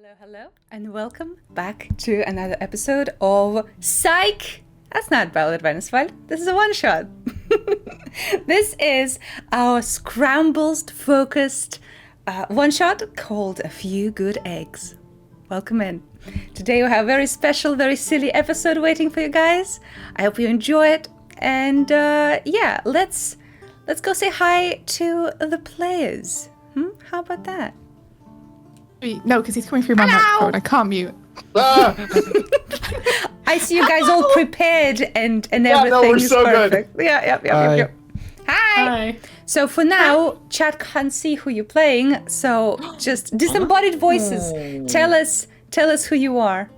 Hello, and welcome back to another episode of Psych! That's not Ballad of Ennersval, this is a one-shot. This is our scrambles-focused one-shot called A Few Good Eggs. Welcome in. Today we have a very special, very silly episode waiting for you guys. I hope you enjoy it, and yeah, let's go say hi to the players. How about that? No, because he's coming through my microphone. I can't mute. I see you guys all prepared and everything no, we're is so perfect. good. Yep. Hi. Hi. So for now, chat can't see who you're playing, so just disembodied voices. Tell us who you are.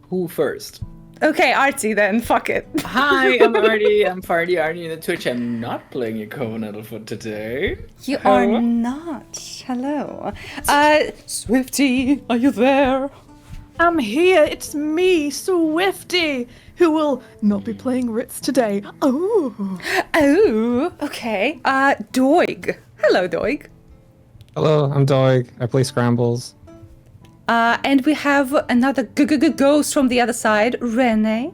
Who first? Okay, Artie then, fuck it. Hi, I'm Artie. I'm Fartie, Artie in the Twitch. I'm not playing a covenantal for today. You are not. Hello. Swifty, are you there? I'm here. It's me, Swifty, who will not be playing Ritz today. Oh, okay. Doig. Hello, Doig. Hello, I'm Doig. I play Scrambles. And we have another ghost from the other side, Rene.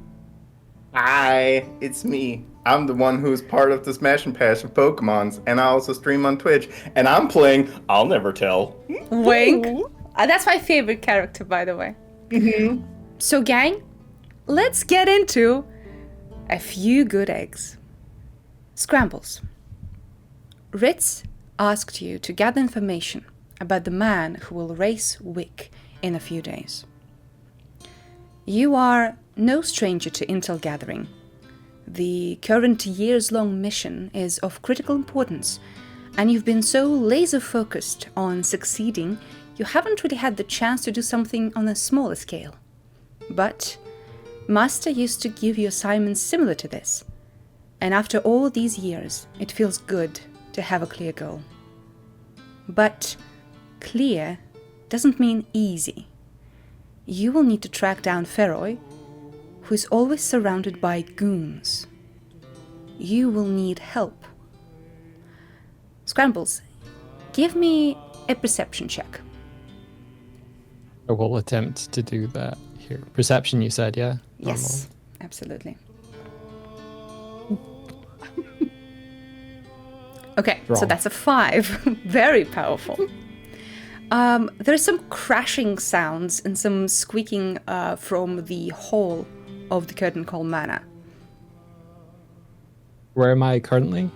Hi, it's me. I'm the one who's part of the Smash and Passion Pokemons, and I also stream on Twitch, and I'm playing I'll Never Tell. Wink. That's my favorite character, by the way. Mm-hmm. So, gang, let's get into A Few Good Eggs. Scrambles. Ritz asked you to gather information about the man who will race Wick in a few days. You are no stranger to intel gathering. The current years-long mission is of critical importance, and you've been so laser-focused on succeeding, you haven't really had the chance to do something on a smaller scale. But Master used to give you assignments similar to this, and after all these years, it feels good to have a clear goal. But clear doesn't mean easy. You will need to track down Feroy, who is always surrounded by goons. You will need help. Scrambles, give me a perception check. I will attempt to do that here. Perception, you said, yeah? Yes, absolutely. Okay, so Wrong. that's a 5. Very powerful. There's some crashing sounds and some squeaking from the hall of the Curtain Call Manor. Where am I currently?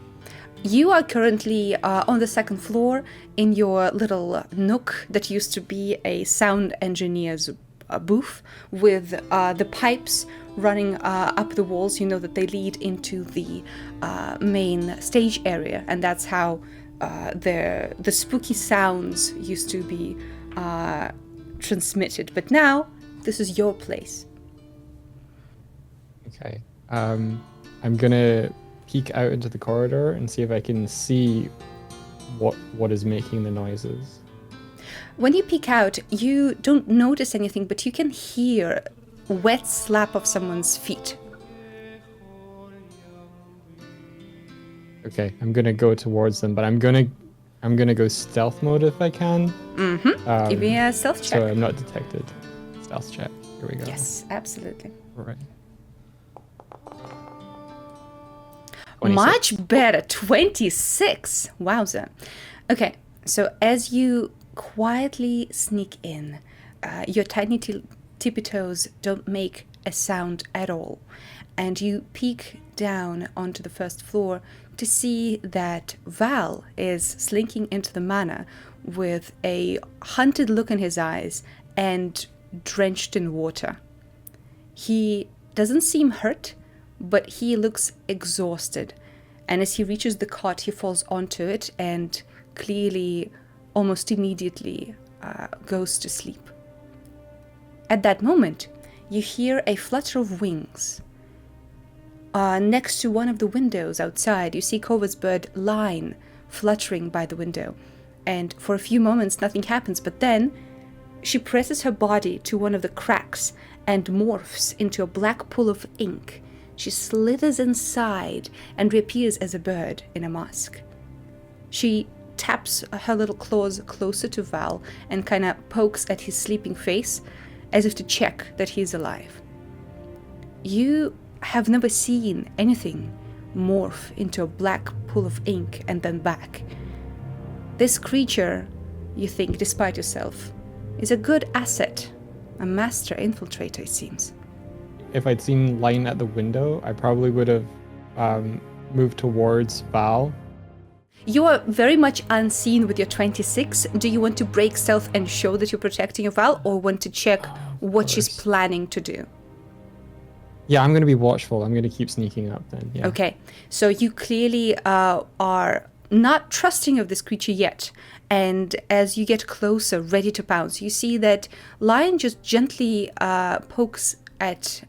You are currently on the second floor in your little nook that used to be a sound engineer's booth with the pipes running up the walls. You know that they lead into the main stage area, and that's how the spooky sounds used to be transmitted. But now, this is your place. Okay. I'm gonna peek out into the corridor and see if I can see what is making the noises. When you peek out, you don't notice anything, but you can hear a wet slap of someone's feet. Okay, I'm gonna go towards them, but I'm gonna go stealth mode if I can. Give me a stealth check. So I'm not detected. Stealth check. Here we go. Yes, absolutely. All right. 26. Much better, 26. Wowza. Okay, so as you quietly sneak in, your tiny tippy toes don't make a sound at all, and you peek down onto the first floor to see that Val is slinking into the manor with a hunted look in his eyes and drenched in water. He doesn't seem hurt, but he looks exhausted, and as he reaches the cot, he falls onto it and clearly, almost immediately, goes to sleep. At that moment, you hear a flutter of wings. Next to one of the windows outside, you see Kova's bird Line fluttering by the window, and for a few moments nothing happens, but then she presses her body to one of the cracks and morphs into a black pool of ink. She slithers inside and reappears as a bird in a mask. She taps her little claws closer to Val and kind of pokes at his sleeping face as if to check that he's alive. You have never seen anything morph into a black pool of ink and then back. This creature, you think, despite yourself, is a good asset, a master infiltrator, it seems. If I'd seen Line at the window, I probably would have moved towards Val. You are very much unseen with your 26. Do you want to break stealth and show that you're protecting your Val, or want to check what she's planning to do? Yeah, I'm going to be watchful. I'm going to keep sneaking up then. Yeah. Okay, so you clearly are not trusting of this creature yet. And as you get closer, ready to pounce, you see that Lion just gently pokes at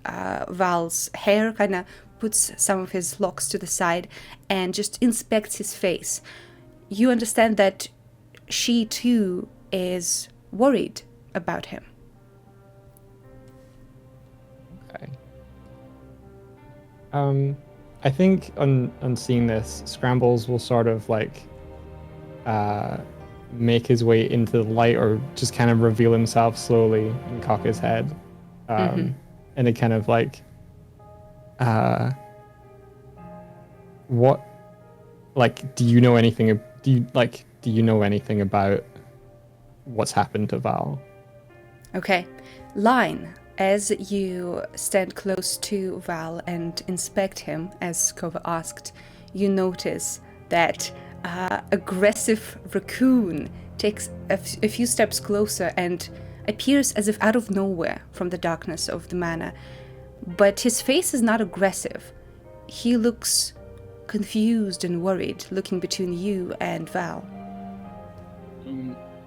Val's hair, kind of puts some of his locks to the side and just inspects his face. You understand that she too is worried about him. Okay. I think on seeing this, Scrambles will sort of like make his way into the light, or just kind of reveal himself slowly and cock his head. And it kind of like what, like, do you know anything about what's happened to Val? Okay, Line, as you stand close to Val and inspect him, as Kova asked, you notice that aggressive raccoon takes a few steps closer and appears as if out of nowhere from the darkness of the manor. But his face is not aggressive. He looks confused and worried, looking between you and Val.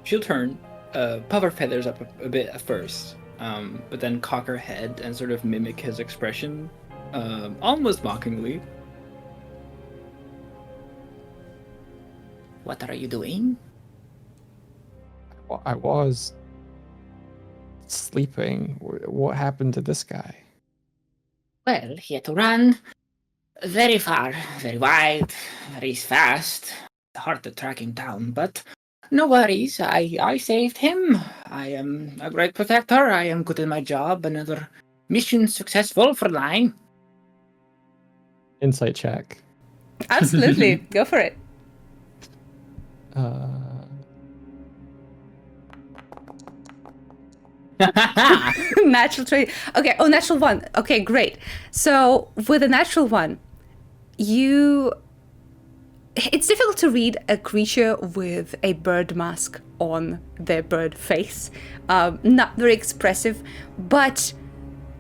She'll turn, puff her feathers up a bit at first, but then cock her head and sort of mimic his expression, almost mockingly. What are you doing? I was sleeping. What happened to this guy? Well, he had to run very far, very wide, very fast. Hard to track him down, but no worries. I saved him. I am a great protector. I am good at my job. Another mission successful for Line. Insight check. Absolutely, go for it. Natural 20. Okay, oh, natural 1. Okay, great. So with a natural 1, it's difficult to read a creature with a bird mask on their bird face. Not very expressive, but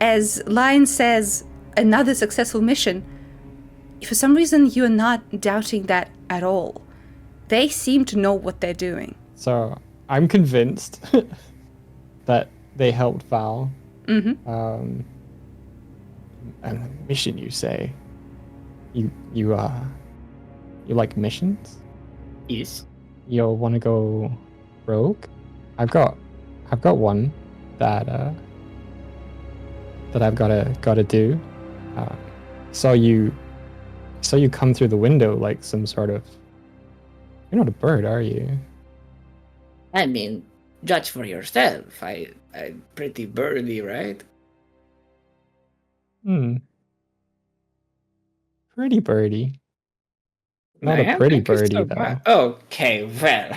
as Lion says, another successful mission, for some reason you're not doubting that at all. They seem to know what they're doing. So I'm convinced that they helped Val. And the mission, you say? You like missions? Yes. You want to go rogue? I've got one that I've gotta do. Saw you come through the window like some sort of. You're not a bird, are you? I mean, judge for yourself. I'm pretty birdy, right? Pretty birdie. Not I a am pretty thinking birdie, so. though. Okay, well.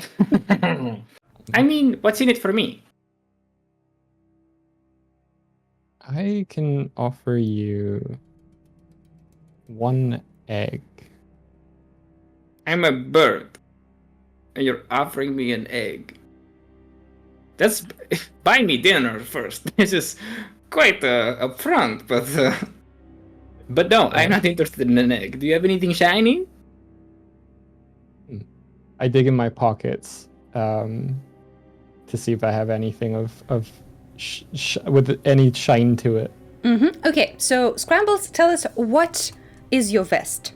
I mean, what's in it for me? I can offer you 1 egg. I'm a bird, and you're offering me an egg. That's buy me dinner first. This is quite upfront, but no, I'm not interested in an egg. Do you have anything shiny? I dig in my pockets to see if I have anything of with any shine to it. Okay, so Scrambles, tell us, what is your vest?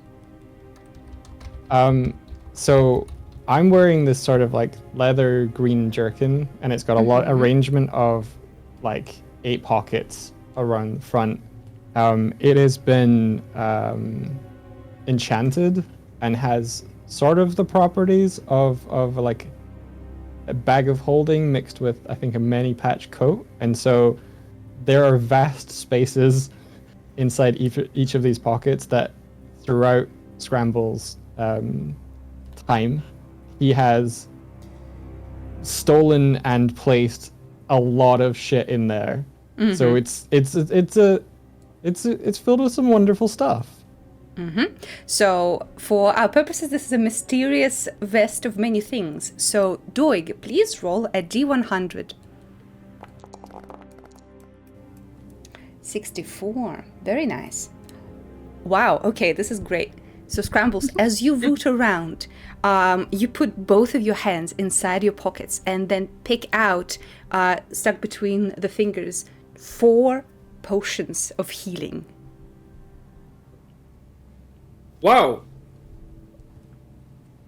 So I'm wearing this sort of like leather green jerkin, and it's got a lot arrangement of like 8 pockets around the front. It has been enchanted and has sort of the properties of like a bag of holding mixed with, I think, a many patch coat. And so there are vast spaces inside each of these pockets that throughout Scramble's time, he has stolen and placed a lot of shit in there. Mm-hmm. So it's filled with some wonderful stuff. Mm-hmm. So for our purposes, this is a mysterious vest of many things. So Doig, please roll a D100. 64. Very nice. Wow. Okay, this is great. So Scrambles, as you root around, you put both of your hands inside your pockets and then pick out, stuck between the fingers, 4 potions of healing. Wow.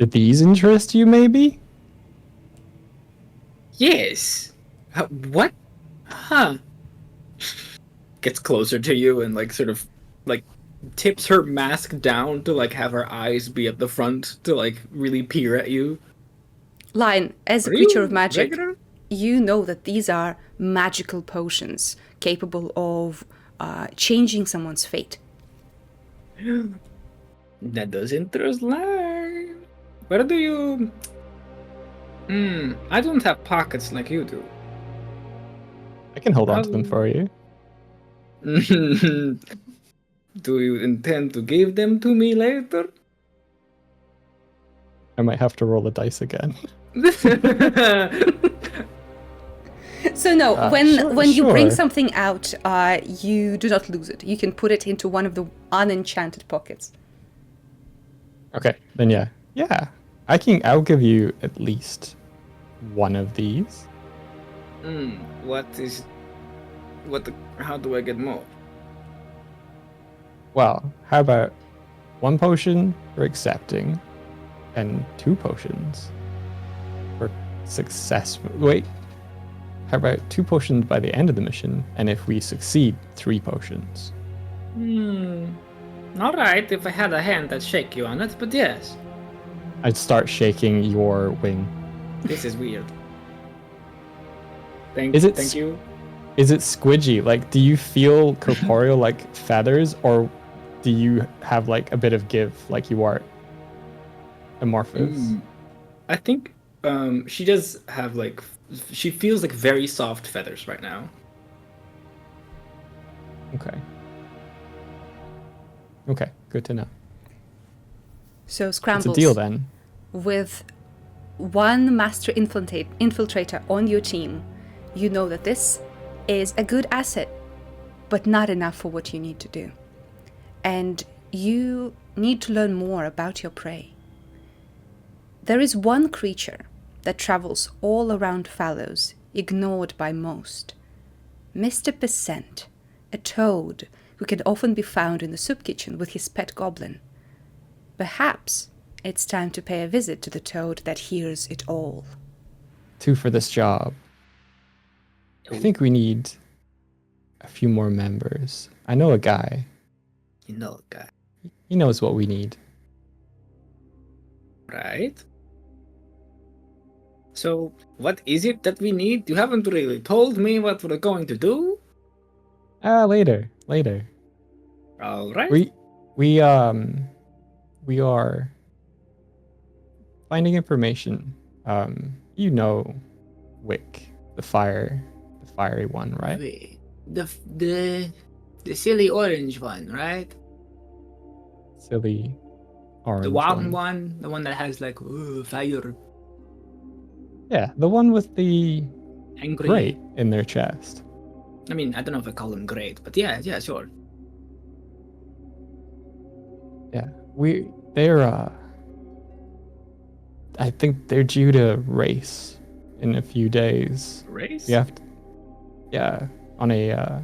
Did these interest you, maybe? Yes. What? Huh. Gets closer to you and like sort of like tips her mask down to like have her eyes be at the front to like really peer at you. Lion, as a creature of magic, you know that these are magical potions capable of changing someone's fate. That does interest lie. Where do you... I don't have pockets like you do. I can hold on to them for you. Do you intend to give them to me later? I might have to roll the dice again. So no, when you bring sure. something out, you do not lose it. You can put it into one of the unenchanted pockets. Okay, then yeah. I'll give you at least one of these. How do I get more? Well, how about 1 potion for accepting and 2 potions for successful. Wait, how about 2 potions by the end of the mission, and if we succeed, 3 potions? Alright, if I had a hand, I'd shake you on it, but yes. I'd start shaking your wing. This is weird. Thank you. Is it squidgy? Like, do you feel corporeal like feathers, or do you have like a bit of give like you are amorphous? I think she does have like... She feels like very soft feathers right now. Okay, good to know. So Scrambles, it's a deal then. With 1 master infiltrator on your team, you know that this is a good asset, but not enough for what you need to do. And you need to learn more about your prey. There is one creature that travels all around Fallows, ignored by most. Mr. Percent, a toad who can often be found in the soup kitchen with his pet goblin. Perhaps it's time to pay a visit to the toad that hears it all. 2 for this job. I think we need a few more members. I know a guy. You know a guy. He knows what we need. Right. So, what is it that we need? You haven't really told me what we're going to do. Later. All right. We are finding information. You know Wick, the fiery one, right? Wait, the silly orange one, right? Silly orange. The one, the one that has like fire. Yeah, the one with the Angry. grate in their chest. I mean, I don't know if I call them great, but yeah, sure. Yeah, they're I think they're due to race in a few days. Race? We have to, yeah, on a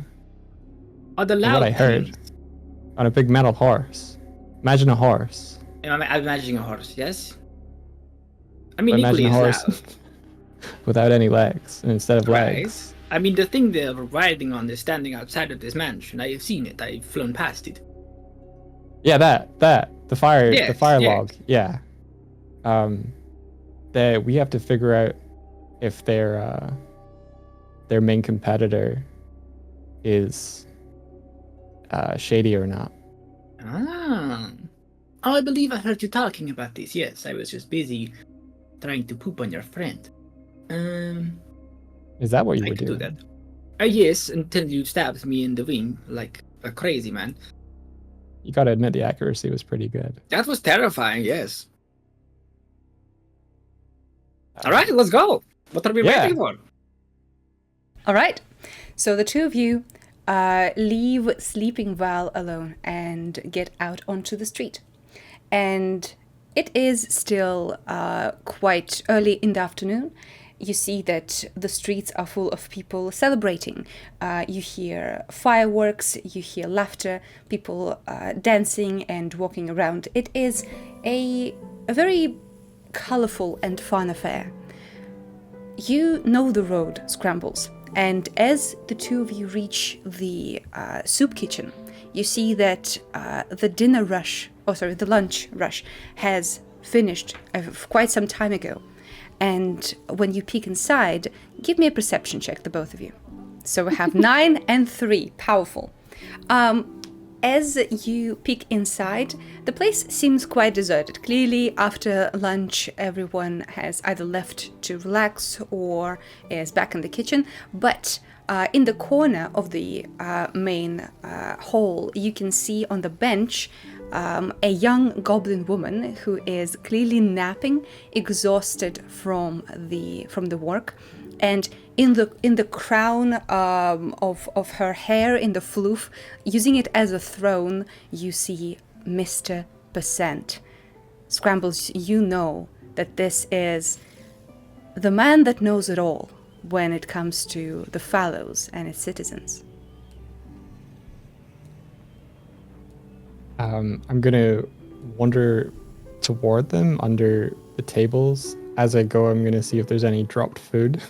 Oh, the loud what I heard, things. on a big metal horse. Imagine a horse. I'm imagining a horse, yes? I mean, Imagine equally a as horse loud. without any legs, and instead of Right. legs. I mean, the thing they're riding on is standing outside of this mansion. I have seen it. I've flown past it. Yeah, that the fire Yes, the fire yes. log. Yeah, that we have to figure out if their main competitor is shady or not. Ah. Oh, I believe I heard you talking about this. Yes, I was just busy trying to poop on your friend. Is that what you I were could do doing? that. Yes, until you stabbed me in the wing like a crazy man. You gotta admit the accuracy was pretty good. That was terrifying, yes. All right, let's go. What are we Yeah. waiting for? All right. So the two of you leave Sleeping Val alone and get out onto the street. And it is still quite early in the afternoon. You see that the streets are full of people celebrating. You hear fireworks, you hear laughter, people dancing and walking around. It is a very colorful and fun affair. You know the road, Scrambles, and as the two of you reach the soup kitchen, you see that the lunch rush has finished quite some time ago. And when you peek inside, give me a perception check, the both of you. So we have 9 and 3, powerful. As you peek inside, the place seems quite deserted. Clearly, after lunch, everyone has either left to relax or is back in the kitchen. But in the corner of the main hall, you can see on the bench a young goblin woman who is clearly napping, exhausted from the work. And in the crown of her hair, in the floof, using it as a throne, you see Mr. Percent. Scrambles, you know that this is the man that knows it all when it comes to the Fallows and its citizens. I'm gonna wander toward them under the tables. As I go, I'm gonna see if there's any dropped food.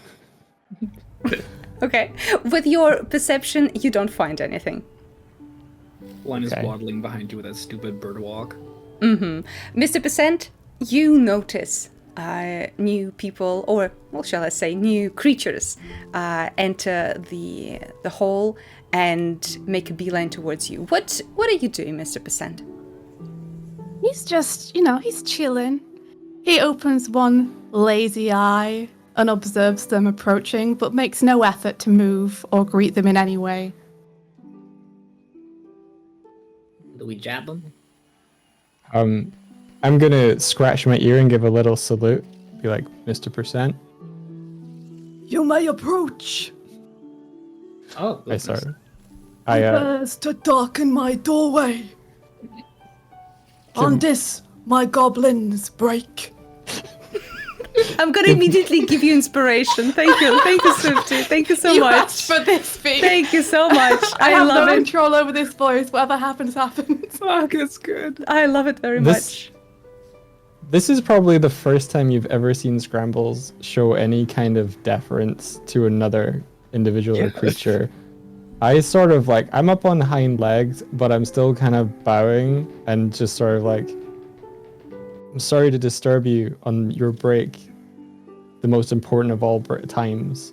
Okay. With your perception, you don't find anything. One is Okay. waddling behind you with that stupid bird walk. Mr. Percent, you notice new people, or what shall I say, new creatures enter the hall and make a beeline towards you. What are you doing, Mr. Percent? He's just, he's chilling. He opens one lazy eye and observes them approaching, but makes no effort to move or greet them in any way. Do we jab him? I'm gonna scratch my ear and give a little salute. Be like, Mr. Percent. You may approach. Oh, I sorry. Prepares to darken my doorway. On this, my goblins break. I'm gonna immediately give you inspiration. Thank you, Swifty. Thank you so You much. asked for this feat. Thank you so much. I I have love no it. control over this voice. Whatever happens, happens. Fuck, it's good. I love it very much. This is probably the first time you've ever seen Scrambles show any kind of deference to another individual or creature. I sort of like, I'm up on hind legs, but I'm still kind of bowing and just sort of like, I'm sorry to disturb you on your break, the most important of all times,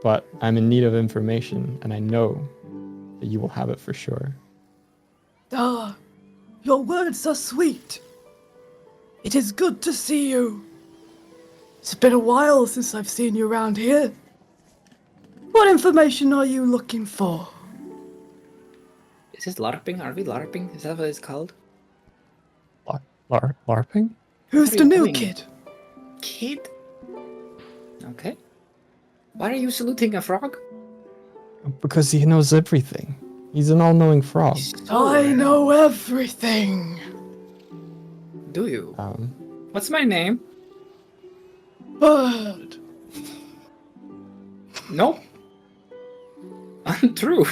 but I'm in need of information, and I know that you will have it for sure. Ah, your words are sweet. It is good to see you. It's been a while since I've seen you around here. What information are you looking for? Is this LARPing? Are we LARPing? Is that what it's called? LARPing? Who's What are the you new doing? kid? Kid? Okay. Why are you saluting a frog? Because he knows everything. He's an all-knowing frog. I know everything. Do you? What's my name? Bird. Nope. Untrue.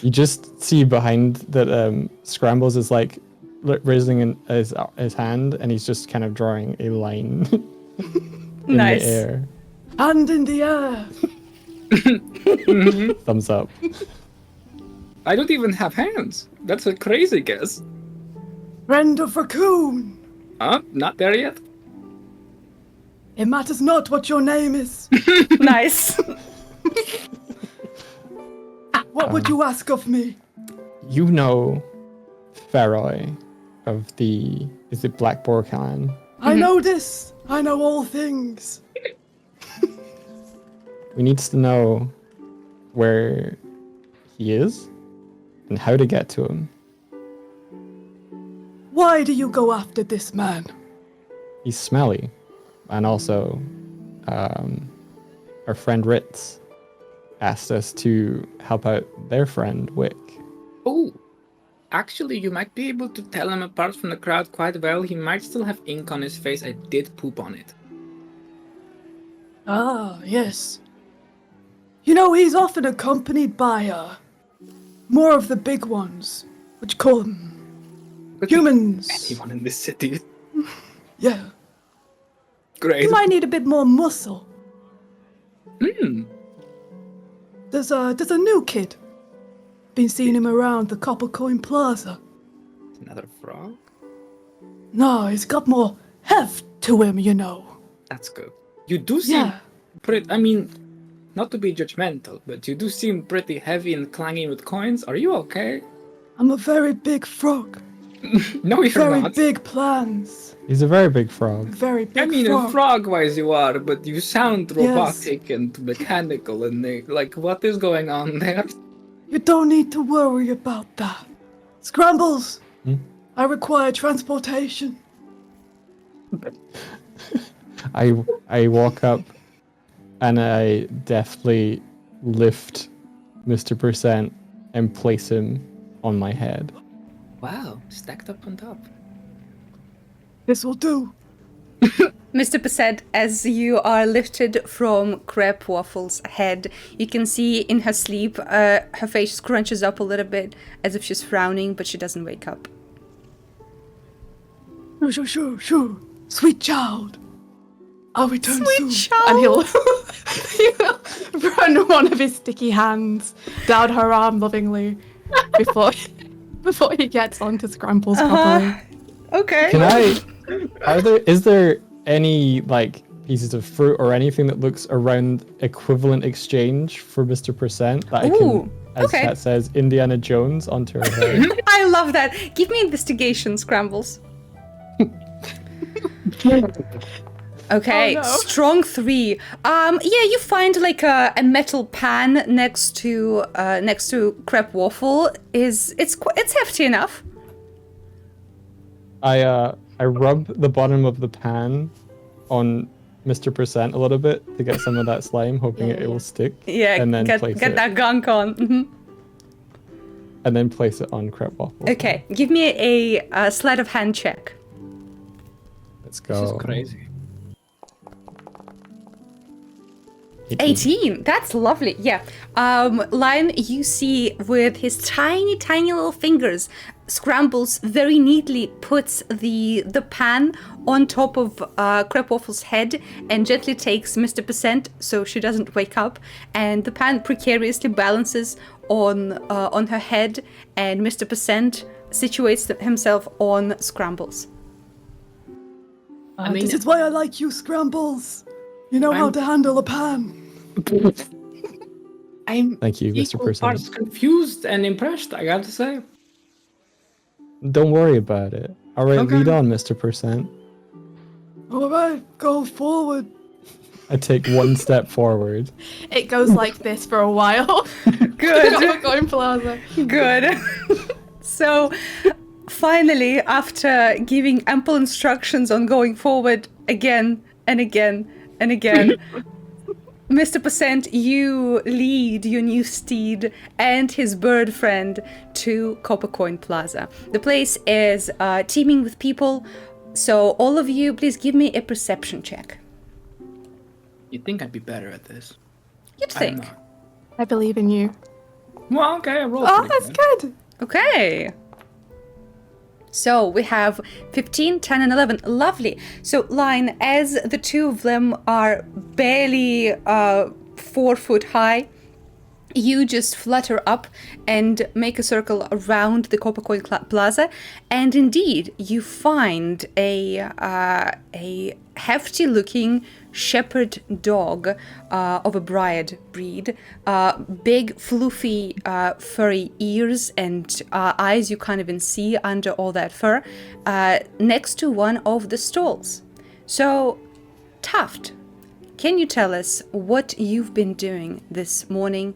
You just see behind that Scrambles is like raising his hand, and he's just kind of drawing a line in Nice. the air. Hand in the air. Thumbs up. I don't even have hands. That's a crazy guess. Friend of Raccoon. Not there yet? It matters not what your name is. Nice. What would you ask of me? You know Feroy of the... Is it Black Boar Clan? I know this. I know all things. We need to know where he is and how to get to him. Why do you go after this man? He's smelly. And also, our friend Ritz asked us to help out their friend Wick. Oh, actually, you might be able to tell him apart from the crowd quite well. He might still have ink on his face. I did poop on it. Ah, yes. You know, he's often accompanied by, more of the big ones, which call them But humans. anyone in this city. Yeah. Great. He might need a bit more muscle. Hmm. There's a new kid. Been seeing him around the Copper Coin Plaza. Another frog? No, he's got more heft to him, you know. That's good. You do seem Yeah. pretty... I mean, not to be judgmental, but you do seem pretty heavy and clanging with coins. Are you okay? I'm a very big frog. No, you're Very not. big plans. He's a very big frog. Very big I mean, frog. frog-wise you are, but you sound Yes. robotic and mechanical and like, what is going on there? You don't need to worry about that. Scrambles! Hmm? I require transportation. I walk up and I deftly lift Mr. Percent and place him on my head. Wow, stacked up on top. This will do. Mr. Percent, as you are lifted from Crep Waffle's head, you can see in her sleep, her face scrunches up a little bit as if she's frowning, but she doesn't wake up. Shoo. Sweet child. I'll return soon. child. And he'll run one of his sticky hands down her arm lovingly before he gets onto Scrambles properly. Okay. Is there any like pieces of fruit or anything that looks around equivalent exchange for Mr. Percent that I Ooh, can, as okay. Chat says, Indiana Jones onto her head? I love that. Give me investigation, Scrambles. Okay, Oh, no. strong 3. Yeah, you find like a metal pan next to Crep Waffle. It's hefty enough. I rub the bottom of the pan on Mr. Percent a little bit to get some of that slime, hoping it will stick. Yeah, and then get place it, that gunk on. Mhm. and then place it on Crep Waffle. Okay, give me a sleight of hand check. Let's go. This is crazy. 18. That's lovely. Yeah. Lion, you see with his tiny little fingers, Scrambles very neatly puts the pan on top of Crep Waffle's head and gently takes Mr. Percent so she doesn't wake up, and the pan precariously balances on her head, and Mr. Percent situates himself on Scrambles. I mean, This is why I like you, Scrambles. You know how to handle a pan. I'm Thank you, Mr. equal Percent. parts confused and impressed, I got to say. Don't worry about it. All right, Okay. lead on, Mr. Percent. All right, go forward. I take one step forward. It goes like this for a while. Good. Going plaza. Good. So, finally, after giving ample instructions on going forward again and again and again, Mr. Percent, you lead your new steed and his bird friend to Copper Coin Plaza. The place is teeming with people, so all of you, please give me a perception check. You'd think I'd be better at this. You'd I'm think. not. I believe in you. Well, okay, I rolled Oh, pretty that's good. good. Okay. So we have 15, 10, and 11. Lovely. So, Line, as the two of them are barely 4 foot high, you just flutter up and make a circle around the Copper Coin Plaza, and indeed you find a hefty-looking shepherd dog of a Briard breed, big, fluffy, furry ears and eyes you can't even see under all that fur, next to one of the stalls. So, Tuft, can you tell us what you've been doing this morning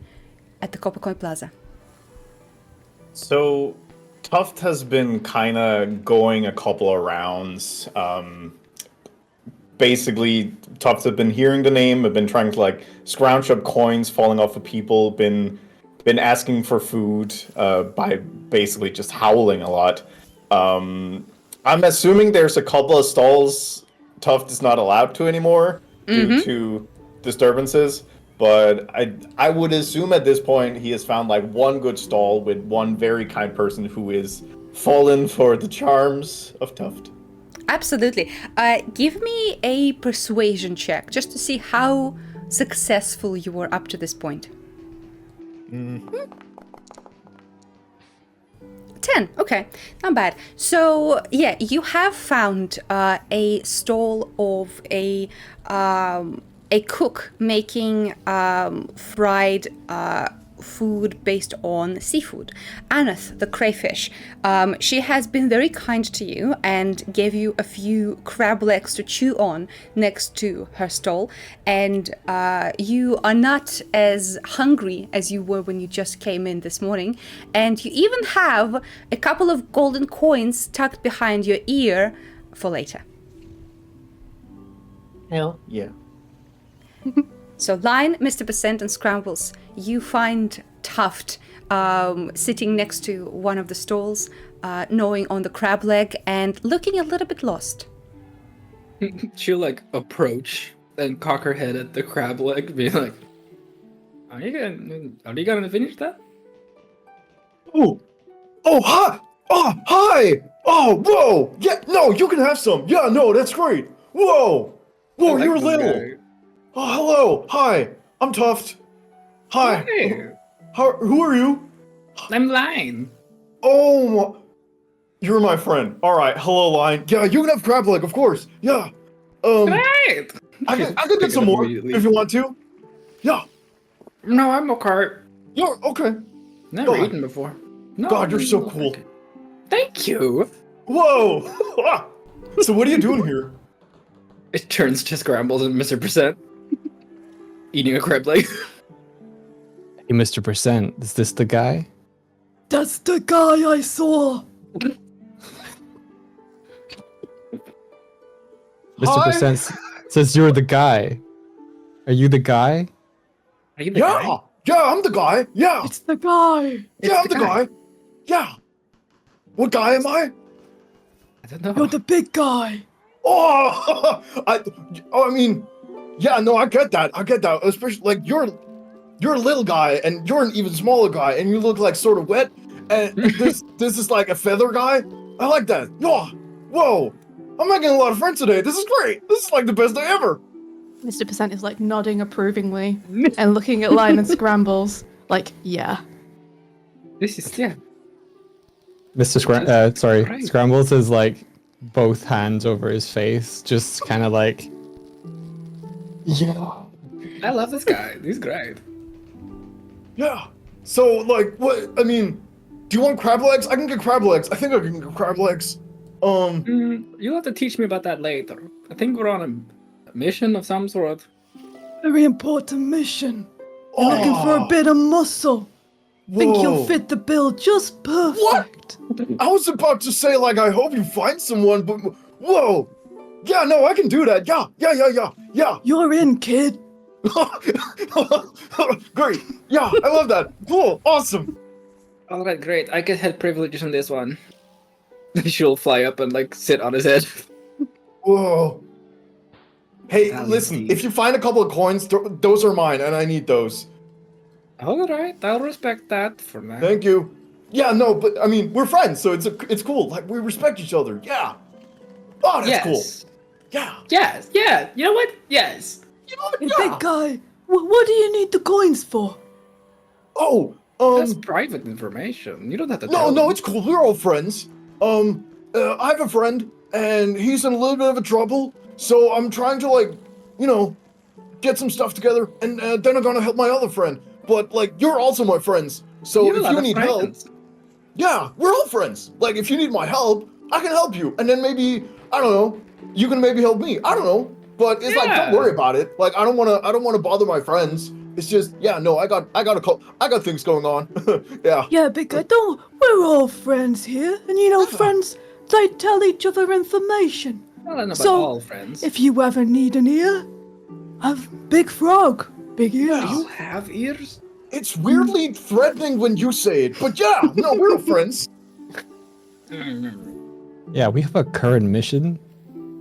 at the Copper Coin Plaza? So, Tuft has been kind of going a couple of rounds. Basically, Tufts have been hearing the name, have been trying to like scrounge up coins falling off of people, been asking for food by basically just howling a lot. I'm assuming there's a couple of stalls Tuft is not allowed to anymore due to disturbances. But I would assume at this point he has found like one good stall with one very kind person who is fallen for the charms of Tuft. Absolutely. Give me a persuasion check just to see how successful you were up to this point. 10. Okay, not bad. So yeah, you have found a stall of a cook making fried food based on seafood. Aneth, the crayfish, she has been very kind to you and gave you a few crab legs to chew on next to her stall, and you are not as hungry as you were when you just came in this morning, and you even have a couple of golden coins tucked behind your ear for later. Hell yeah. So Line, Mr. Percent, and Scrambles, you find Tuft sitting next to one of the stalls, gnawing on the crab leg and looking a little bit lost. She'll like approach and cock her head at the crab leg, being like, Are you gonna finish that? Oh, hi! Oh, hi! Oh, whoa! Yeah, no, you can have some. Yeah, no, that's great. Whoa! Whoa, I like you're this little. guy. Oh, hello. Hi, I'm Tuft. Hi. Hey, Who are you? I'm Line. Oh, you're my friend. All right, hello, Line. Yeah, you can have crab leg, of course. Yeah. Great. I can get some more if you want to. Yeah. No, I'm okay. Yeah. Okay. Never God. eaten before. No, God, you're so no, cool. Thank you. Whoa. So what are you doing here? It turns to Scrambles and Mr. Percent. Eating a crab leg. Hey, Mr. Percent, is this the guy? That's the guy I saw. Mr. Hi. Percent says you're the guy. Are you the guy? Are you the Yeah. guy? Yeah, I'm the guy. Yeah. It's the guy. Yeah, I'm the guy. Yeah. What guy am I? I don't know. You're the big guy. Oh, I mean, yeah, no, I get that. Especially like you're a little guy and you're an even smaller guy and you look like sort of wet. And this is like a feather guy. I like that. Yeah. Whoa. I'm making a lot of friends today. This is great. This is like the best day ever. Mr. Percent is like nodding approvingly and looking at Lion and Scrambles like, yeah. This is yeah. Mr. Right. Scrambles is like both hands over his face, just kind of like, Yeah. I love this guy. He's great. Yeah. So like, what? I mean, do you want crab legs? I can get crab legs. I think I can get crab legs. You'll have to teach me about that later. I think we're on a mission of some sort. Very important mission. You're looking for a bit of muscle. Think you'll Whoa. fit the bill just perfect. I was about to say, like, I hope you find someone, but whoa! Yeah, no, I can do that. Yeah. You're in, kid. Great. Yeah, I love that. Cool. Awesome. All right, great. I get head privileges on this one. She'll fly up and like sit on his head. Whoa. Hey, That'll listen, be- if you find a couple of coins, those are mine, and I need those. All right, I'll respect that for now. Thank you. Yeah, no, but I mean, we're friends, so it's cool. Like, we respect each other. Yeah. Oh, that's cool. Yeah. Yes. Yeah. You know what? Yes. You know what? Hey, Yeah. big guy, what do you need the coins for? Oh, That's private information. You don't have to no, tell no, them. it's cool. We're all friends. I have a friend, and he's in a little bit of a trouble. So I'm trying to like, you know, get some stuff together, and then I'm gonna help my other friend. But like, you're also my friends. So You have a if lot you of need help, friends. yeah, we're all friends. Like, if you need my help, I can help you, and then maybe I don't know, you can maybe help me. I don't know, but it's like, don't Yeah. worry about it. Like, I don't wanna bother my friends. It's just, yeah, no, I got things going on. Yeah. Yeah, big guy, don't. We're all friends here, and you know, friends, they tell each other information. I don't know about So, all friends. if you ever need an ear, I've Big Frog, big ears. Do you have ears? It's weirdly threatening when you say it, but yeah, no, we're all friends. Yeah, we have a current mission,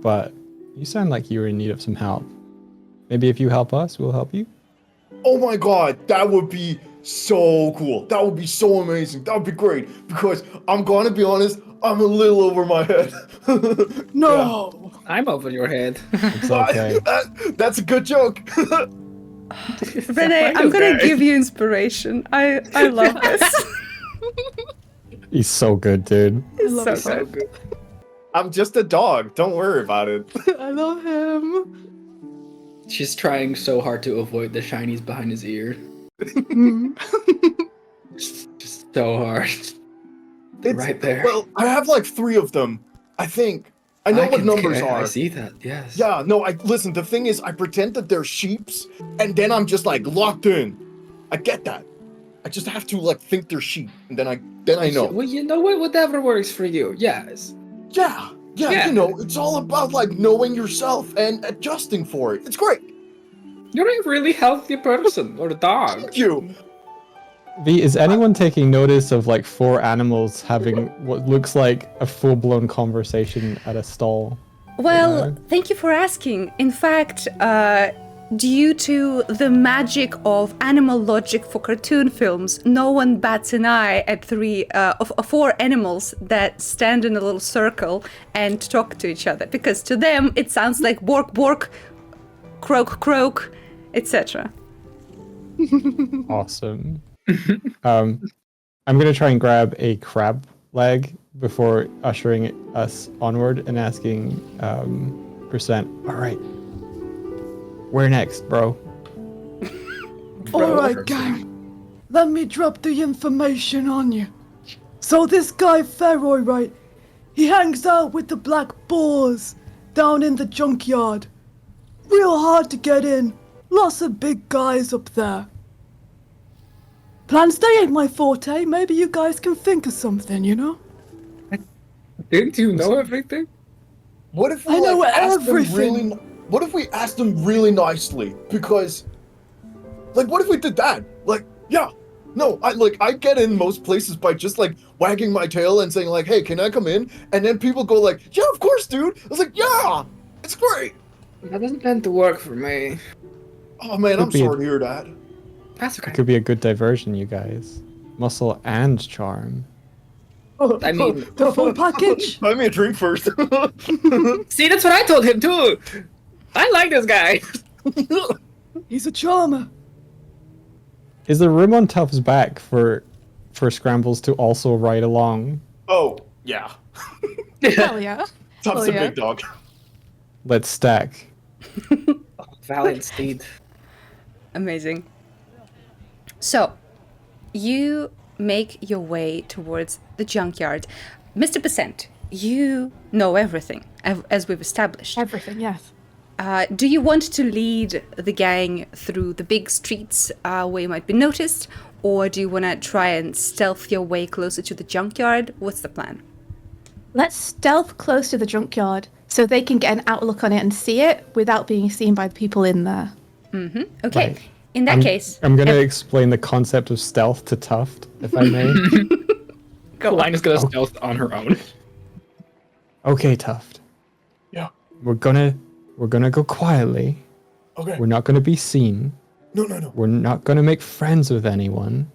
but you sound like you're in need of some help. Maybe if you help us, we'll help you. Oh my god, that would be so cool. That would be so amazing. That would be great. Because I'm gonna be honest, I'm a little over my head. No. I'm over your head. It's okay. That's a good joke. Renee, I'm gonna give you inspiration. I love this. He's so good, dude. It's so good. I'm just a dog. Don't worry about it. I love him. She's trying so hard to avoid the shinies behind his ear. Just so hard. They're right there. Well, I have like 3 of them. I think. I know what numbers are. I see that, yes. Yeah, no, listen, the thing is, I pretend that they're sheeps, and then I'm just like locked in. I get that. I just have to like think they're sheep, and then I know. Well, you know what? Whatever works for you. Yes. Yeah, Yeah. you know, it's all about like knowing yourself and adjusting for it. It's great. You're a really healthy person or dog. Thank you. V, is anyone taking notice of like 4 animals having what looks like a full-blown conversation at a stall? Well, No? thank you for asking. In fact, due to the magic of animal logic for cartoon films, no one bats an eye at 4 animals that stand in a little circle and talk to each other, because to them it sounds like bork bork, croak croak, etc. Awesome. I'm gonna try and grab a crab leg before ushering us onward and asking Percent. All right, where next, bro? Alright, gang. Let me drop the information on you. So this guy Feroy, right? He hangs out with the black boars down in the junkyard. Real hard to get in. Lots of big guys up there. Plans day ain't my forte. Maybe you guys can think of something, you know? Didn't you know everything? What if we I know asked them everything. what if we asked them really nicely? Because, like, what if we did that? Like, yeah, no, I get in most places by just like wagging my tail and saying like, hey, can I come in? And then people go like, yeah, of course, dude. I was like, yeah, it's great. That doesn't tend to work for me. Oh man, I'm Could be- sorry to hear that. That's It okay. could be a good diversion, you guys. Muscle and charm. I mean- the full package. Buy me a drink first. See, that's what I told him too. I like this guy. He's a charmer. Is there room on Tuff's back for Scrambles to also ride along? Oh, yeah. Hell yeah. Top's Oh, a yeah. big dog. Let's stack. Valiant steed. Amazing. So, you make your way towards the junkyard. Mr. Percent, you know everything, as we've established. Everything, yes. Do you want to lead the gang through the big streets where you might be noticed, or do you want to try and stealth your way closer to the junkyard? What's the plan? Let's stealth close to the junkyard so they can get an outlook on it and see it without being seen by the people in there. Okay, Right. in that case... I'm gonna explain the concept of stealth to Tuft, if I may. Line is gonna stealth on her own. Okay, Tuft. Yeah. We're gonna go quietly. Okay. We're not gonna be seen. No. We're not gonna make friends with anyone.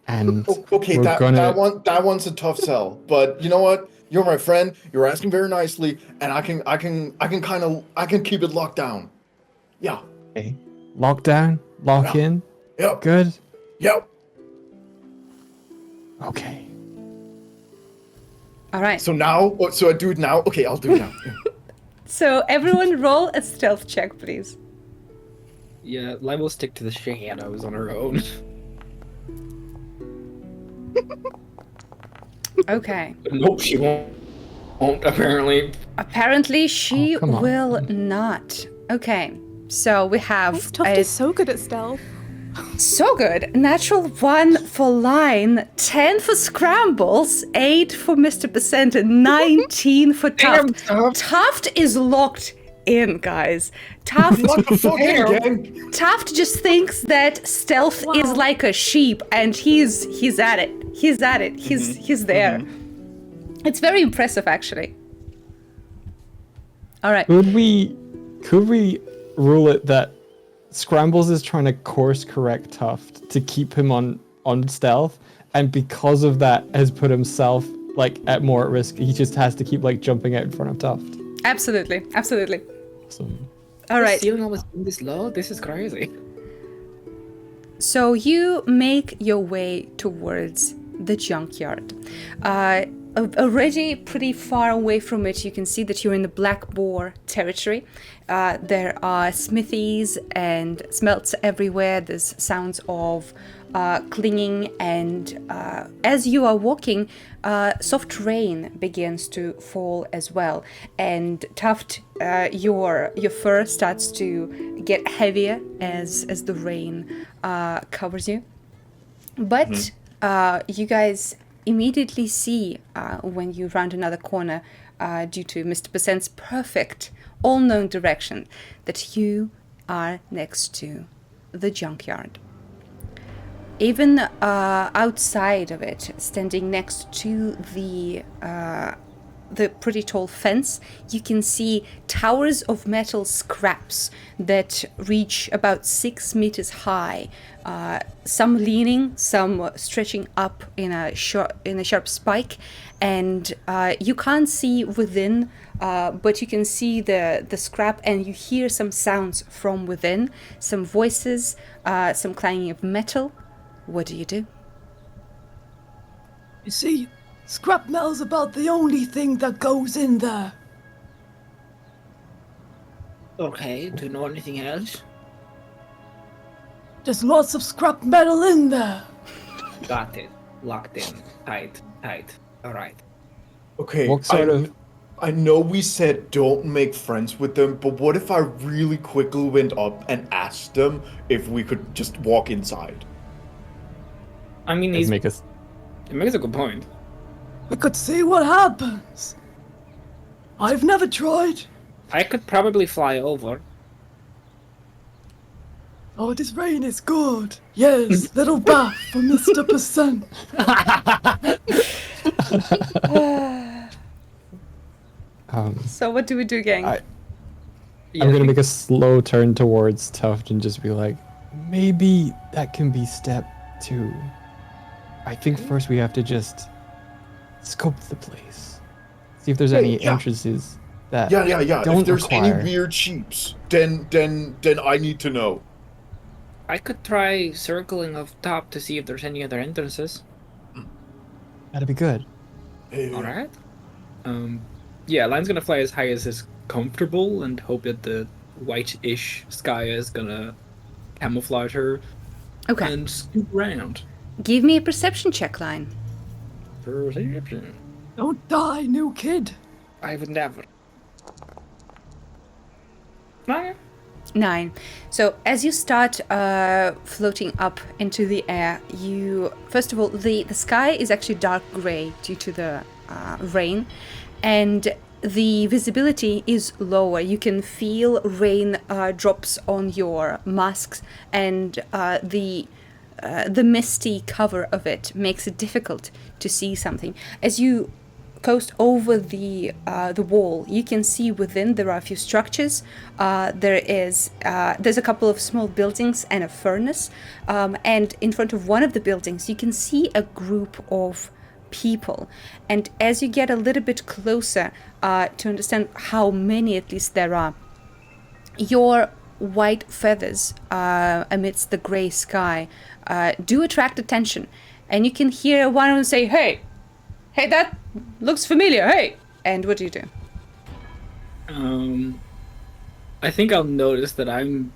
And Okay, we're that one's a tough sell. But you know what? You're my friend. You're asking very nicely, and I can keep it locked down. Yeah. Okay. Lock down, lock Yeah. in. Yep. Good. Yep. Okay. All right. So now, so I do it now? Okay, I'll do it now. So everyone roll a stealth check, please. Yeah, Lime will stick to the shadows on her own. Okay. Nope, she won't apparently. Apparently, she come on. will not. Okay. So we have Tuft is so good at stealth. so good. Natural 1 for Line, 10 for Scrambles, 8 for Mr. Percent, and 19 for Tuft. Tuft is locked in, guys. Tuft, What the fuck, gang? Tuft just thinks that stealth is like a sheep, and he's at it. He's at it. He's there. It's very impressive, actually. All right. Could we rule it that Scrambles is trying to course correct Tuft to keep him on stealth, and because of that has put himself like at more at risk. He just has to keep like jumping out in front of Tuft. Absolutely. Absolutely. Awesome. All right. Ceiling almost this low? This is crazy. So you make your way towards the junkyard. Already pretty far away from it, you can see that you're in the Black Boar territory. There are smithies and smelts everywhere. There's sounds of clinging, and as you are walking, soft rain begins to fall as well. And Tuft, your fur starts to get heavier as the rain covers you. But you guys immediately see when you round another corner, due to Mr. Percent's perfect all-known direction, that you are next to the junkyard. Even outside of it, standing next to the pretty tall fence, you can see towers of metal scraps that reach about 6 meters high. Some leaning, some stretching up in a sharp spike, and you can't see within, but you can see the scrap, and you hear some sounds from within, some voices, some clanging of metal. What do you do? You see, scrap metal's about the only thing that goes in there. Okay, do you know anything else? There's lots of scrap metal in there. Got it. Locked in. Tight. Alright. Okay, What sort of- I know we said don't make friends with them, but what if I really quickly went up and asked them if we could just walk inside? I mean, he makes a good point. We could see what happens. I've never tried. I could probably fly over. Oh, this rain is good. Yes, little bath for Mr. Percent. So what do we do, gang? I'm gonna make a slow turn towards Tuft and just be like, maybe that can be step 2. I think first we have to just scope the place, see if there's any entrances that Yeah. don't If there's require... any weird sheeps, then I need to know. I could try circling up top to see if there's any other entrances. That'd be good. Alright. Yeah, Line's gonna fly as high as is comfortable and hope that the white-ish sky is gonna camouflage her. Okay. And scoot around. Give me a perception check, Line. Perception. Don't die, new kid. I would never. 9. So as you start floating up into the air, you first of all, the sky is actually dark gray due to the rain, and the visibility is lower. You can feel rain drops on your masks, and the misty cover of it makes it difficult to see something. As you coast over the wall, you can see within there are a few structures. There's a couple of small buildings and a furnace, and in front of one of the buildings you can see a group of people. And as you get a little bit closer to understand how many at least there are, your white feathers amidst the gray sky do attract attention. And you can hear one of them say, hey, that looks familiar, hey. And what do you do? I think I'll notice that I'm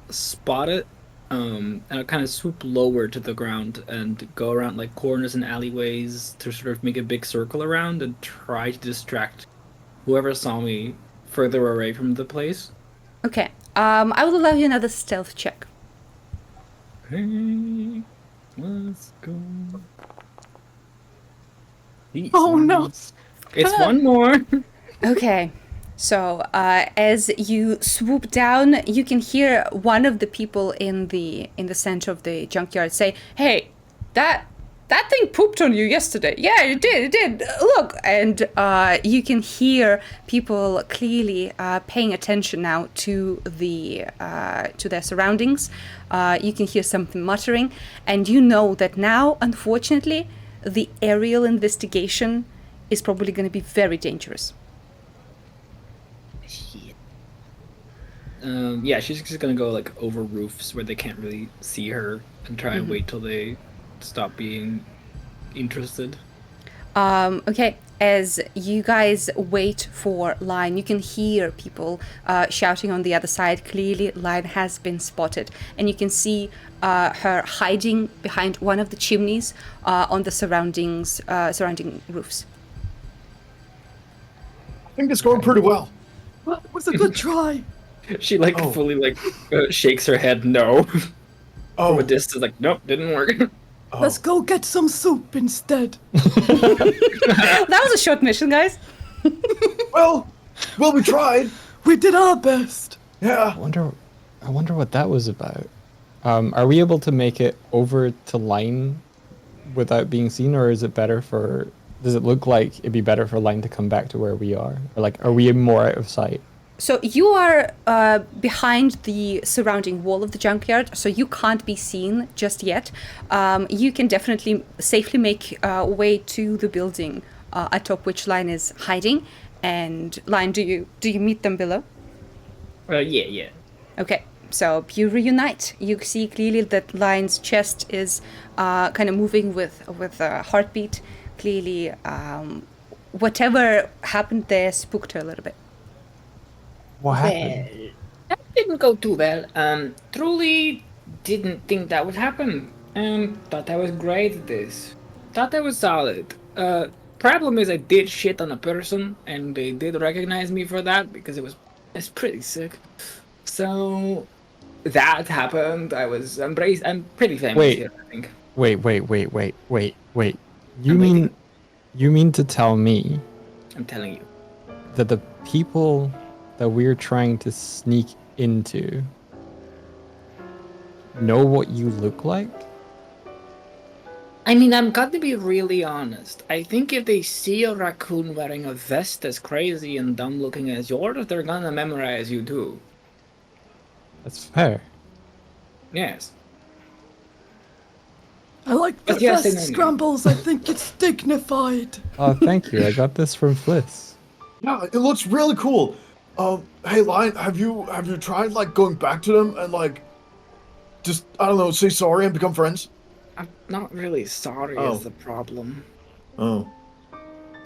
spotted, and I'll kind of swoop lower to the ground and go around like corners and alleyways to sort of make a big circle around and try to distract whoever saw me further away from the place. Okay, I will allow you another stealth check. Hey, let's go. Oh no! It's one more. Okay, so as you swoop down, you can hear one of the people in the center of the junkyard say, "Hey, that thing pooped on you yesterday. Yeah, it did. Look!" And you can hear people clearly paying attention now to their surroundings. You can hear something muttering, and you know that now, unfortunately, the aerial investigation is probably going to be very dangerous. Shit. Yeah, she's just gonna go like over roofs where they can't really see her and try and wait till they stop being interested. Okay, as you guys wait for Line, you can hear people shouting on the other side. Clearly, Line has been spotted, and you can see her hiding behind one of the chimneys on the surrounding roofs. I think it's going pretty well. Well, it was a good try. She like fully like shakes her head no. Oh, From a distance, like nope, didn't work. Let's go get some soup instead. That was a short mission, guys. well, we tried. We did our best. Yeah. I wonder what that was about. Are we able to make it over to Line without being seen, or is it better for? Does it look like it'd be better for Line to come back to where we are? Or like, are we more out of sight? So you are behind the surrounding wall of the junkyard, so you can't be seen just yet. You can definitely safely make way to the building atop which Line is hiding. And Line, do you meet them below? Yeah. Okay, so you reunite. You see clearly that Line's chest is kind of moving with a heartbeat. Clearly, whatever happened there spooked her a little bit. What happened? Well, that didn't go too well. Truly didn't think that would happen. Thought I was great at this. Thought I was solid. Problem is I did shit on a person, and they did recognize me for that because it's pretty sick. So that happened. I'm pretty famous Wait. here, I think. Wait. You mean to tell me I'm telling you. that the people that we're trying to sneak into know what you look like? I mean, I'm got to be really honest. I think if they see a raccoon wearing a vest as crazy and dumb looking as yours, they're gonna memorize you too. That's fair. Yes. I like the But yes, best I know. scrambles. I think it's dignified. Oh, thank you. I got this from Fliss. Yeah, it looks really cool. Hey, Lion, have you tried like going back to them and like just I don't know, say sorry and become friends? I'm not really sorry Oh. is the problem. Oh,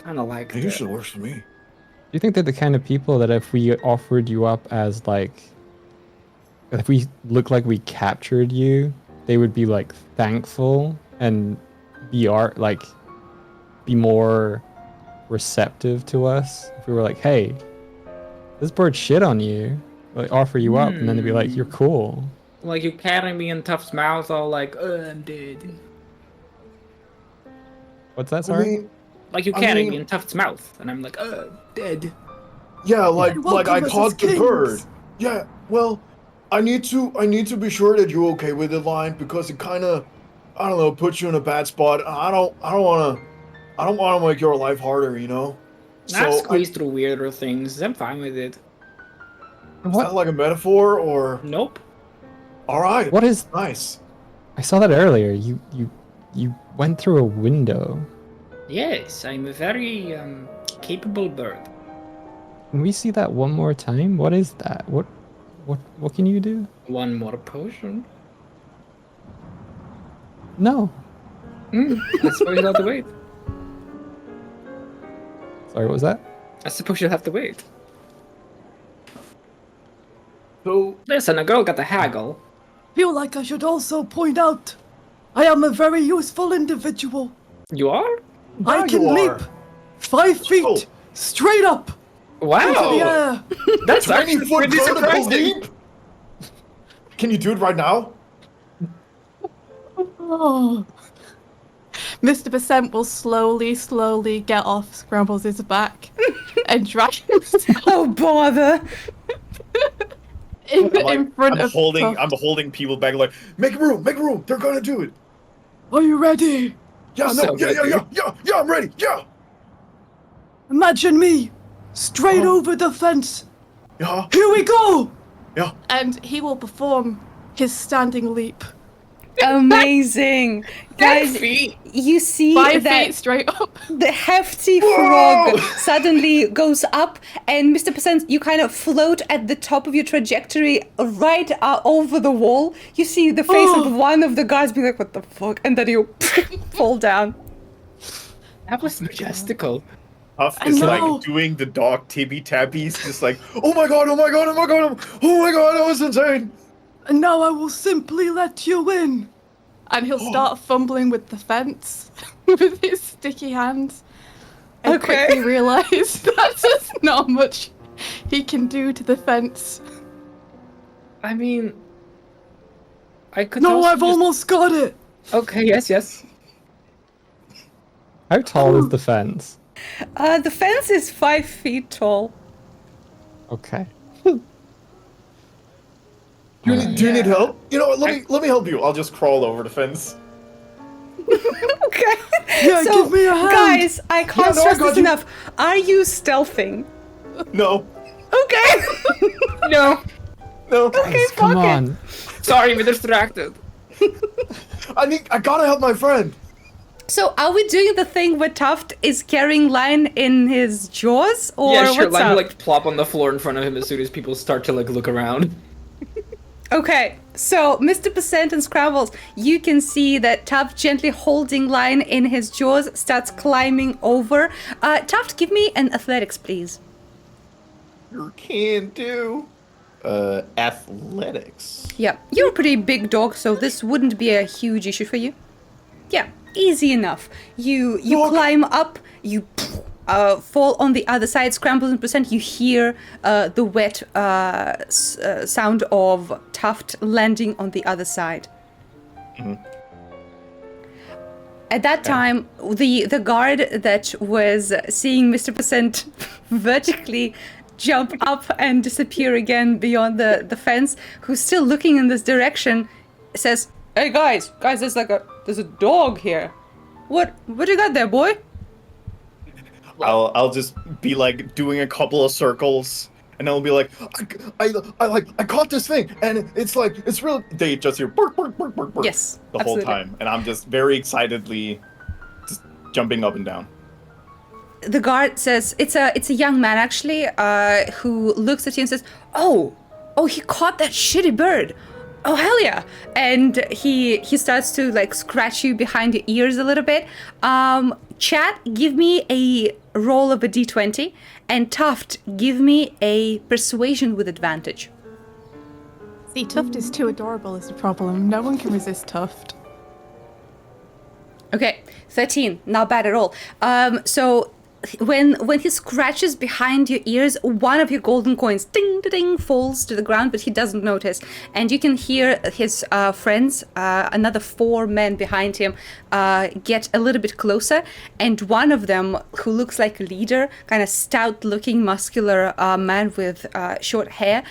Kinda like it the- usually works for me. Do you think they're the kind of people that if we offered you up as like, if we look like we captured you, they would be like thankful and be more receptive to us if we were like, hey, this bird shit on you, like offer you up, and then they'd be like, you're cool. Like you carry me in Tough's mouth all like, I'm dead. What's that, I sorry? mean, Like you I carry mean- me in Tough's mouth, and I'm like, dead. yeah, like You're I welcome as caught the kings. bird. Yeah, well, I need to be sure that you're okay with it, Lion, because it kind of, I don't know, puts you in a bad spot. I don't want to make your life harder, you know. I've So, squeezed through weirder things. I'm fine with it. is that like a metaphor or? Nope. All right. What is? Nice. I saw that earlier. You went through a window. Yes, I'm a very capable bird. Can we see that one more time? What is that? What can you do? One more potion. No. I suppose you'll have to wait. Sorry, what was that? I suppose you'll have to wait. So, Listen, a girl got a haggle. Feel like I should also point out I am a very useful individual. You are? I Yeah, can you leap are. 5 feet Oh. straight up into the Wow! air. That's 20 actually foot pretty vertical surprising. leap? Can you do it right now? Oh. Mr. Percent will slowly get off Scrambles' back and drag himself Oh, bother. in front of Tuft. I'm holding people back like, make room, they're gonna do it. Are you ready? Yeah, So yeah, I'm ready, yeah. Imagine me straight over the fence. Yeah, Here we go. yeah. And he will perform his standing leap. Amazing. Guys, feet. you see 5 that feet straight up. the hefty frog suddenly goes up, and Mr. Percent, you kind of float at the top of your trajectory right over the wall. You see the face of one of the guards be like, what the fuck? And then you fall down. That was majestical. Huff I is know. like doing the dog tippy tappies, just like, oh my god, that was insane. And now I will simply let you in. And he'll start fumbling with the fence with his sticky hands. And Okay. quickly realise that there's not much he can do to the fence. I mean, I could. No, also I've just- almost got it. Okay, yes. How tall is the fence? The fence is 5 feet tall. Okay. Do you need help? You know what? Let me help you. I'll just crawl over the fence. Okay. Yeah, So, give me a hand. guys, I can't Yeah, no, I stress got this you. enough. Are you stealthing? No, Okay. No, no. Okay, Come fuck it. on. sorry, we're distracted. I gotta help my friend. So, are we doing the thing where Tuft is carrying line in his jaws, or Yeah, sure. what's Line up? will like plop on the floor in front of him as soon as people start to like look around. Okay, so Mr. Percent and Scrambles, you can see that Tuft, gently holding line in his jaws, starts climbing over. Tuft, give me an athletics, please. You can do athletics. Yeah, you're a pretty big dog, so this wouldn't be a huge issue for you. Yeah, easy enough. You Dog. climb up, you fall on the other side. Scrambles and Percent, you hear the wet sound of Tuft landing on the other side. At that time, the guard that was seeing Mr. Percent vertically jump up and disappear again beyond the fence, who's still looking in this direction, says, "Hey guys, there's a dog here. What you got there, boy?" I'll just be like doing a couple of circles, and I'll be like, I caught this thing, and it's like it's real. They just hear bark, bark, bark, bark, bark Yes, the absolutely. whole time, and I'm just very excitedly just jumping up and down. The guard says, it's a young man actually, who looks at you and says, oh, he caught that shitty bird. Oh, hell yeah. And he starts to like scratch you behind your ears a little bit. Chat, give me a roll of a d20, and Tuft, give me a persuasion with advantage. See, Tuft is too adorable is the problem. No one can resist Tuft. Okay, 13, not bad at all. So when he scratches behind your ears, one of your golden coins, ding, ding, ding, falls to the ground, but he doesn't notice. And you can hear his friends, another 4 men behind him, get a little bit closer. And one of them, who looks like a leader, kind of stout-looking, muscular man with short hair,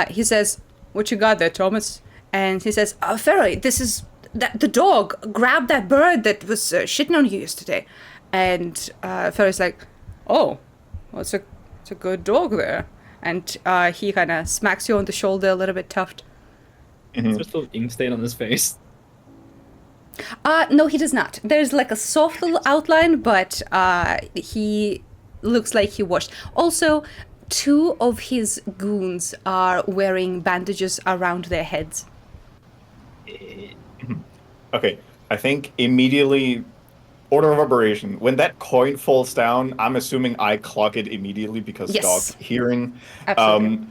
he says, "What you got there, Thomas?" And he says, "Ferry, this is the dog grabbed that bird that was shitting on you yesterday." And Ferry's like, "Oh, well, it's a good dog there." And he kind of smacks you on the shoulder a little bit, Tuft. There's just a little ink stain on his face. No, he does not. There's like a soft little outline, but he looks like he washed. Also, 2 of his goons are wearing bandages around their heads. Okay, I think immediately, order of operation. When that coin falls down, I'm assuming I clock it immediately because Yes. dog hearing. Absolutely.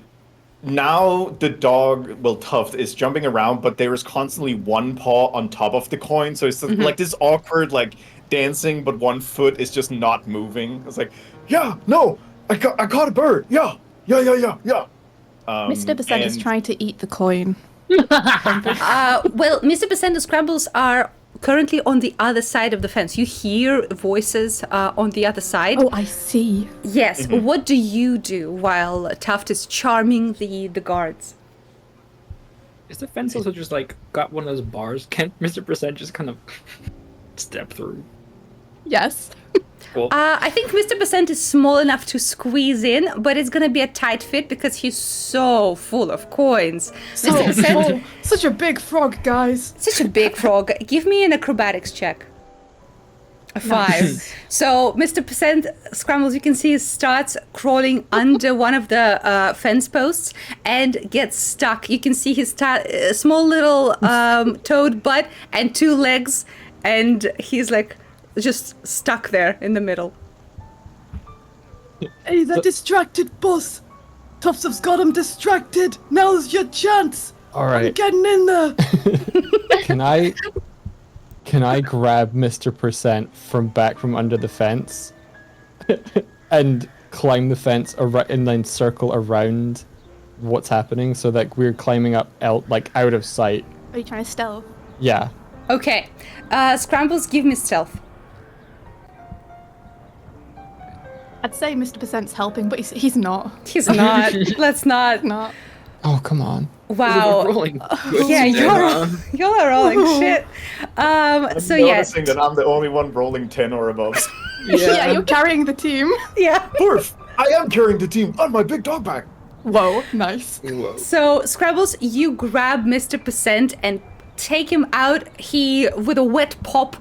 Now the dog, well, Tuft, is jumping around, but there is constantly one paw on top of the coin, so it's like this awkward, like, dancing, but one foot is just not moving. It's like, Yeah, no, I caught a bird. Yeah. Mr. Percent is trying to eat the coin. Well, Mr. Percent and Scrambles are currently on the other side of the fence. You hear voices on the other side. Oh, I see. Yes. What do you do while Tuft is charming the guards? Is the fence also just like got one of those bars? Can't Mr. Percent just kind of step through? Yes. Cool. I think Mr. Percent is small enough to squeeze in, but it's gonna be a tight fit because he's so full of coins. Mr. Percent, Such a big frog, guys. such a big frog. Give me an acrobatics check. A 5. So Mr. Percent Scrambles, you can see, starts crawling under one of the fence posts and gets stuck. You can see his small little toad butt and 2 legs, and he's like just stuck there in the middle. Hey, that distracted boss. Tuftsof's got him distracted. Now's your chance. All I'm right. getting in there. Can I grab Mr. Percent from back from under the fence and climb the fence and then circle around what's happening so that we're climbing up like out of sight? Are you trying to stealth? Yeah. Okay. Scrambles, give me stealth. I'd say Mr. Percent's helping, but he's not. He's not. Let's not. Not. Oh, come on. Wow. Rolling. Yeah, you're rolling shit. I'm So yeah. noticing that I'm the only one rolling 10 or above. Yeah, you're carrying the team. Yeah. Barf, I am carrying the team on my big dog back. Whoa, nice. So Scrabbles, you grab Mr. Percent and take him out. He, with a wet pop,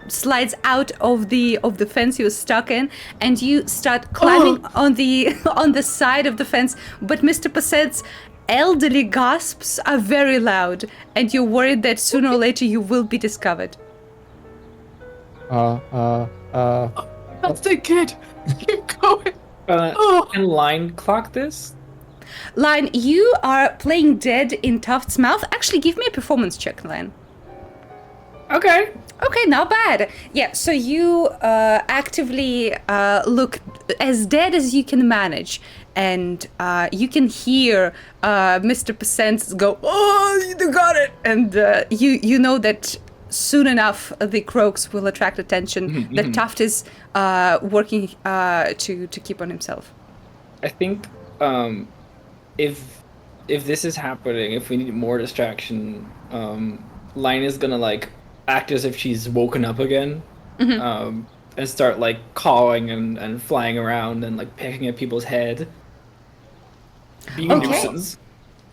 slides out of the fence he was stuck in, and you start climbing on the side of the fence. But Mr. Percent's elderly gasps are very loud, and you're worried that sooner or later you will be discovered. That's the kid. Keep going. Can Line clock this? Lion, you are playing dead in Tuft's mouth. Actually, give me a performance check, Lion. Okay. Okay, not bad. Yeah, so you actively look as dead as you can manage, and you can hear Mr. Percent go, "Oh, you got it!" And you know that soon enough the croaks will attract attention. That Tuft is working to keep on himself. I think if this is happening, if we need more distraction, Line is gonna like act as if she's woken up again, and start like cawing and flying around and like pecking at people's head. Being a nuisance.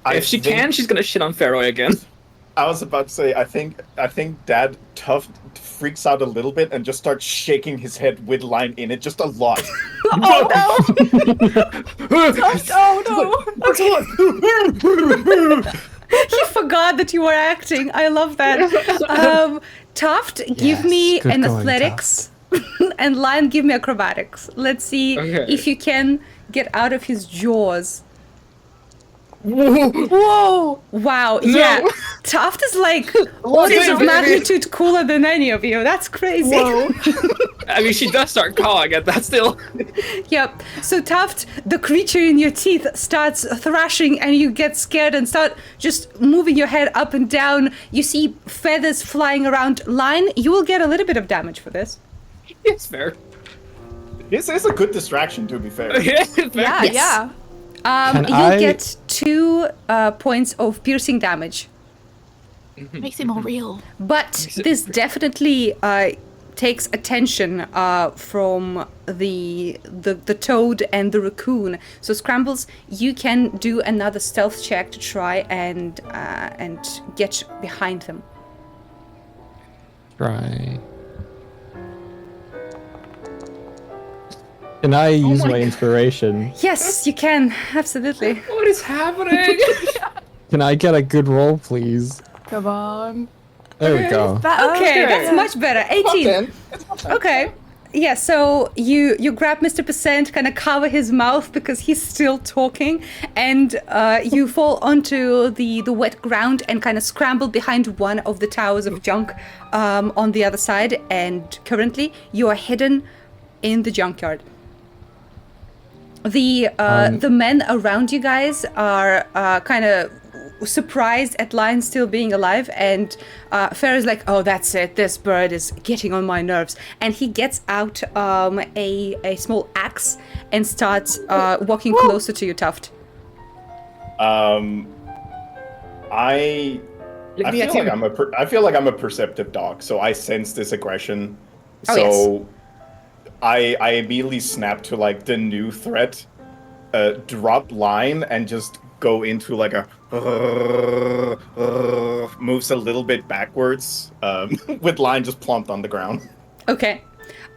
If she can, she's gonna shit on Feroy again. I was about to say, I think Dad Tuft freaks out a little bit and just starts shaking his head with Line in it just a lot. Oh no! Tuft, oh no! He forgot that you were acting. I love that. Tuft, give me good an going, athletics, and Lion, give me acrobatics. Let's see Okay. if you can get out of his jaws. Whoa! Wow, yeah. Tuft is like orders of magnitude cooler than any of you. That's crazy. Whoa! I mean, she does start cawing at that still. Yep. So Tuft, the creature in your teeth, starts thrashing, and you get scared and start just moving your head up and down. You see feathers flying around. Line, you will get a little bit of damage for this. It's fair. This is a good distraction, to be fair. Yeah, it's fair. Yeah, Yes. yeah. You'll get 2 points of piercing damage. Makes it more real. But this definitely takes attention from the toad and the raccoon. So Scrambles, you can do another stealth check to try and get behind them. Try. Can I use my my God. inspiration? Yes, you can. Absolutely. What is happening? Can I get a good roll, please? Come on. There we go. Okay, that's much better. 18. Okay. Yeah, so you grab Mr. Percent, kind of cover his mouth because he's still talking, and you fall onto the wet ground and kind of scramble behind one of the towers of junk on the other side, and currently you are hidden in the junkyard. The men around you guys are kind of surprised at Lion still being alive, and Farrah's like, oh, that's it, this bird is getting on my nerves, and he gets out a small axe and starts walking closer to you, Tuft. I feel like I'm a perceptive dog, so I sense this aggression. Oh, So I immediately snap to like the new threat, drop Line, and just go into like a moves a little bit backwards, with Line just plumped on the ground. Okay.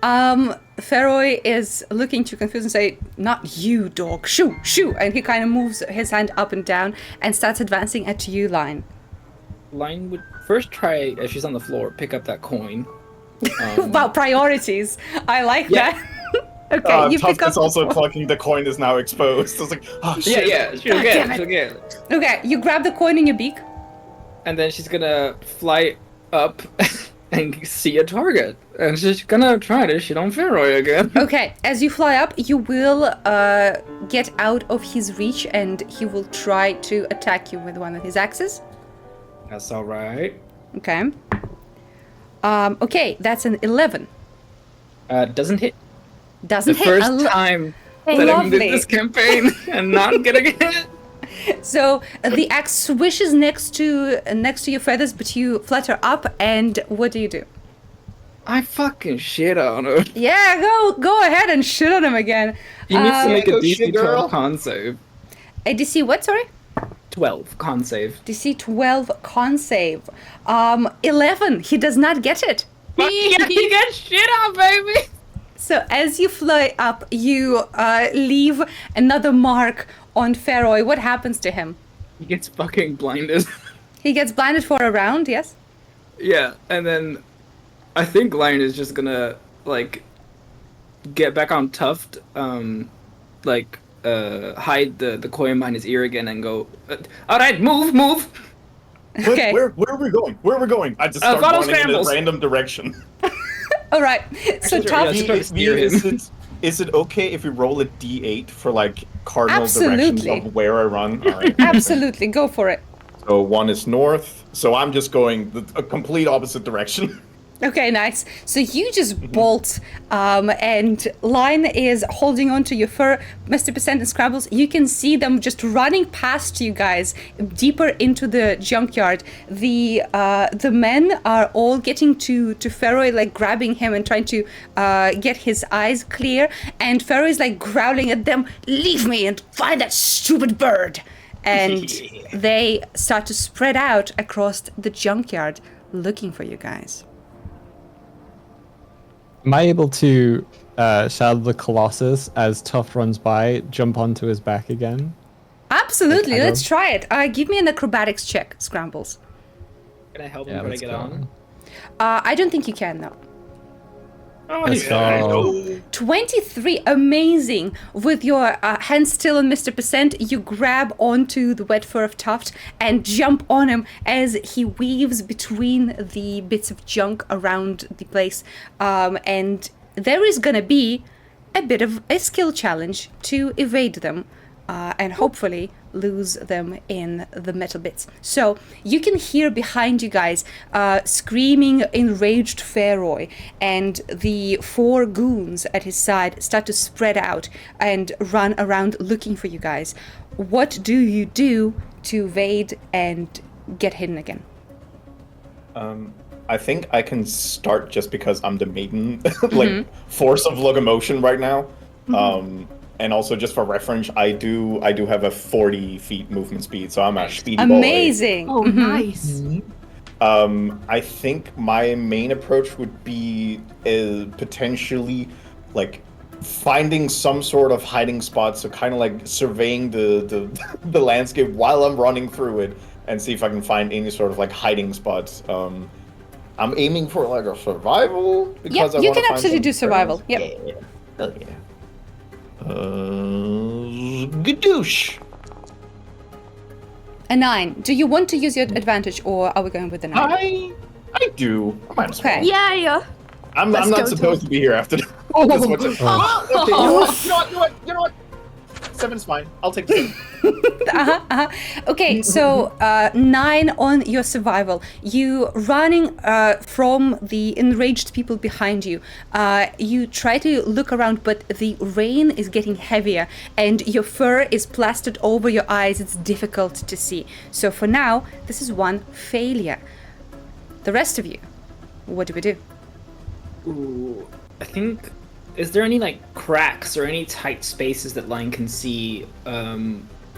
Feroy is looking too confused and say, not you, dog, shoo, shoo, and he kind of moves his hand up and down and starts advancing at you, Line. Line would first try, as she's on the floor, pick up that coin. Wow, priorities. I like that. Okay, you Tuft pick up. is also clucking the coin is now exposed. I was like, oh shit. Yeah, she'll get it, she'll get it. Okay, you grab the coin in your beak. And then she's gonna fly up and see a target. And she's gonna try to shit on Feroy again. Okay, as you fly up, you will get out of his reach, and he will try to attack you with one of his axes. That's alright. Okay. Okay, that's an 11. Doesn't hit. Doesn't The hit. first time that I'm in Lovely. this campaign and not getting hit. So the axe swishes next to your feathers, but you flutter up, and what do? I fucking shit on her. Yeah, go ahead and shit on him again. He needs to make a Go DC shit, 12 girl. con save. A DC what, sorry? 12 con save. DC 12 con save. 11. He does not get it. Yeah, he gets shit on, baby! So as you fly up, you leave another mark on Feroy. What happens to him? He gets fucking blinded. He gets blinded for a round, yes? Yeah, and then I think Lion is just gonna, like, get back on Tuft, hide the coin behind his ear again and go, alright, move! Okay. Where are we going? Where are we going? I just start follow running in a scrambles. random direction. All right. So Actually, Tuft... yeah, just try to steer him. Is it okay if we roll a d8 for like cardinal Absolutely. directions of where I run? All right. Absolutely, go for it. So one is north. So I'm just going a complete opposite direction. Okay, nice. So you just bolt, and Line is holding on to your fur. Mr. Percent and Scrabbles, you can see them just running past you guys deeper into the junkyard. The men are all getting to Feroy, like grabbing him and trying to get his eyes clear. And Feroy is like growling at them, leave me and find that stupid bird. And they start to spread out across the junkyard looking for you guys. Am I able to shadow the Colossus as Tuft runs by, jump onto his back again? Absolutely, Okay, let's try it. Give me an acrobatics check, Scrambles. Can I help Yeah, him when I let's get go. on? I don't think you can, no. Oh, Let's go. 23, amazing. With your hands still on Mr. Percent, you grab onto the wet fur of Tuft and jump on him as he weaves between the bits of junk around the place. And there is gonna be a bit of a skill challenge to evade them. And hopefully lose them in the metal bits. So you can hear behind you guys screaming enraged Feroy, and the 4 goons at his side start to spread out and run around looking for you guys. What do you do to evade and get hidden again? I think I can start just because I'm the maiden, like force of locomotion right now. And also, just for reference, I do have a 40 feet movement speed, so I'm a speedy boy. Amazing. Oh, nice. I think my main approach would be potentially like finding some sort of hiding spot, so kind of like surveying the the landscape while I'm running through it and see if I can find any sort of like hiding spots. I'm aiming for like a survival because Yep, you can absolutely do survival. Yep. Yeah. Hell yeah. Gadoosh. A 9. Do you want to use your advantage, or are we going with the 9? I do. I might as well. Okay. Yeah. I'm Let's not go, supposed to be here after this much. Okay, you know what? 7's fine. I'll take the 7. Okay, so 9 on your survival. You running from the enraged people behind you. You try to look around, but the rain is getting heavier, and your fur is plastered over your eyes. It's difficult to see. So for now, this is 1 failure. The rest of you, what do we do? Ooh, I think. Is there any like cracks or any tight spaces that Lion can see?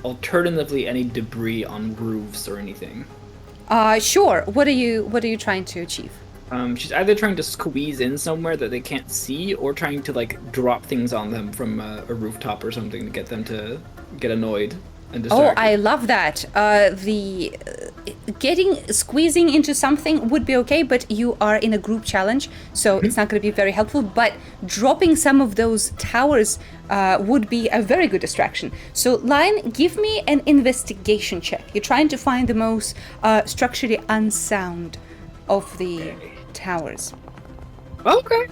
Alternatively, any debris on roofs or anything? Sure. What are you trying to achieve? She's either trying to squeeze in somewhere that they can't see, or trying to like drop things on them from a rooftop or something to get them to get annoyed and distracted. Oh, I love that. Squeezing into something would be okay, but you are in a group challenge, so it's not going to be very helpful. But dropping some of those towers would be a very good distraction. So, Lion, give me an investigation check. You're trying to find the most structurally unsound of the towers. Okay.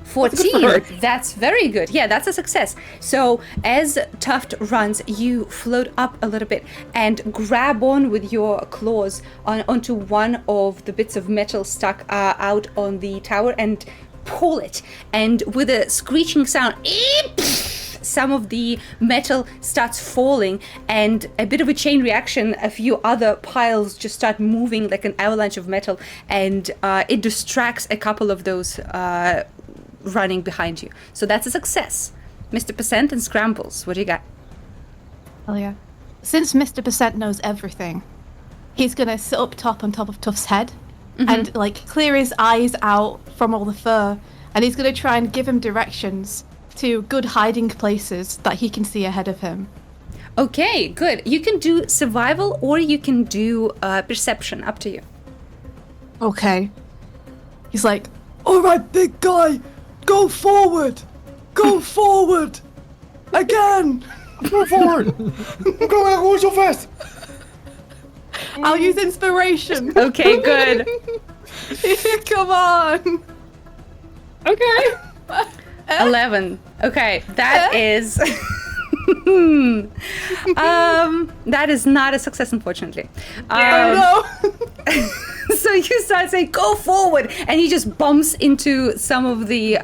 14. That's very good. Yeah, that's a success. So as Tuft runs, you float up a little bit and grab on with your claws onto one of the bits of metal stuck out on the tower and pull it. And with a screeching sound, some of the metal starts falling, and a bit of a chain reaction. A few other piles just start moving like an avalanche of metal, and it distracts a couple of those running behind you. So that's a success. Mr. Percent and Scrambles, what do you got? Hell yeah. Since Mr. Percent knows everything, he's gonna sit up top on top of Tuft's head and like clear his eyes out from all the fur, and he's gonna try and give him directions to good hiding places that he can see ahead of him. Okay, good. You can do survival or you can do perception, up to you. Okay. He's like, All right, big guy, go forward. Go forward. Again. Go forward. I'm going so fast. I'll use inspiration. Okay, good. Come on. Okay. 11. Okay, that is that is not a success, unfortunately. Oh no. So you start saying, "Go forward," and he just bumps into some of the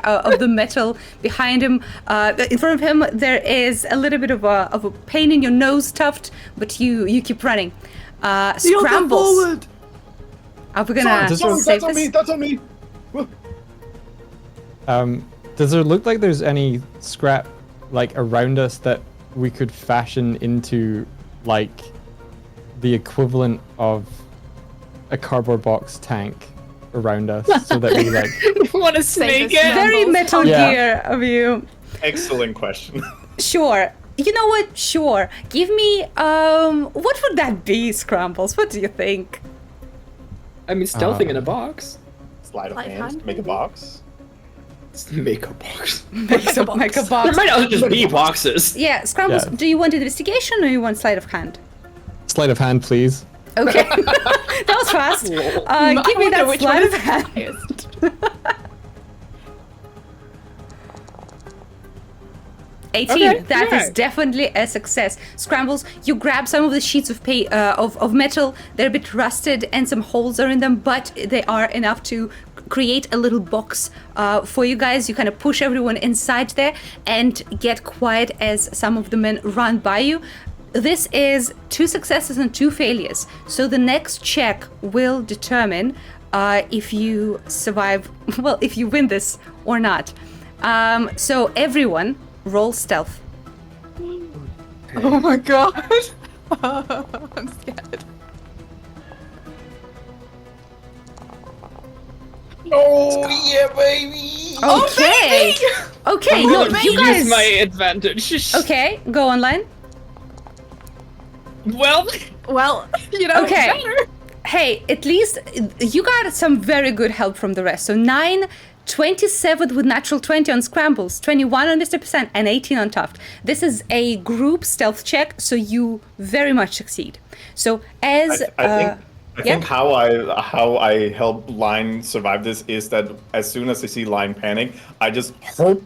metal behind him. In front of him, there is a little bit of a pain in your nose, Tuft, but you keep running. Scrambles. Forward. Are we gonna Sorry, save that's on this? me. That's on me. Does it look like there's any scrap like around us that we could fashion into like the equivalent of a cardboard box tank around us so that we like Want to snake this it? Very Metal Yeah. Gear of you. Excellent question. Sure. You know what? Sure. Give me what would that be, Scrambles? What do you think? I mean, stealthing in a box. Sleight of Like hand. hand Make a box. Make a box. Make a There box. might also just be boxes. Yeah, Scrambles, Yeah. do you want investigation or you want sleight of hand? sleight of hand, please. Okay. That was fast. Give me wonder that which sleight one of is hand. highest. 18. Okay, That is yeah. definitely a success. Scrambles, you grab some of the sheets of of metal. They're a bit rusted and some holes are in them, but they are enough to create a little box for you guys. You kind of push everyone inside there and get quiet as some of the men run by you. This is 2 successes and 2 failures. So the next check will determine if you survive, well, if you win this or not. So everyone, roll stealth. Oh my god. I'm scared. Oh yeah, baby. Okay. Okay, I'm no, gonna you guys. use my advantage. Okay, go online. Well, Well, you know, Okay. better. Hey, at least you got some very good help from the rest. So 9, 27 with natural 20 on scrambles, 21 on Mr. Percent, and 18 on Tuft. This is a group stealth check, so you very much succeed. So as I yeah? think how I help Line survive this is that as soon as I see Line panic, I just put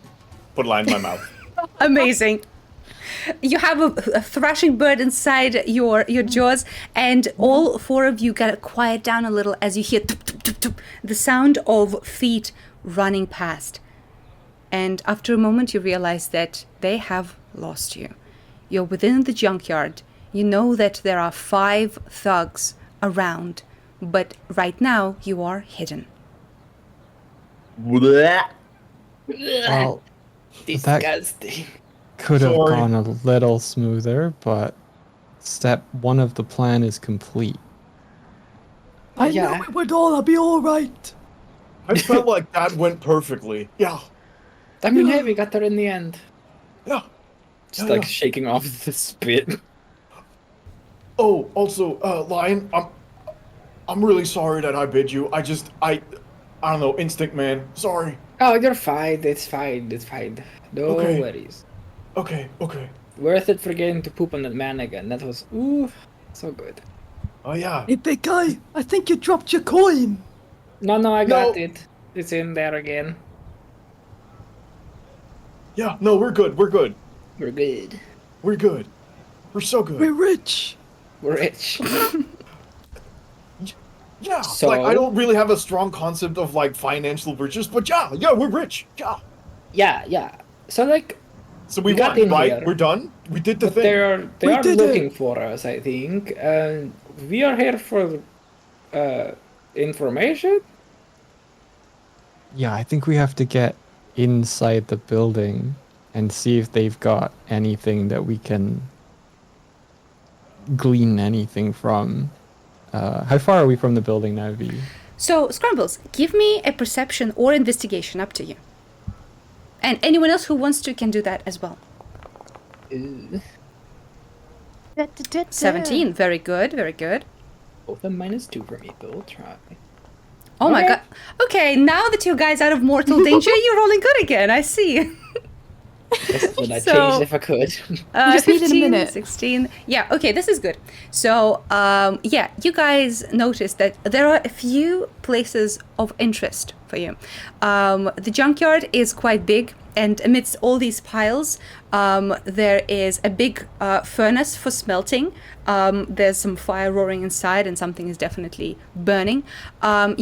Line in my mouth. Amazing. You have a thrashing bird inside your jaws, and all four of you gotta quiet down a little as you hear tup, tup, tup, tup, the sound of feet running past. And after a moment, you realize that they have lost you. You're within the junkyard. You know that there are 5 thugs around, but right now you are hidden. Blech. Well, Disgusting. could have Sorry. gone a little smoother, but step 1 of the plan is complete. I Yeah. knew it would all be all right. I felt like that went perfectly. yeah. I mean, hey, we got there in the end. Yeah. Just Yeah, like yeah. shaking off the spit. Oh, also, Lion, I'm really sorry that I bid you. I don't know, instinct, man. Sorry. Oh, you're fine. It's fine. It's fine. No Okay. worries. Okay. Worth it for getting to poop on that man again. That was so good. Oh yeah. Hey, big guy, I think you dropped your coin. No, I got No. it. It's in there again. Yeah. No, we're good. We're good. We're good. We're good. We're so good. We're rich. We're rich. Yeah. So- Like I don't really have a strong concept of like financial riches, but yeah, we're rich. Yeah. yeah. So like, So we We got won, in right? here. We're done. We did the but thing. they We are did looking it. for us. I think. We are here for information. Yeah, I think we have to get inside the building and see if they've got anything that we can glean anything from. How far are we from the building now, V? So, Scrumbles, give me a perception or investigation, up to you. And anyone else who wants to can do that as well. 17, very good, very good. Both a -2 for me, but we'll try. Oh my Okay. god. Okay, now that you guys out of mortal danger, you're rolling good again, I see. That's what I So- changed if I could. just need a 15, minute. 16. Yeah, okay, this is good. So, yeah, you guys noticed that there are a few places of interest for you. The junkyard is quite big, and amidst all these piles, there is a big furnace for smelting. There's some fire roaring inside, and something is definitely burning.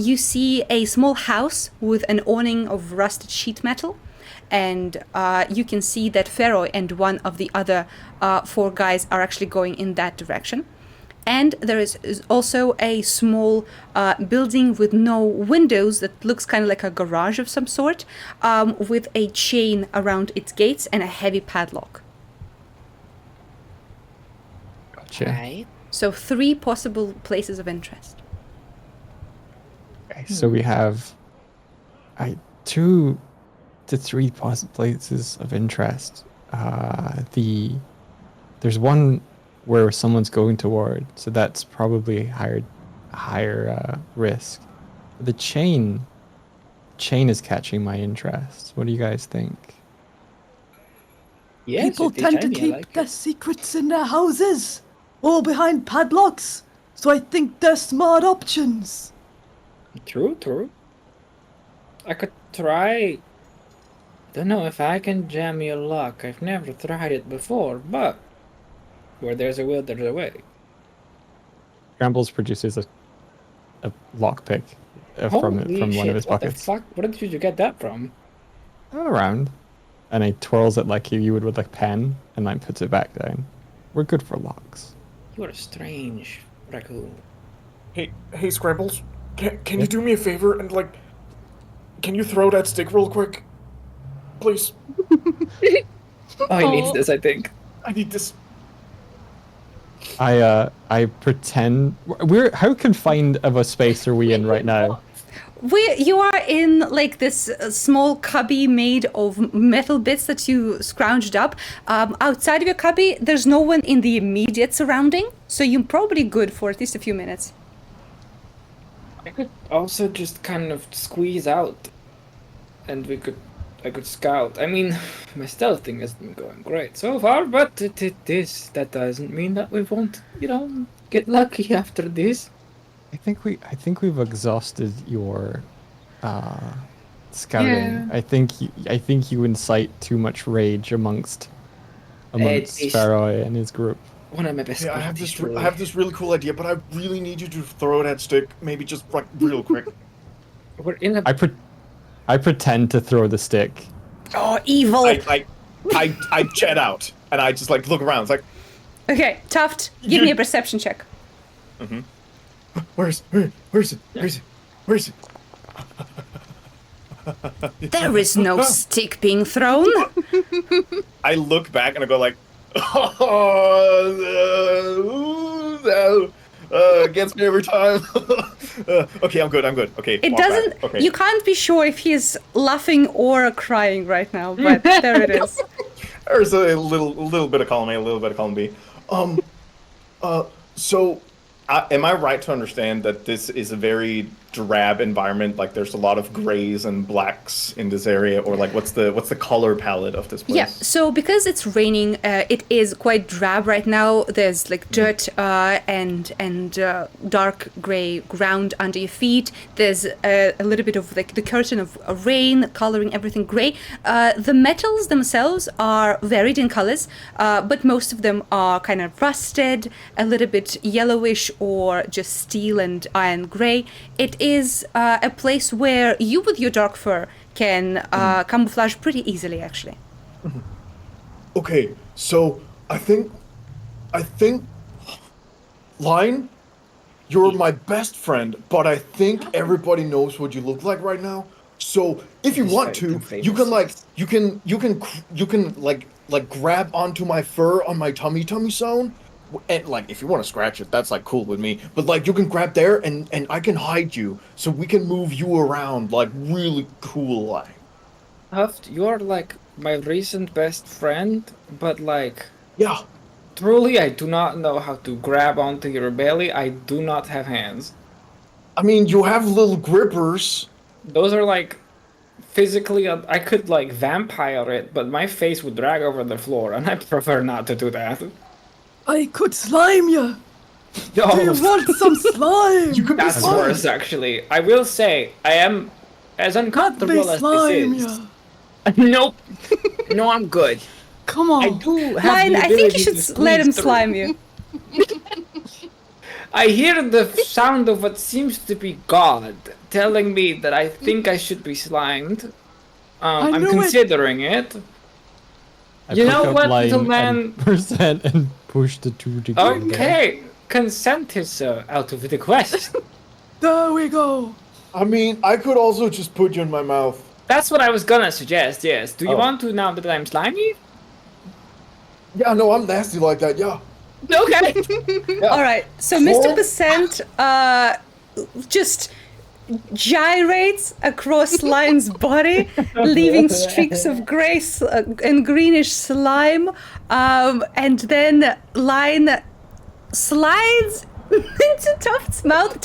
You see a small house with an awning of rusted sheet metal. And you can see that Pharaoh and one of the other 4 guys are actually going in that direction. And there is also a small building with no windows that looks kind of like a garage of some sort, with a chain around its gates and a heavy padlock. Gotcha. Right. So 3 possible places of interest. Okay, so we have 2 to 3 possible places of interest. There's one where someone's going toward, so that's probably higher risk. The chain is catching my interest. What do you guys think? Yes, People if they tend to shiny, I keep like their it. secrets in their houses, all behind padlocks. So I think they're smart options. True. I could try. Don't know if I can jam your luck. I've never tried it before, but where there's a will, there's a way. Scrambles produces a lockpick from Holy one shit, of his what the pockets. fuck? Where did you get that from? Around, and I twirls it like you would with like pen, and like puts it back down. We're good for locks. You are a strange raccoon. Hey, Scrambles, can you do me a favor and like, can you throw that stick real quick, please? Oh, he needs this, I think. I need this. I pretend. How confined of a space are we in right now? You are in like this small cubby made of metal bits that you scrounged up. Outside of your cubby, there's no one in the immediate surrounding, so you're probably good for at least a few minutes. I could also just kind of squeeze out, and I could scout. I mean, my stealth thing hasn't been going great so far, but that doesn't mean that we won't, get lucky after this. I think we've exhausted your scouting. Yeah. I think you incite too much rage amongst It's- Sparrow and his group. One of my best. Yeah, I have qualities, this really cool idea, but I really need you to throw that stick, maybe just like real quick. We're in a. I pretend to throw the stick. Oh, evil! I jet out and I just like look around. It's like, Okay, Tuft, give me a perception check. where's it? Where's it? There is no stick being thrown. I look back and I go like, gets me every time. Okay, I'm good. Okay. It walk back. doesn't. Okay. You can't be sure if he's laughing or crying right now, but there it is. There's a little bit of column A, a little bit of column B. So, am I right to understand that this is a very drab environment? Like, there's a lot of grays and blacks in this area, or like, what's the color palette of this place? Yeah. So because it's raining, it is quite drab right now. There's like dirt and dark gray ground under your feet. There's a little bit of like the curtain of rain coloring everything gray. The metals themselves are varied in colors, but most of them are kind of rusted, a little bit yellowish, or just steel and iron gray. It is a place where you, with your dark fur, can camouflage pretty easily, actually. Okay, so I think, Lion, you're my best friend, but I think everybody knows what you look like right now. So if you want to, you can like grab onto my fur on my tummy zone. And like, if you want to scratch it, that's like cool with me. But like, you can grab there, and I can hide you, so we can move you around like really cool. Like, Tuft, you're like my recent best friend, but like, yeah. truly, I do not know how to grab onto your belly. I do not have hands. I mean, you have little grippers. Those are like physically. I could like vampire it, but my face would drag over the floor, and I prefer not to do that. I could slime you. Do you Oh, want some slime? You could be that's slime. worse, actually. I will say, I am as Let me uncomfortable as slime this you. is. Nope. No, I'm good. Come I on. do have Lion, the I think ability you to should let him squeeze through. slime you. I hear the sound of what seems to be God telling me that I think I should be slimed. I I'm knew it. considering it. I You pick know up what, Lion little and man? Percent and push the two together. Okay, consent is out of the question. There we go. I mean, I could also just put you in my mouth. That's what I was gonna suggest, yes. Do you Oh. want to now that I'm slimy? Yeah, no, I'm nasty like that. Yeah. Okay. All right. So Mr. Percent just gyrates across Lion's body, leaving streaks of gray and greenish slime, and then Lion slides into Tuft's mouth.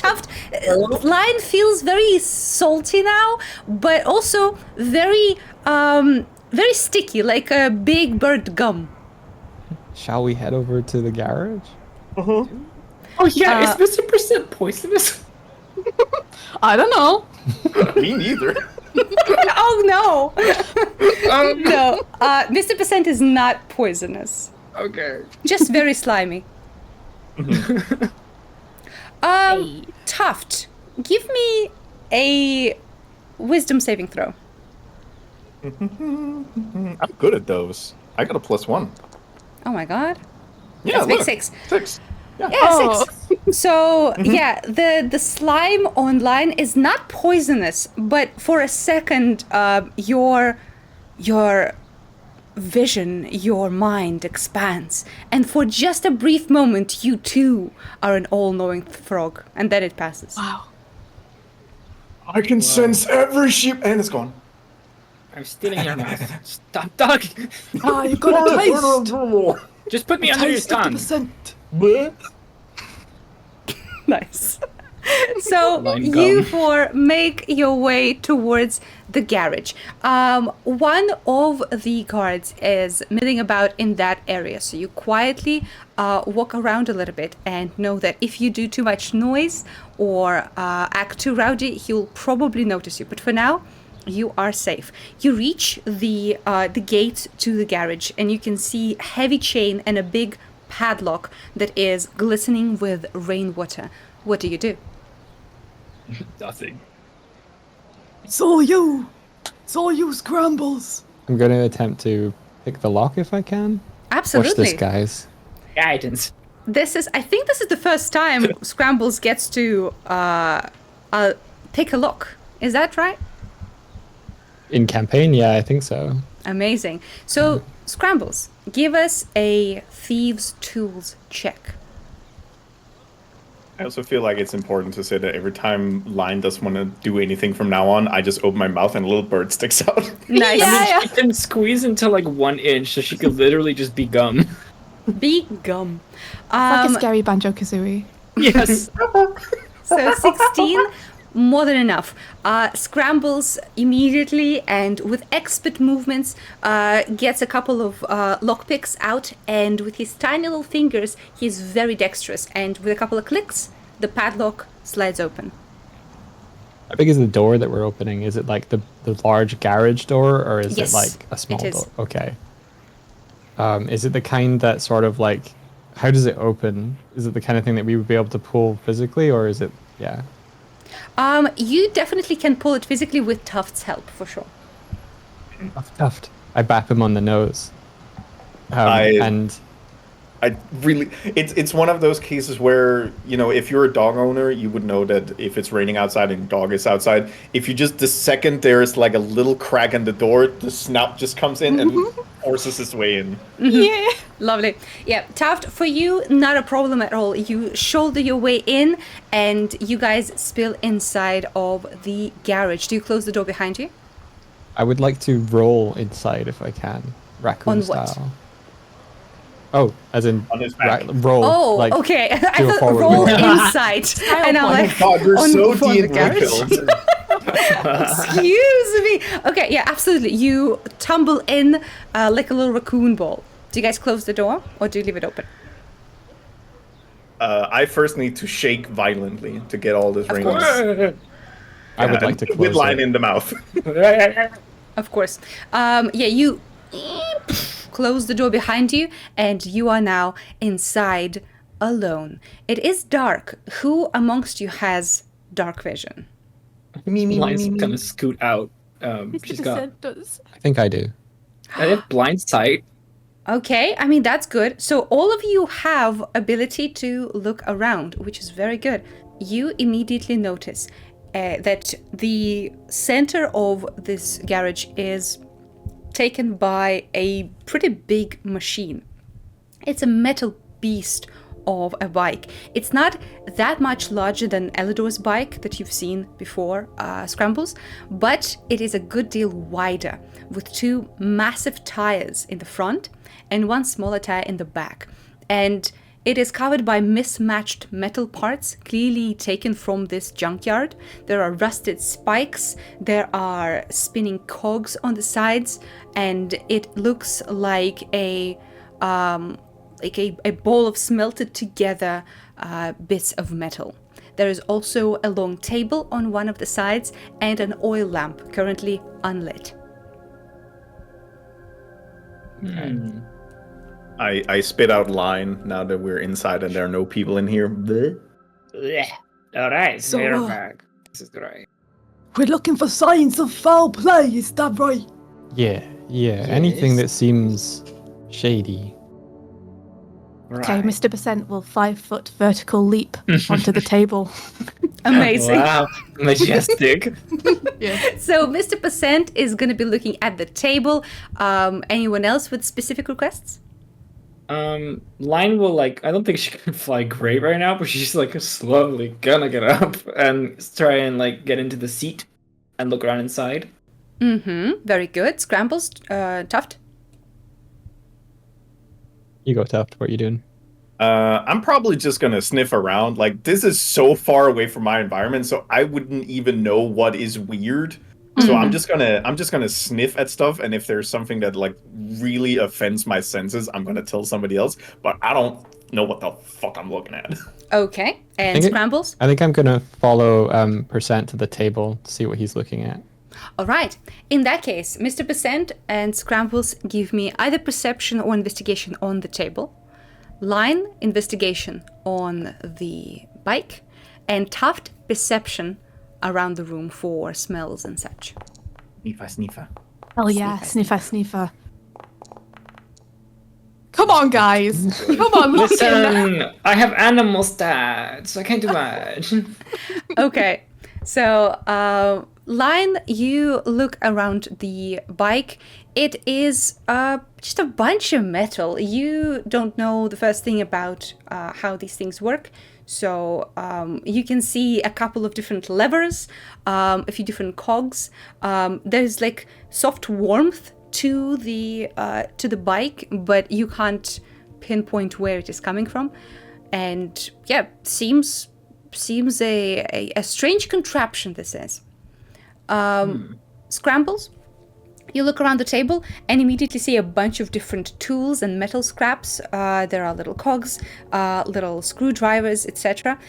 Lion feels very salty now, but also very sticky, like a big bird gum. Shall we head over to the garage? Oh yeah, is Mr. Percent poisonous? I don't know. Me neither. Oh no! No, Mr. Percent is not poisonous. Okay. Just very slimy. Tuft, give me a wisdom saving throw. I'm good at those. I got a +1. Oh my god. Yeah, Let's make look. 6. 6. Yeah, Oh. 6. So, yeah, the slime online is not poisonous, but for a second, your vision, your mind expands. And for just a brief moment, you too are an all-knowing frog. And then it passes. Wow. I can sense every sheep, and it's gone. I'm stealing your mouth. Stop talking. Ah, you got a taste. Just put me under your Taste of the tongue. percent. Nice. So Line you gum. four make your way towards the garage. One of the guards is milling about in that area, so you quietly walk around a little bit and know that if you do too much noise or act too rowdy, he'll probably notice you. But for now, you are safe. You reach the gate to the garage, and you can see a heavy chain and a big padlock that is glistening with rainwater. What do you do? Nothing. It's all you. It's all you, Scrambles. I'm going to attempt to pick the lock if I can. Watch Absolutely. this, guys. Guidance. I think this is the first time Scrambles gets to pick a lock. Is that right? In campaign, yeah, I think so. Amazing. So, Scrambles, give us a Thieves' Tools check. I also feel like it's important to say that every time Line doesn't want to do anything from now on, I just open my mouth and a little bird sticks out. Nice. I mean, she can squeeze into like 1 inch, so she could literally just be gum. Be gum. Like a scary Banjo Kazooie. Yes. So 16, more than enough. Scrambles immediately and with expert movements gets a couple of lockpicks out, and with his tiny little fingers, he's very dexterous, and with a couple of clicks, the padlock slides open. How big is the door that we're opening? Is it like the large garage door, or is Yes, it like a small it is. door? Okay. Is it the kind that sort of like, how does it open? Is it the kind of thing that we would be able to pull physically, or is it, yeah? You definitely can pull it physically with Tuft's help, for sure. Tuft. I bap him on the nose. And I really, it's one of those cases where, you know, if you're a dog owner, you would know that if it's raining outside and dog is outside, if you just, the second there's like a little crack in the door, the snout just comes in and forces its way in. Yeah. Lovely. Yeah, Tuft, for you, not a problem at all. You shoulder your way in, and you guys spill inside of the garage. Do you close the door behind you? I would like to roll inside if I can, raccoon On what? style. Oh, as in On his back. roll. Oh, like, okay. I do a thought forward roll movement. inside. And I'm like, God, you're on so for the D&D garage? built. Excuse me. Okay, yeah, absolutely. You tumble in like a little raccoon ball. Do you guys close the door, or do you leave it open? I first need to shake violently to get all this rain. course. I would like to close with Line it. in the mouth. Of course. Yeah, you close the door behind you, and you are now inside alone. It is dark. Who amongst you has dark vision? Line's gonna scoot out. She's got. 50% does. I think I do. I have blind sight. Okay, I mean, that's good. So all of you have ability to look around, which is very good. You immediately notice that the center of this garage is taken by a pretty big machine. It's a metal beast of a bike. It's not that much larger than Elidor's bike that you've seen before, Scrambles, but it is a good deal wider, with 2 massive tires in the front and 1 smaller tire in the back. And it is covered by mismatched metal parts, clearly taken from this junkyard. There are rusted spikes, there are spinning cogs on the sides, and it looks like a ball of smelted together bits of metal. There is also a long table on one of the sides and an oil lamp currently unlit. I spit out Line now that we're inside and there are no people in here. Bleh. All right, So, we're back. This is great. We're looking for signs of foul play, is that right? Yeah. Anything that seems shady. Okay, Right. Mr. Percent will 5-foot vertical leap onto the table. Amazing. Wow, majestic. So Mr. Percent is going to be looking at the table. Anyone else with specific requests? Line will I don't think she can fly great right now, but she's slowly gonna get up and try and get into the seat and look around inside. Very good. Scrambles, Tuft. You go, Tuft. What are you doing? I'm probably just gonna sniff around. This is so far away from my environment, so I wouldn't even know what is weird. So I'm just gonna sniff at stuff, and if there's something that really offends my senses, I'm gonna tell somebody else. But I don't know what the fuck I'm looking at. Okay, and Scrambles? I think I'm gonna follow Percent to the table to see what he's looking at. All right. In that case, Mr. Percent and Scrambles give me either perception or investigation on the table. Line, investigation on the bike, and Tuft, perception around the room for smells and such. Sniffer. Hell yeah, sniffer. Come on, guys. Come on, look in. Listen, I have animal stats. I can't do much. Okay. So, Line, you look around the bike. It is just a bunch of metal. You don't know the first thing about how these things work. So you can see a couple of different levers, a few different cogs. There's soft warmth to the bike, but you can't pinpoint where it is coming from. And yeah, seems a strange contraption this is. Scrambles. You look around the table and immediately see a bunch of different tools and metal scraps. There are little cogs, little screwdrivers, etc.,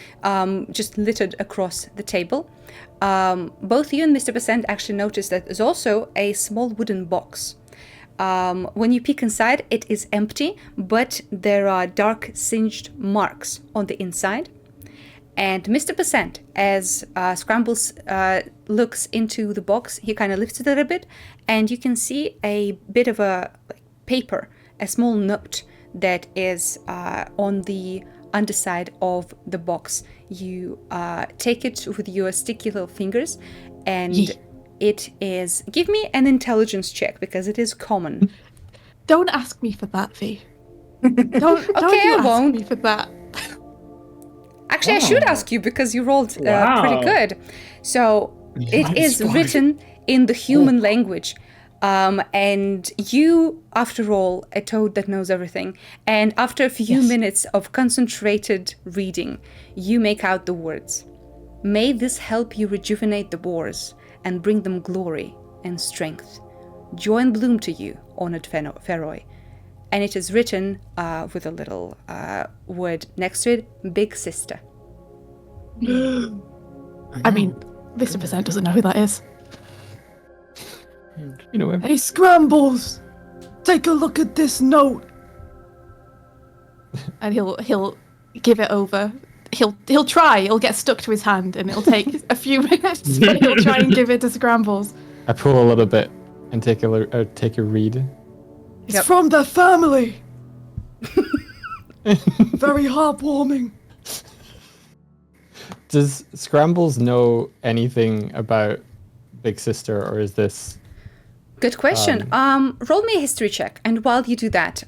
just littered across the table. Both you and Mr. Percent actually notice that there's also a small wooden box. When you peek inside, it is empty, but there are dark singed marks on the inside. And Mr. Percent, as Scrambles looks into the box, he kind of lifts it a little bit, and you can see a bit of a paper, a small note that is on the underside of the box. You take it with your sticky little fingers, and it is... Give me an intelligence check, because it is common. Don't ask me for that, V. Don't you ask me for that. Actually, I should ask you because you rolled pretty good. So it is written in the human language. And you, after all, a toad that knows everything. And after a few minutes of concentrated reading, you make out the words. May this help you rejuvenate the boars and bring them glory and strength. Joy and bloom to you, honored Feroy. And it is written with a little word next to it, Big Sister. I mean, Mr. Percent doesn't know who that is. You know him. Hey, Scrambles! Take a look at this note. And he'll give it over. He'll try. It'll get stuck to his hand, and it'll take a few minutes. But he'll try and give it to Scrambles. I pull a little bit and take a read. It's from their family. Very heartwarming. Does Scrambles know anything about Big Sister, or is this... Good question. Roll me a history check. And while you do that,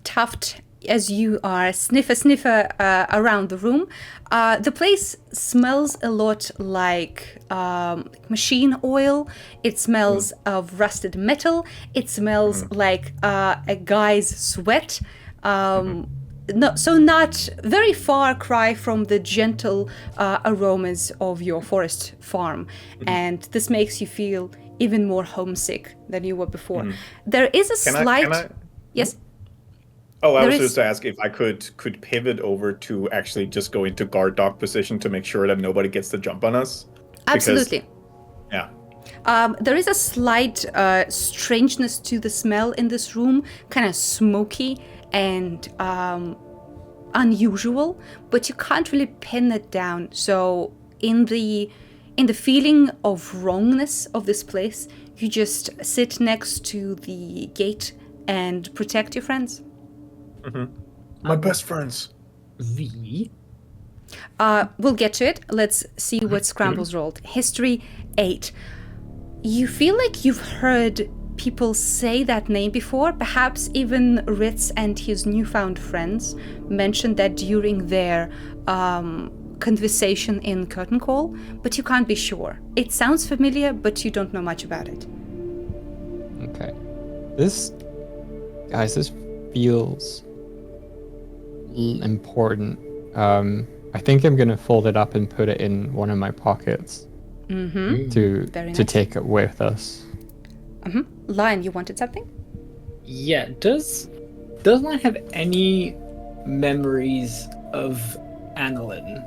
Tuft, as you are sniffer around the room, the place smells a lot like machine oil. It smells of rusted metal. It smells like a guy's sweat. So not very far cry from the gentle aromas of your forest farm. And this makes you feel even more homesick than you were before. There is a slight... Yes? Oh, I was just to ask if I could pivot over to actually just go into guard dog position to make sure that nobody gets the jump on us. Absolutely. Yeah. There is a slight strangeness to the smell in this room, kind of smoky and unusual, but you can't really pin it down. So in the feeling of wrongness of this place, you just sit next to the gate and protect your friends. My best friends. V. We'll get to it. Let's see what Scrambles rolled. History 8. You feel like you've heard people say that name before. Perhaps even Ritz and his newfound friends mentioned that during their conversation in Curtain Call, but you can't be sure. It sounds familiar, but you don't know much about it. Okay. This feels important. I think I'm gonna fold it up and put it in one of my pockets to Very nice. take it with us. Lion, you wanted something? Yeah, does Lion have any memories of Annalyn?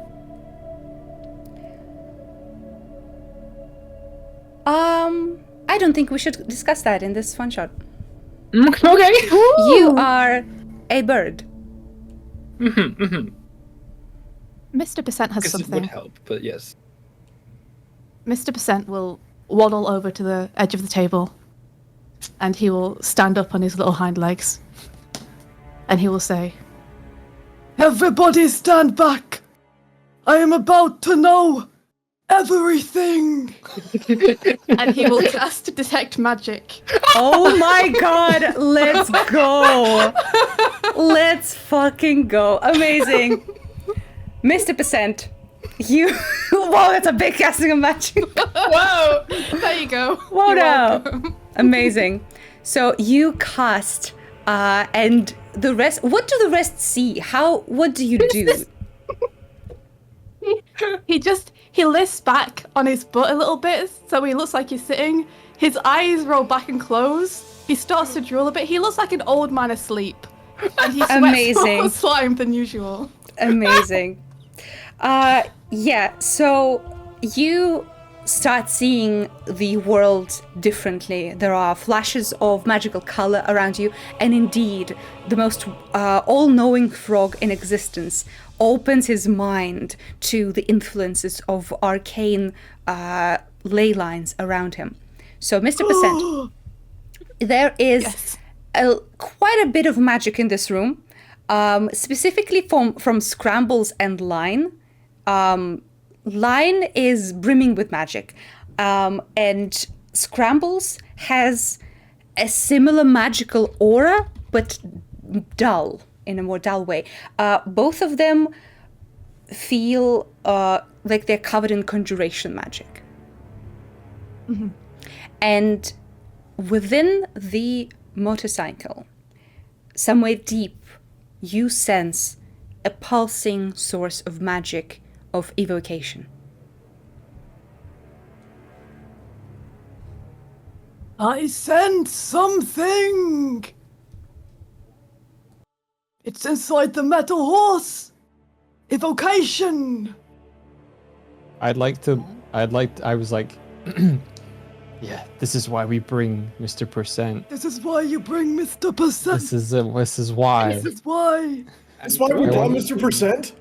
I don't think we should discuss that in this one shot. Okay. You are a bird. Mr. Percent has It would something. help, but yes. Mr. Percent will waddle over to the edge of the table and he will stand up on his little hind legs and he will say, Everybody stand back! I am about to know everything! and he will cast Detect Magic. Oh my god, let's go! Let's fucking go. Amazing. Mr. Percent, you... Whoa, that's a big casting of magic. Whoa! There you go. Whoa, You're now. welcome. Amazing. So you cast, and the rest... What do the rest see? What do you do? He lifts back on his butt a little bit, so he looks like he's sitting. His eyes roll back and close. He starts to drool a bit. He looks like an old man asleep. And he sweats Amazing. more slime than usual. Amazing. Yeah, so you start seeing the world differently. There are flashes of magical color around you, and indeed, the most all-knowing frog in existence opens his mind to the influences of arcane ley lines around him. So, Mr. Percent, there is quite a bit of magic in this room, specifically from Scrambles and Line. Line is brimming with magic, and Scrambles has a similar magical aura, but dull, in a more dull way. Both of them feel like they're covered in conjuration magic. And within the motorcycle, somewhere deep, you sense a pulsing source of magic, of evocation. I sense something! It's inside the metal horse! Evocation! I was like, yeah, this is why we bring Mr. Percent. This is why you bring Mr. Percent! This is why. This is why! That's why we brought Mr. Percent?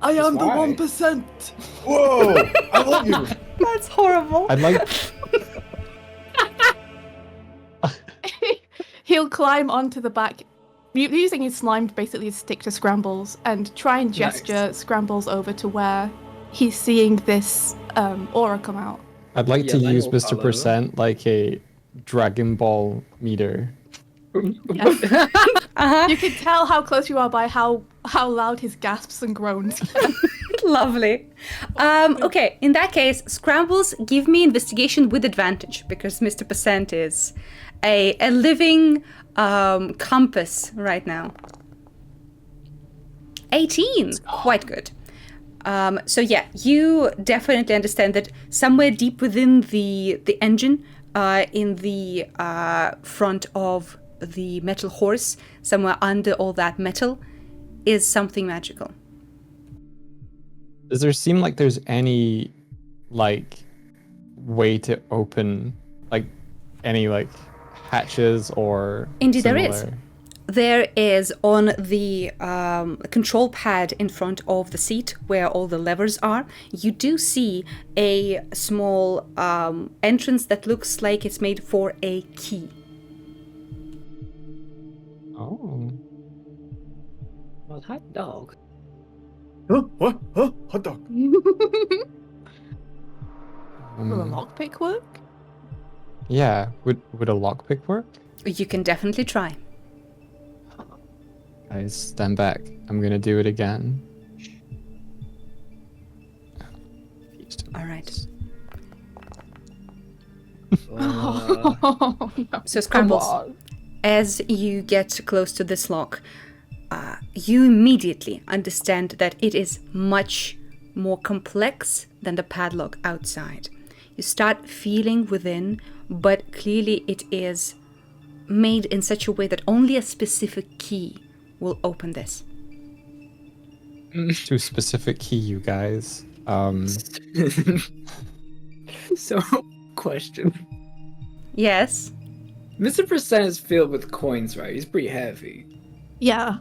I am the why. 1%! Whoa! I love you! That's horrible. I'd like. He'll climb onto the back, using his slime basically to stick to Scrambles, and try and gesture Scrambles over to where he's seeing this aura come out. I'd like to Line use will Mr. follow. Percent like a Dragon Ball meter. You can tell how close you are by how loud his gasps and groans. Lovely. Okay, in that case, Scrambles, give me investigation with advantage, because Mr. Percent is a living compass right now. 18! Quite good. So yeah, you definitely understand that somewhere deep within the engine, in the front of the metal horse, somewhere under all that metal, is something magical. Does there seem like there's any like way to open like any like hatches or Indeed there is. similar? There is on the control pad in front of the seat where all the levers are, you do see a small entrance that looks like it's made for a key. Oh. Well, hot dog. Huh? What? Huh? Hot dog. Will a lockpick work? Yeah, would a lockpick work? You can definitely try. Guys, stand back. I'm gonna do it again. All right. Oh, no. So Scrambles, as you get close to this lock, you immediately understand that it is much more complex than the padlock outside. You start feeling within, but clearly it is made in such a way that only a specific key will open this. To a specific key, you guys. So, question. Yes. Mr. Percent is filled with coins, right? He's pretty heavy. Yeah.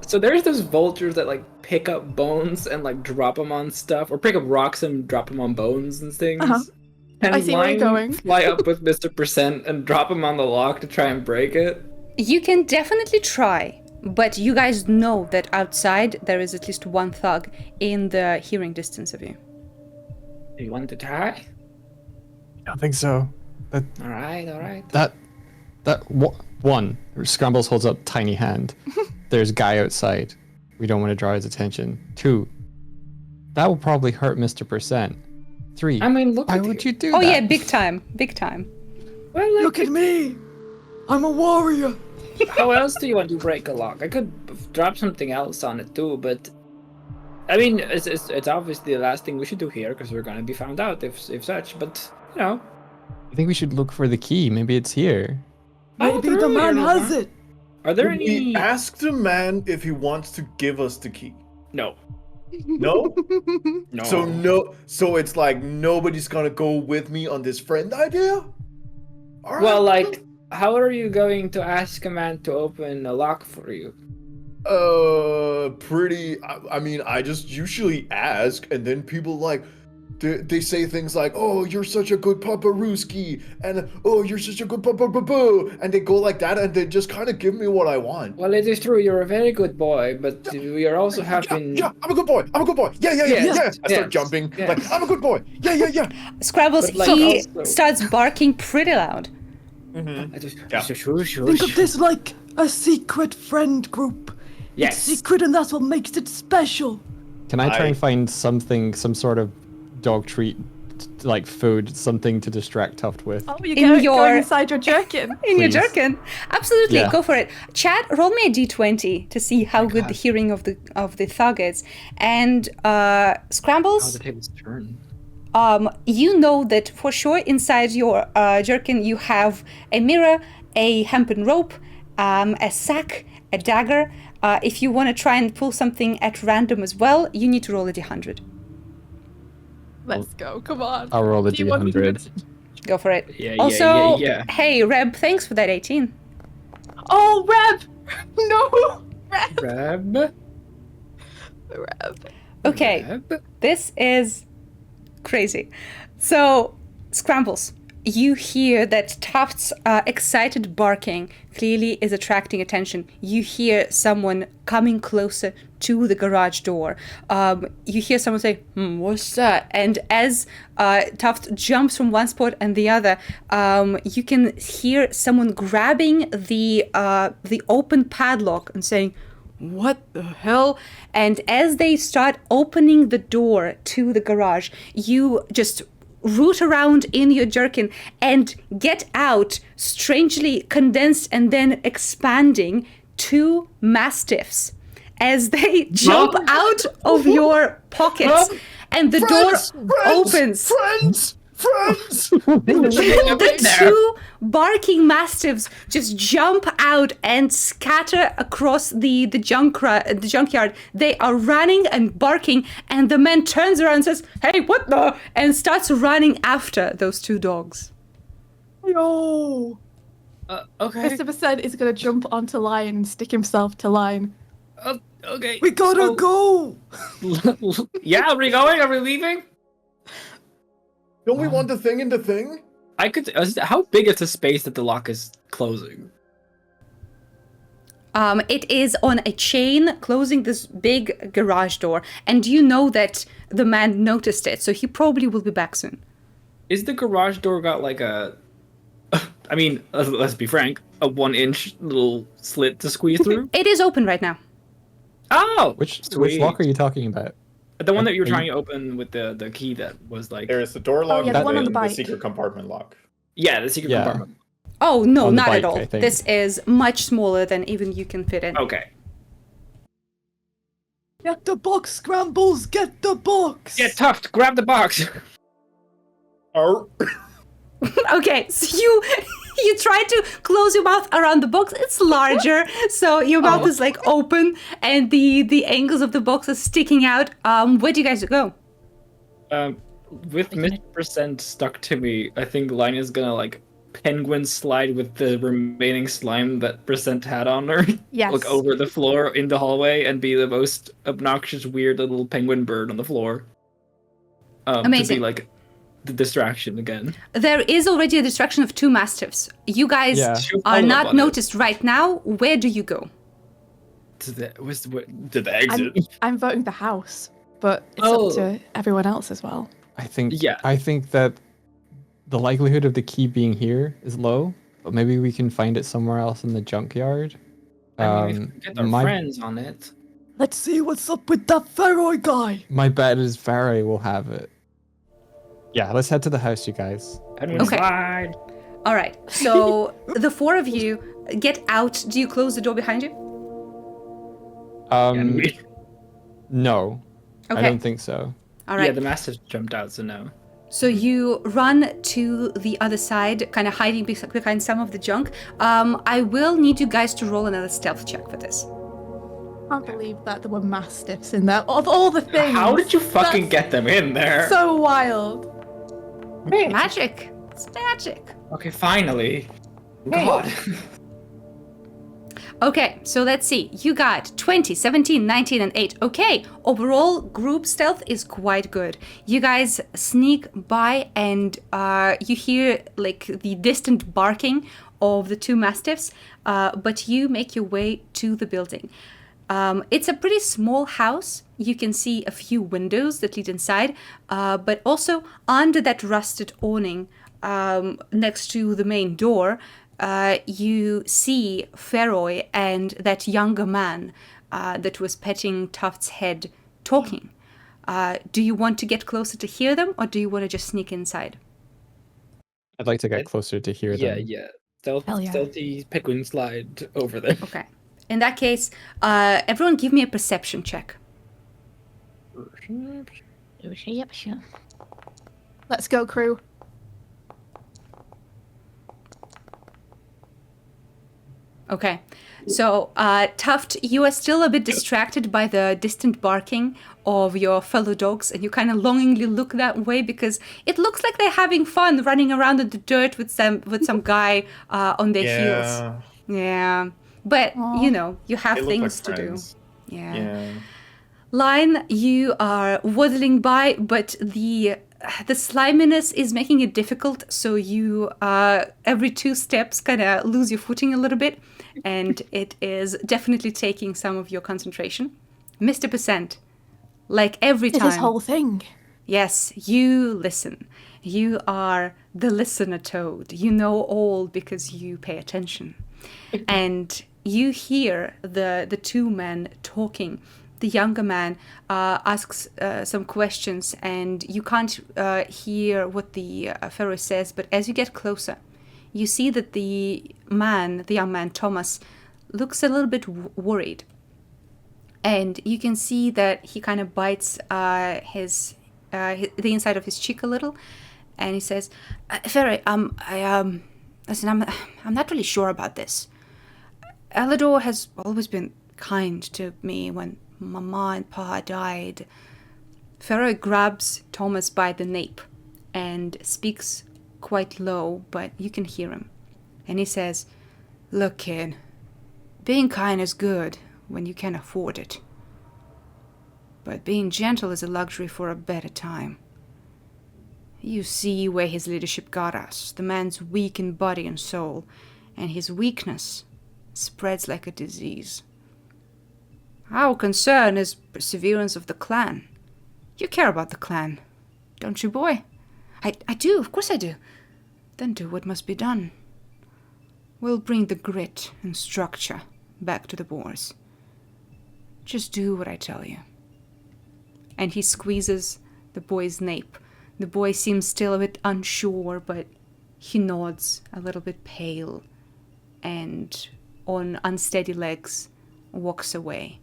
So there's those vultures that like pick up bones and like drop them on stuff, or pick up rocks and drop them on bones and things. Uh-huh. Can I see where you're going. fly up with Mr. Percent and drop him on the lock to try and break it? You can definitely try, but you guys know that outside there is at least one thug in the hearing distance of you. Do you want to try? I don't think so. All right. One. Scrambles holds up tiny hand. There's guy outside. We don't want to draw his attention. 2. That will probably hurt Mr. Percent. 3. I mean, look why at would you. you do Oh that? yeah, big time. Well, like, Look at me! I'm a warrior! how else do you want to break a lock? I could drop something else on it too, but I mean, it's obviously the last thing we should do here because we're gonna be found out if such. But you know, I think we should look for the key. Maybe it's here. Maybe the man has it! Are there We any? ask the man if he wants to give us the key. No. No? No. So it's like nobody's gonna go with me on this friend idea? Alright. Well, like, how are you going to ask a man to open a lock for you? I mean, I just usually ask, and then people like, they say things like, "Oh, you're such a good Papa Ruski," and "Oh, you're such a good Papa Boo," and they go like that, and they just kind of give me what I want. Well, it is true. You're a very good boy, but we are also having. Yeah, I'm a good boy. Yeah. Yes, I start jumping. yes. Like, I'm a good boy. Yeah. Scrabbles, But, like, he also- starts barking pretty loud. Think of this like a secret friend group. Yes. It's secret and that's what makes it special. Can I try I- and find something, some sort of dog treat, like food, something to distract Tuft with? Oh, you In go your- going inside your jerkin. In your Please. jerkin. Absolutely, Yeah. go for it. Chat, roll me a d20 to see how good the hearing of the thug is. And How Scrambles, the tables turn. you know that for sure inside your jerkin you have a mirror, a hempen rope, a sack, a dagger. If you want to try and pull something at random as well, you need to roll a d100. Let's go. Come on. I'll roll a D100. D100. Go for it. Yeah. Also, Yeah. hey, Reb, thanks for that 18. Oh, Reb! No! Reb! Reb. Reb. Okay. Reb. This is crazy. So, Scrambles, you hear that Tuft's excited barking clearly is attracting attention. You hear someone coming closer to the garage door. You hear someone say, what's that? And as Tuft jumps from one spot and the other, you can hear someone grabbing the open padlock and saying, what the hell? And as they start opening the door to the garage, you just root around in your jerkin and get out strangely condensed and then expanding 2 mastiffs as they jump out of your pockets and the door opens. Friends! The 2 barking mastiffs just jump out and scatter across the junkyard. They are running and barking, and the man turns around and says, "Hey, what the?" and starts running after those 2 dogs. Yo! Okay. Mr. Percent is going to jump onto Lion and stick himself to Lion. Okay. We gotta go! Yeah, are we going? Are we leaving? Don't we want the thing in the thing? I could. How big is the space that the lock is closing? It is on a chain closing this big garage door, and you know that the man noticed it, so he probably will be back soon. Is the garage door got like a I mean, let's be frank, a 1-inch little slit to squeeze through. It is open right now. Oh, Which sweet. lock are you talking about? The one that you were Are you- trying to open with the key that was like... There is the door lock yeah, the and one on then the the bike. secret compartment lock. Yeah, the secret Yeah. compartment. Oh, no, On the not at bike, all. I think. This is much smaller than even you can fit in. Okay. Get the box, Scrambles! Get the box! Get Tuft, grab the box. Oh, Okay, so you try to close your mouth around the box. It's larger, so your mouth is like open, and the angles of the box are sticking out. Where do you guys go? With Mr. % stuck to me, I think Line is gonna like penguin slide with the remaining slime that % had on her. Yes. Look over the floor in the hallway and be the most obnoxious, weird little penguin bird on the floor. To Amazing. be like the distraction again. There is already a distraction of 2 mastiffs. You guys Yeah. are not noticed right now. Where do you go? To the exit. I'm voting the house, but it's Oh. up to everyone else as well. I think Yeah. I think that the likelihood of the key being here is low, but maybe we can find it somewhere else in the junkyard. I mean, if we get our my friends on it. Let's see what's up with that Feroy guy! my bet is Faray will have it. Yeah, let's head to the house, you guys. Penguin Okay. slide. All right. So the 4 of you get out. Do you close the door behind you? And we, No, I Okay. don't think so. All right. Yeah, the mastiff jumped out, so no. So you run to the other side, kind of hiding behind some of the junk. I will need you guys to roll another stealth check for this. I can't believe that there were mastiffs in there. Of all the things. How did you fucking That's get them in there? so wild. Magic. It's magic. Okay, finally. God. Okay, so let's see. You got 20, 17, 19, and 8. Okay, overall group stealth is quite good. You guys sneak by and you hear like the distant barking of the 2 mastiffs, but you make your way to the building. It's a pretty small house. You can see a few windows that lead inside, but also under that rusted awning next to the main door, you see Feroy and that younger man that was petting Tuft's head talking. Do you want to get closer to hear them, or do you want to just sneak inside? I'd like to get closer to hear them. Yeah. Hell yeah. Stealthy penguin slide over there. Okay. In that case, everyone give me a perception check. Yep, sure. Let's go, crew. Okay. So, Tuft, you are still a bit distracted by the distant barking of your fellow dogs, and you kind of longingly look that way because it looks like they're having fun running around in the dirt with some guy on their heels. Yeah. But, you know, you have They look things like to do. friends. Yeah. Line, you are waddling by, but the sliminess is making it difficult, so you every 2 steps kind of lose your footing a little bit, and it is definitely taking some of your concentration. Mr. %, like every Did time. this whole thing. Yes, you listen. You are the listener toad. You know all because you pay attention. And you hear the 2 men talking. The younger man asks some questions, and you can't hear what the Pharaoh says, but as you get closer, you see that the young man, Thomas, looks a little bit worried. And you can see that he kind of bites the inside of his cheek a little, and he says, Pharaoh, listen, I'm not really sure about this. Elidor has always been kind to me when Mama and Pa died. Pharaoh grabs Thomas by the nape and speaks quite low, but you can hear him. And he says, Look, kid, being kind is good when you can afford it. But being gentle is a luxury for a better time. You see where his leadership got us. The man's weak in body and soul, and his weakness spreads like a disease. Our concern is perseverance of the clan. You care about the clan, don't you, boy? I do, of course I do. Then do what must be done. will bring the grit and structure back to the boars. Just do what I tell you. And he squeezes the boy's nape. The boy seems still a bit unsure, but he nods, a little bit pale, and on unsteady legs walks away.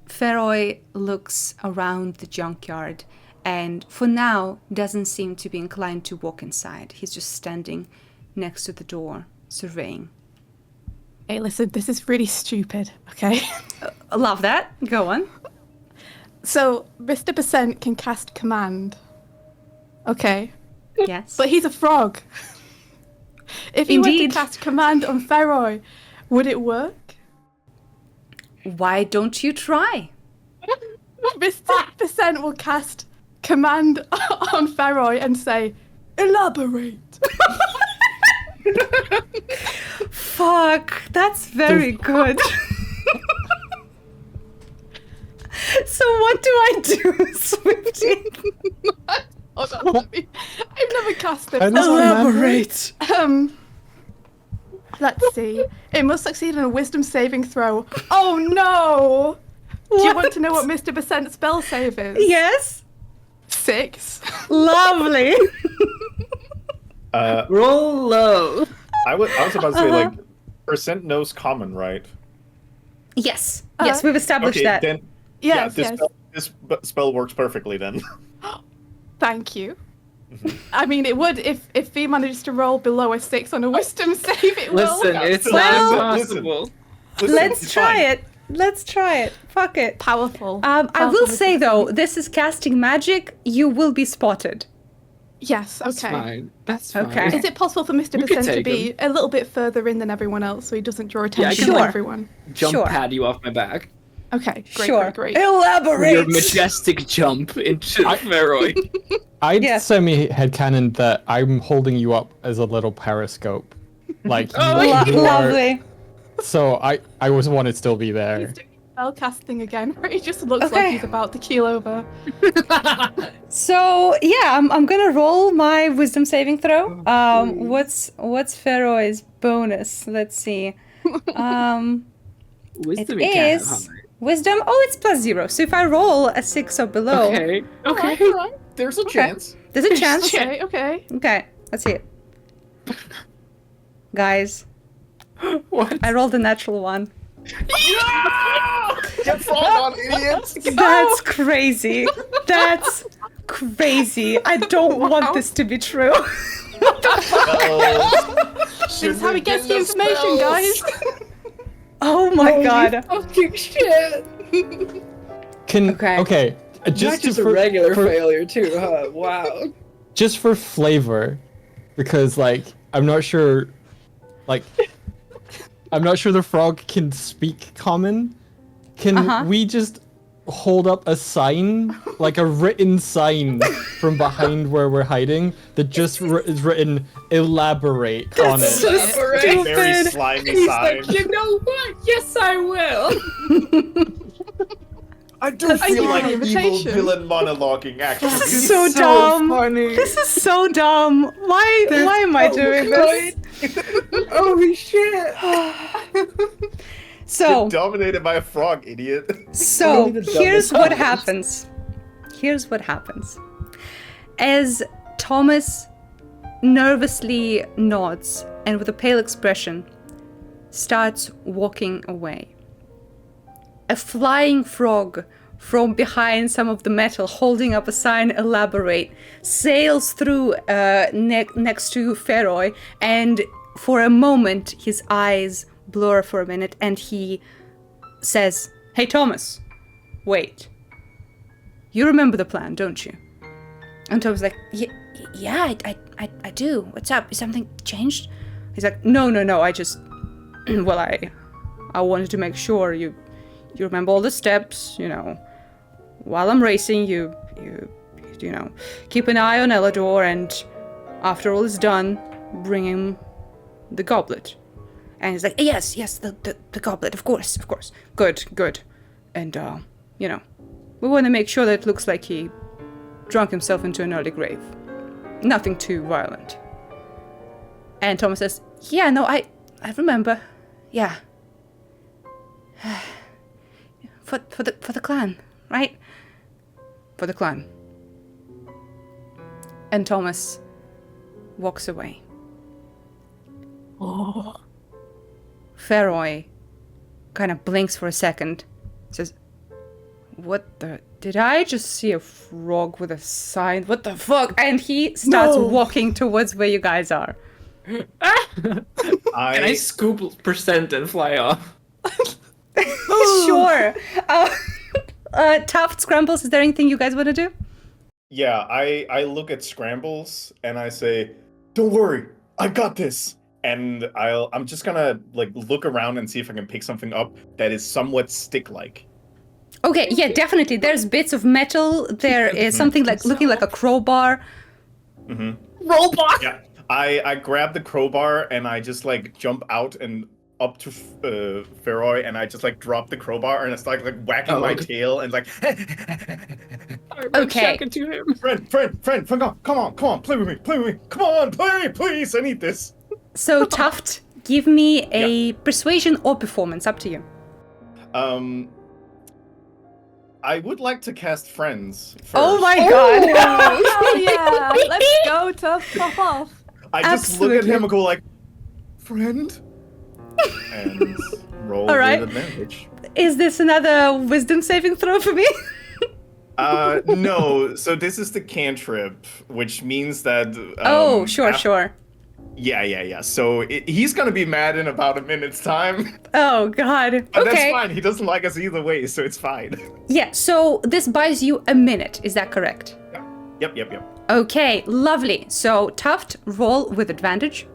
Feroy looks around the junkyard and for now doesn't seem to be inclined to walk inside. He's just standing next to the door, surveying. Hey, listen, this is really stupid, okay? Love that. Go on. So, Mr. Percent can cast command. Okay. Yes. But he's a frog. If he were to Indeed. cast command on Feroy, would it work? Why don't you try? Mr. Percent will cast command on Feroy and say, elaborate. Fuck, that's very good. So what do I do, Swifty? Hold on, I've never cast this. Elaborate. Let's see. It must succeed in a wisdom saving throw. Oh no! Do you want to know what Mr. Percent's spell save is? Yes. 6. Lovely. Roll low. I was about to say, like, percent knows common, right? Yes. Yes, we've established Okay, that. then Yes, this yes. spell works perfectly then. Thank you. I mean, it would if Fee manages to roll below a 6 on a wisdom save. It will. Listen, it's Well- not impossible. Listen, Let's it's try fine. it. Let's try it. Fuck it. Powerful. I Powerful will say wisdom though, save. this is casting magic. You will be spotted. Yes. That's Okay. fine. That's fine. Okay. Is it possible for Mr. We could Percent to take be a little bit further in than everyone else, so he doesn't draw I attention can, to like, everyone? Jump Sure. pad you off my back. Okay. Great. Sure. Great. Elaborate. Your majestic jump into Feroy. I'd Yes. semi-headcanon that I'm holding you up as a little periscope. Like, Oh, you are- Lovely. So I was want to still be there. He's doing spell casting again, where he just looks Okay. like he's about to keel over. So yeah, I'm gonna roll my wisdom saving throw. What's Feroy's bonus? Let's see. Wisdom It you can't is have, right? wisdom. Oh, it's +0. So if I roll a 6 or below, Okay. Okay. All right. There's a chance. there's a chance. Okay. Okay. Okay, let's see it. Guys, What? I rolled a natural 1. Get frog on, idiots! That's crazy. That's crazy. I don't want this to be true. This is how he gets the information, guys. Oh my god. Fucking shit. Can Okay. Not just just a for, regular for- failure too, huh? Wow. just for flavor, because like I'm not sure the frog can speak common. Can we just hold up a sign, like a written sign from behind where we're hiding that just is written elaborate on it? So Elaborate. stupid. Very slimy He's sign. like, you know what? Yes, I will. I do I feel need like the evil invitation. villain monologuing, actually. This is so dumb. funny. This is so dumb. Why am I doing this? Holy shit. So, Dominated by a frog, idiot. So Only the here's dumbest what ones. happens. Here's what happens. As Thomas nervously nods and with a pale expression starts walking away, a flying frog from behind some of the metal holding up a sign elaborate sails through next to Feroy, and for a moment his eyes blur for a minute and he says, "Hey Thomas, wait. You remember the plan, don't you?" And Thomas is like, yeah, I do. What's up? Is something changed?" He's like, No, I just, well, I wanted to make sure you remember all the steps, you know. While I'm racing, you know, keep an eye on Elador, and after all is done, bring him the goblet. And he's like, yes, the goblet, of course. Good. And, you know, we want to make sure that it looks like he drunk himself into an early grave. Nothing too violent. And Thomas says, yeah, no, I remember. Yeah. For the clan, right? For the clan. And Thomas walks away. Oh. Feroy kind of blinks for a second. Says, what the... Did I just see a frog with a sign? What the fuck? And he starts walking towards where you guys are. And I scoop percent and fly off. Sure. Tuft, Scrambles, is there anything you guys want to do? Yeah, I look at Scrambles and I say, "Don't worry, I got this." And I'm just gonna like look around and see if I can pick something up that is somewhat stick-like. Okay, yeah, definitely. There's bits of metal. There is something like looking like a crowbar. Crowbar. Yeah, I grab the crowbar and I just like jump out and up to Feroy and I just like drop the crowbar and it's like whacking my tail and like. Okay. To him. Friend, come on, play with me, come on, play, please, I need this. So Tuft, give me a persuasion or performance, up to you. I would like to cast Friends first. Oh my god! Oh yeah, let's go to pop off. I just look at him and go like, "Friend," and roll All right. with advantage. Is this another wisdom saving throw for me? No. So this is the cantrip, which means that. Sure. Yeah. So he's gonna be mad in about a minute's time. Oh god. But Okay. that's fine. He doesn't like us either way, so it's fine. Yeah. So this buys you a minute. Is that correct? Yep. Okay. Lovely. So Tuft, roll with advantage.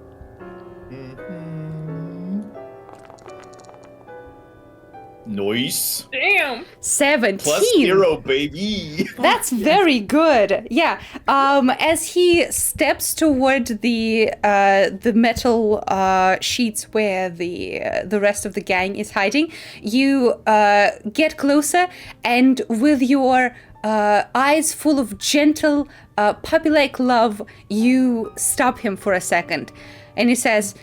Nice. Damn. 17. +0, baby. That's very good. Yeah. As he steps toward the metal sheets where the rest of the gang is hiding, you get closer, and with your eyes full of gentle puppy-like love, you stop him for a second, and he says,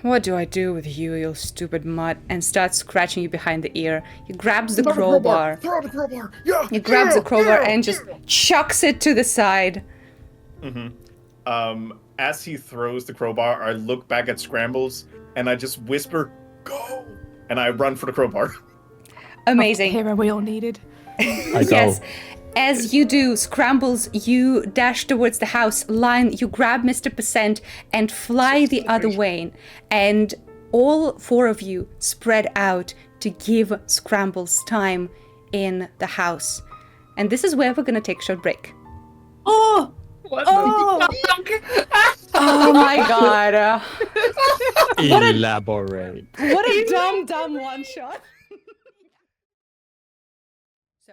"What do I do with you, you stupid mutt?" and starts scratching you behind the ear. He grabs the crowbar. Throw the crowbar. Yeah. He grabs the crowbar and just chucks it to the side. As he throws the crowbar, I look back at Scrambles and I just whisper, "Go!" and I run for the crowbar. Amazing. Hero we all needed. I go. Yes. As you do, Scrambles, you dash towards the house. Lion, you grab Mr. Percent and fly the other way. And all four of you spread out to give Scrambles time in the house. And this is where we're going to take a short break. Oh! What Oh! Oh my god. Elaborate. What a dumb one shot. So,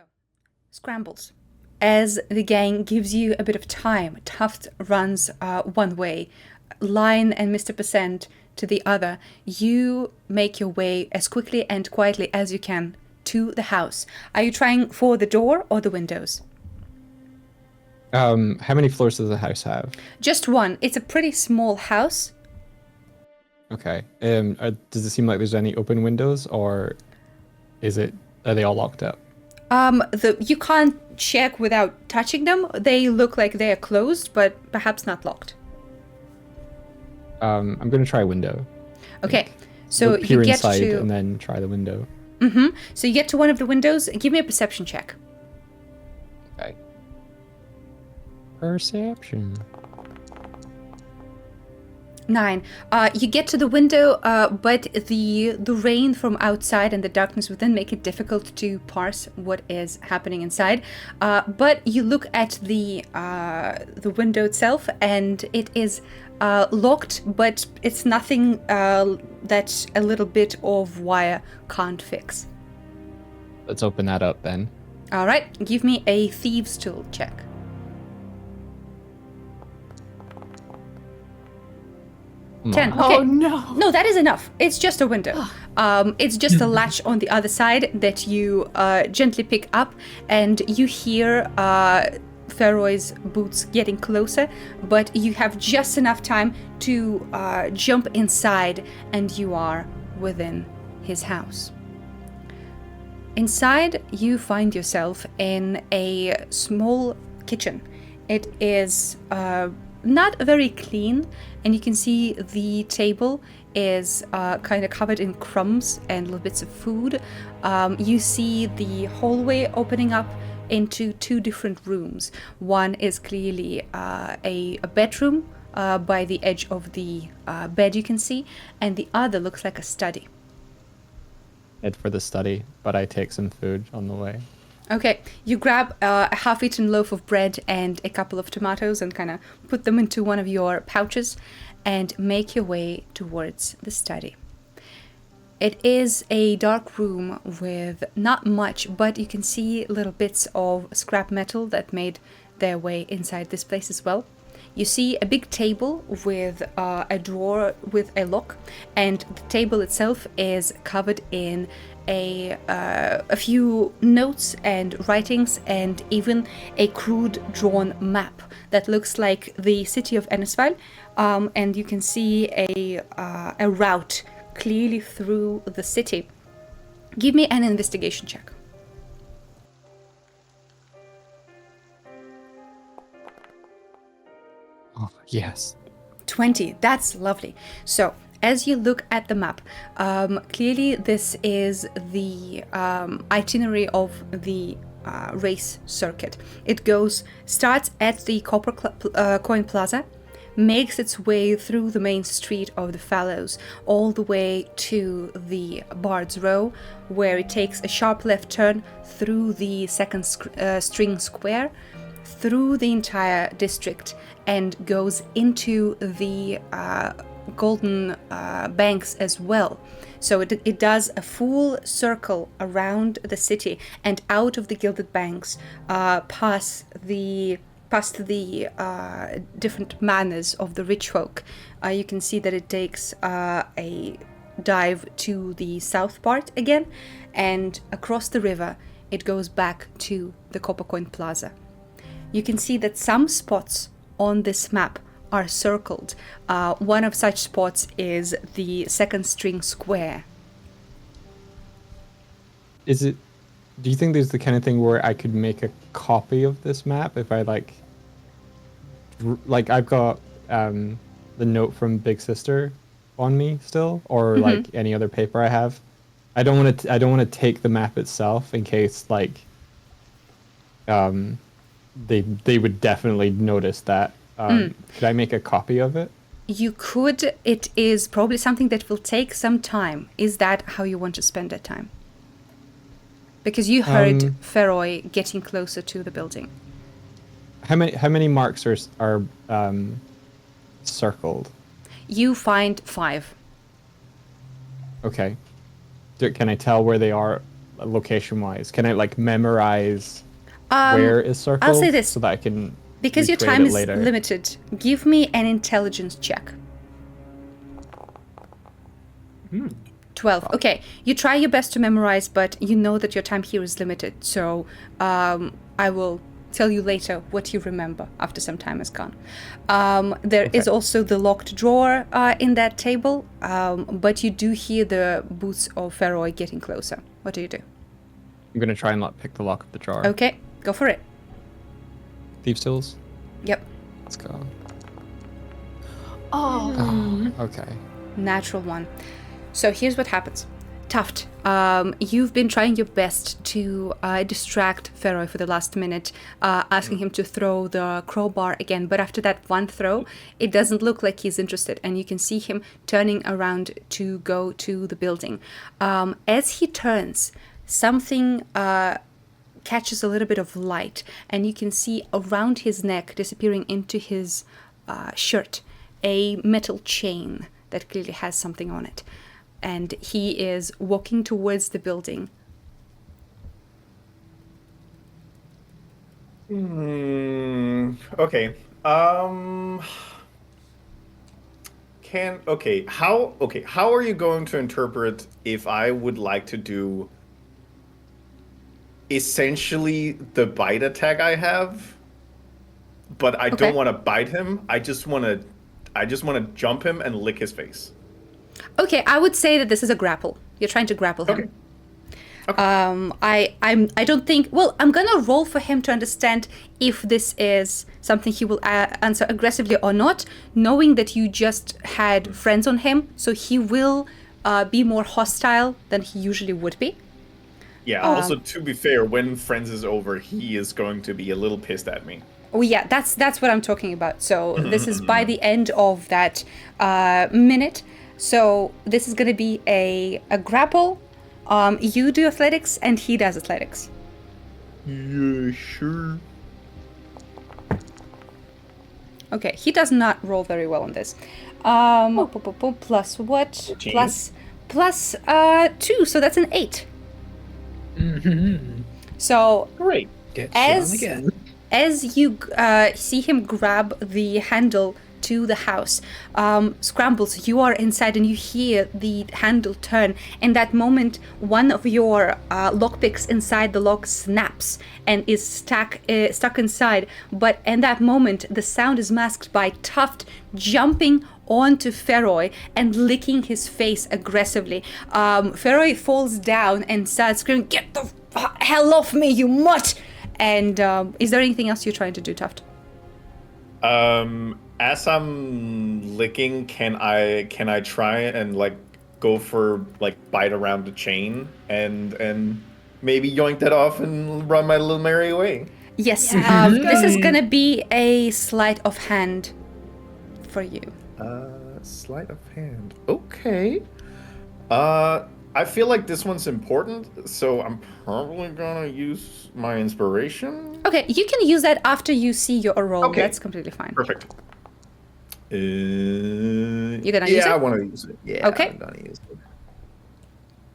Scrambles. As the gang gives you a bit of time, Tuft runs one way, Lion and Mr. Percent to the other. You make your way as quickly and quietly as you can to the house. Are you trying for the door or the windows? How many floors does the house have? Just one. It's a pretty small house. Okay. Does it seem like there's any open windows, or are they all locked up? You can't check without touching them. They look like they are closed, but perhaps not locked. I'm gonna try a window. Okay, so Look, peer you get inside to. and then try the window. So you get to one of the windows. Give me a perception check. Okay. Perception. 9. You get to the window, but the rain from outside and the darkness within make it difficult to parse what is happening inside. But you look at the window itself, and it is locked, but it's nothing that a little bit of wire can't fix. Let's open that up then. All right, give me a thieves' tool check. Come 10. on. Okay. Oh no! No, that is enough. It's just a window. It's just a latch on the other side that you gently pick up, and you hear Feroy's boots getting closer, but you have just enough time to jump inside, and you are within his house. Inside, you find yourself in a small kitchen. It is not very clean, and you can see the table is kind of covered in crumbs and little bits of food. You see the hallway opening up into two different rooms. One is clearly a bedroom by the edge of the bed you can see, and the other looks like a study. Head for the study, but I take some food on the way. Okay, you grab a half-eaten loaf of bread and a couple of tomatoes and kind of put them into one of your pouches and make your way towards the study. It is a dark room with not much, but you can see little bits of scrap metal that made their way inside this place as well. You see a big table with a drawer with a lock, and the table itself is covered in a few notes and writings, and even a crude drawn map that looks like the city of Ennersval, and you can see a route clearly through the city. Give me an investigation check. Oh, yes. 20. That's lovely. So, as you look at the map, clearly this is the itinerary of the race circuit. It starts at the Copper Coin Plaza, makes its way through the main street of the Fallows, all the way to the Bard's Row, where it takes a sharp left turn through the second string square, through the entire district, and goes into the Golden Banks as well. So it does a full circle around the city and out of the Gilded Banks, past the different manners of the rich folk. You can see that it takes a dive to the south part again, and across the river it goes back to the Copper Coin Plaza. You can see that some spots on this map are circled. One of such spots is the second string square. Do you think there's the kind of thing where I could make a copy of this map if I like I've got the note from Big Sister on me still, or like any other paper I have? I don't want to take the map itself in case like they would definitely notice that. Could I make a copy of it? You could. It is probably something that will take some time. Is that how you want to spend that time? Because you heard Feroy getting closer to the building. How many marks are circled? You find 5. Okay. Can I tell where they are location-wise? Can I like memorize where is circled? I'll say this. So that I can Because your time is limited, give me an intelligence check. 12. Okay, you try your best to memorize, but you know that your time here is limited. So I will tell you later what you remember after some time has gone. There is also the locked drawer in that table, but you do hear the boots of Feroy getting closer. What do you do? I'm going to try and not pick the lock of the drawer. Okay, go for it. Thieves' tools? Yep. Let's go. Oh. Okay. Natural 1. So here's what happens. Tuft, you've been trying your best to distract Feroy for the last minute, asking him to throw the crowbar again, but after that one throw, it doesn't look like he's interested, and you can see him turning around to go to the building. As he turns, something catches a little bit of light, and you can see around his neck, disappearing into his shirt, a metal chain that clearly has something on it. And he is walking towards the building. Okay. How are you going to interpret if I would like to do essentially the bite attack I have, but I Okay. don't want to bite him. I just want to jump him and lick his face. Okay, I would say that this is a grapple. You're trying to grapple him. Okay. I don't think. Well, I'm gonna roll for him to understand if this is something he will answer aggressively or not, knowing that you just had friends on him, so he will be more hostile than he usually would be. Yeah. Also, to be fair, when Friends is over, he is going to be a little pissed at me. Oh yeah, that's what I'm talking about. So this is by the end of that minute. So this is gonna be a grapple. You do athletics and he does athletics. Yeah, sure. Okay, he does not roll very well on this. Plus what? 14. Plus 2, so that's an 8. Mm-hmm. So Great. Get As- shit on again. as you see him grab the handle to the house, Scrambles, you are inside and you hear the handle turn. In that moment, one of your lockpicks inside the lock snaps and is stuck inside. But in that moment, the sound is masked by Tuft jumping onto Feroy and licking his face aggressively. Feroy falls down and starts screaming, "Get the hell off me, you mutt!" And is there anything else you're trying to do, Tuft? As I'm licking, can I try and like go for like bite around the chain and maybe yoink that off and run my little merry way? Yes, this is gonna be a sleight of hand for you. Sleight of hand. Okay. I feel like this one's important, so I'm probably gonna use my inspiration. Okay, you can use that after you see your roll. Okay. That's completely fine. Perfect. You're gonna use Yeah, I it? want to use it. Yeah, Okay. I'm gonna use it.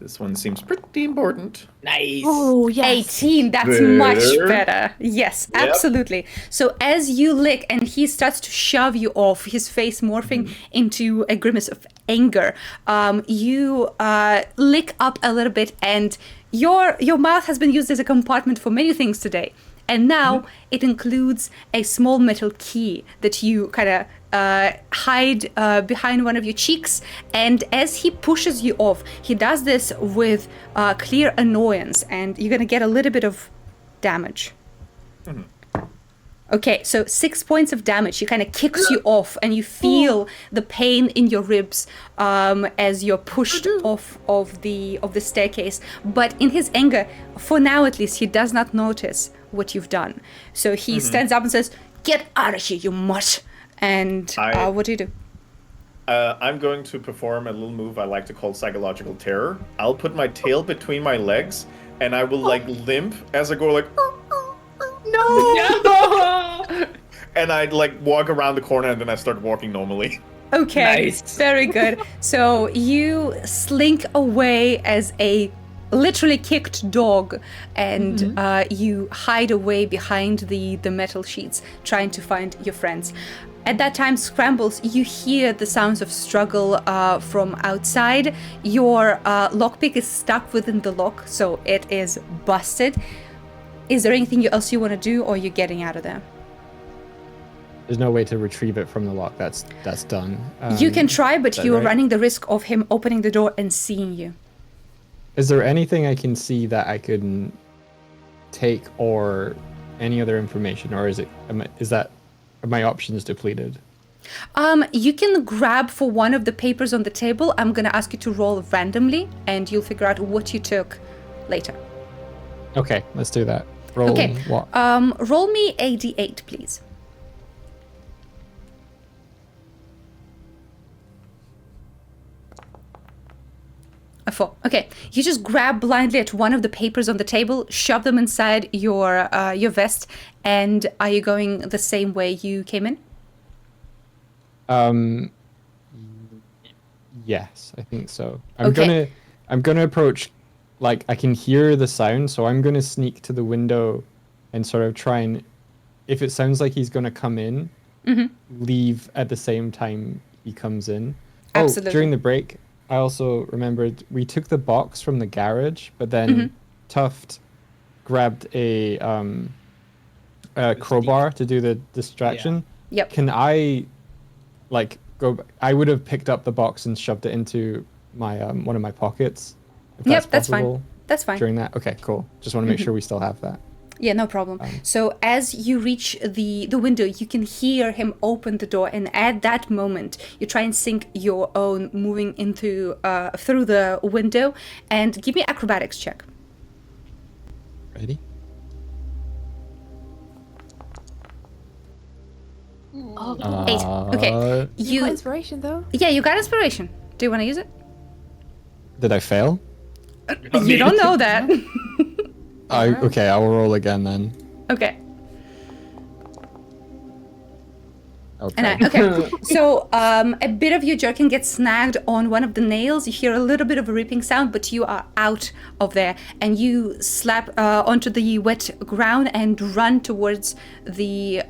This one seems pretty important. Nice. Oh, yes. 18, that's much There. better. Yes, Yep. absolutely. So as you lick and he starts to shove you off, his face morphing into a grimace of anger, you lick up a little bit and your mouth has been used as a compartment for many things today. And now it includes a small metal key that you kind of hide behind one of your cheeks. And as he pushes you off, he does this with clear annoyance, and you're going to get a little bit of damage. Okay, so 6 points of damage. He kind of kicks you off, and you feel the pain in your ribs as you're pushed off of the staircase. But in his anger, for now at least, he does not notice what you've done. So he stands up and says, "Get out of here, you mutt!" And what do you do? I'm going to perform a little move I like to call psychological terror. I'll put my tail between my legs, and I will like limp as I go like. No! And I'd like walk around the corner, and then I start walking normally. Okay, Nice. very good. So you slink away as a literally kicked dog, and you hide away behind the metal sheets, trying to find your friends. At that time, Scrambles, you hear the sounds of struggle from outside. Your lockpick is stuck within the lock, so it is busted. Is there anything else you want to do, or you're getting out of there? There's no way to retrieve it from the lock. That's done. You can try, but that you are right? running the risk of him opening the door and seeing you. Is there anything I can see that I can take, or any other information, or are my options depleted? You can grab for one of the papers on the table. I'm gonna ask you to roll randomly, and you'll figure out what you took later. Okay, let's do that. Roll Okay. what? Roll me a d8, please. A 4. Okay. You just grab blindly at one of the papers on the table, shove them inside your vest, and are you going the same way you came in? Yes, I think so. Okay. I'm gonna approach, like I can hear the sound, so I'm gonna sneak to the window and sort of try and, if it sounds like he's gonna come in, leave at the same time he comes in. Absolutely. Oh, during the break, I also remembered we took the box from the garage, but then Tuft grabbed a crowbar to do the distraction. Yep. Can I, like, go? I would have picked up the box and shoved it into my one of my pockets. If Yep, that's possible fine. That's fine. During that, okay, cool. Just want to make sure we still have that. Yeah, no problem. So as you reach the window, you can hear him open the door, and at that moment, you try and sync your own moving into through the window, and give me acrobatics check. Ready? Oh, 8. Okay. you got inspiration though. Yeah, you got inspiration. Do you want to use it? Did I fail? You don't know that. Okay, I will roll again then. Okay. Okay. Okay. So a bit of your jerkin gets snagged on one of the nails. You hear a little bit of a ripping sound, but you are out of there, and you slap onto the wet ground and run towards the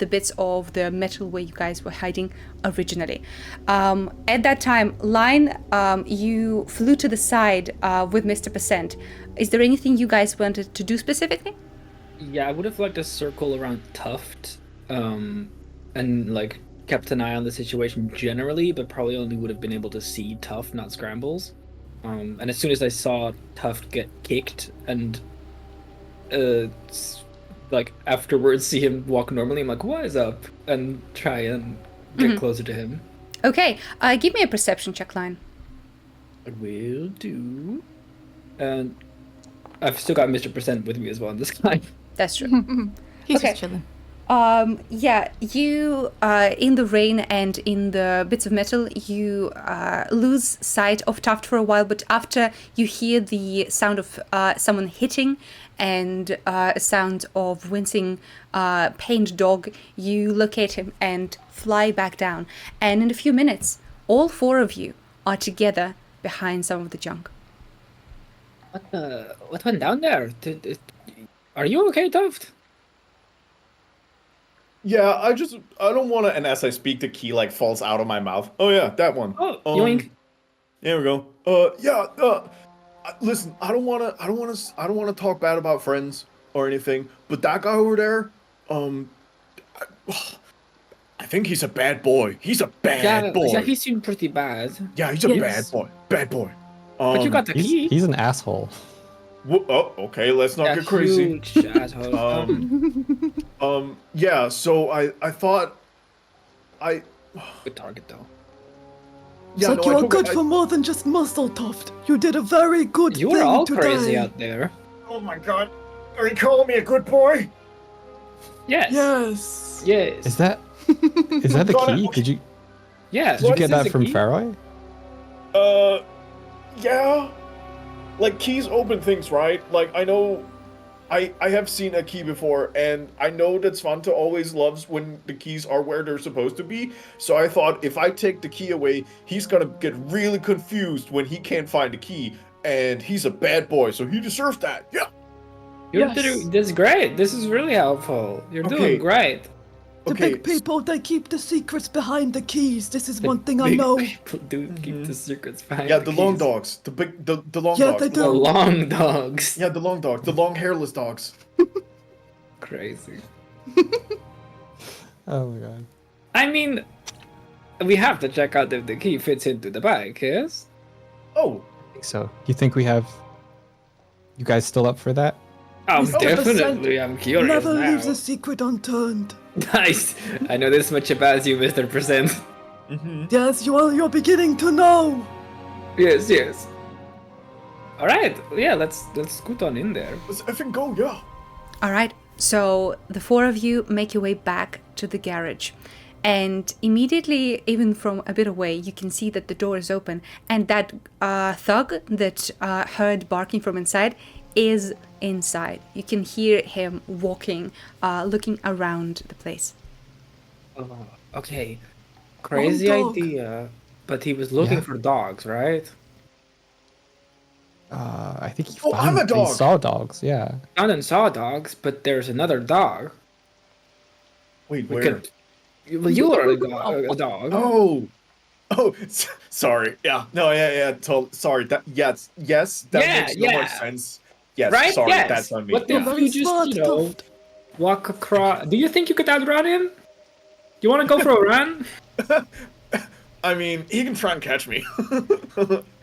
bits of the metal where you guys were hiding originally. At that time, Line, you flew to the side with Mr. Percent. Is there anything you guys wanted to do specifically? Yeah, I would have liked to circle around Tuft, and like kept an eye on the situation generally, but probably only would have been able to see Tuft, not Scrambles. And as soon as I saw Tuft get kicked and like afterwards see him walk normally, I'm like, what is up? And try and get closer to him. Okay, give me a perception check, Line. I will do. And I've still got Mr. Percent with me as well in this time. That's true. He's Okay. just chilling. Yeah, you, in the rain and in the bits of metal, you lose sight of Tuft for a while, but after you hear the sound of someone hitting and a sound of wincing pained dog, you locate him and fly back down. And in a few minutes, all 4 of you are together behind some of the junk. What went down there? Are you okay, Tuft? Yeah, I don't want to. And as I speak, the key like falls out of my mouth. Oh yeah, that one. Oh, yoink. There we go. Listen, I don't want to talk bad about friends or anything, but that guy over there, I think he's a bad boy. He's a bad boy. Yeah, he seemed pretty bad. Yeah, he's a bad boy. Bad boy. But you got the key. He's an asshole. Oh, okay. Let's not get crazy. Huge asshole. Yeah. So I thought, Good target though. It's like you are good for more than just muscle, Tuft. You did a very good You thing were all today. crazy out there. Oh my god. Are you calling me a good boy? Yes. Yes. Yes. Is that the key? Did you Yes. get that from Faroy? Yeah. Like, keys open things, right? Like, I know... I have seen a key before, and I know that Svante always loves when the keys are where they're supposed to be, so I thought if I take the key away, he's gonna get really confused when he can't find the key, and he's a bad boy, so he deserves that, yeah! This is great. This is really helpful. You're doing great. The big people, they keep the secrets behind the keys. This is one thing I know. People do keep the secrets behind. Yeah, the long keys. dogs. The long Yeah, dogs. they do. The long dogs. Yeah, the long dogs. The long hairless dogs. Crazy. Oh my god. I mean, we have to check out if the key fits into the bag, yes? Oh. I think so. You think we have... You guys still up for that? Oh, 100% definitely. I'm curious Never now. leaves a secret unturned. Nice. I know this much about you, Mr. Percent. Yes, you're beginning to know. Yes, yes. All right. Yeah, let's scoot on in there. Let's effing go, yeah. All right, so the 4 of you make your way back to the garage. And immediately, even from a bit away, you can see that the door is open. And that thug that heard barking from inside is inside. You can hear him walking, looking around the place. Oh, okay. Crazy dog. idea. But he was looking for dogs, right? I think he Oh, I'm a dog. He saw dogs, yeah. Found and saw dogs, but there's another dog. Wait, We where? could. Well, you are a dog. Oh, sorry. Yeah, no, yeah. Sorry. That yes, that makes no more sense. Yes, Right? sorry, Yes. that's on me. What the Yeah. hell you just, Smart, Tuft. walk across. Do you think you could outrun him? You want to go for a run? I mean, he can try and catch me.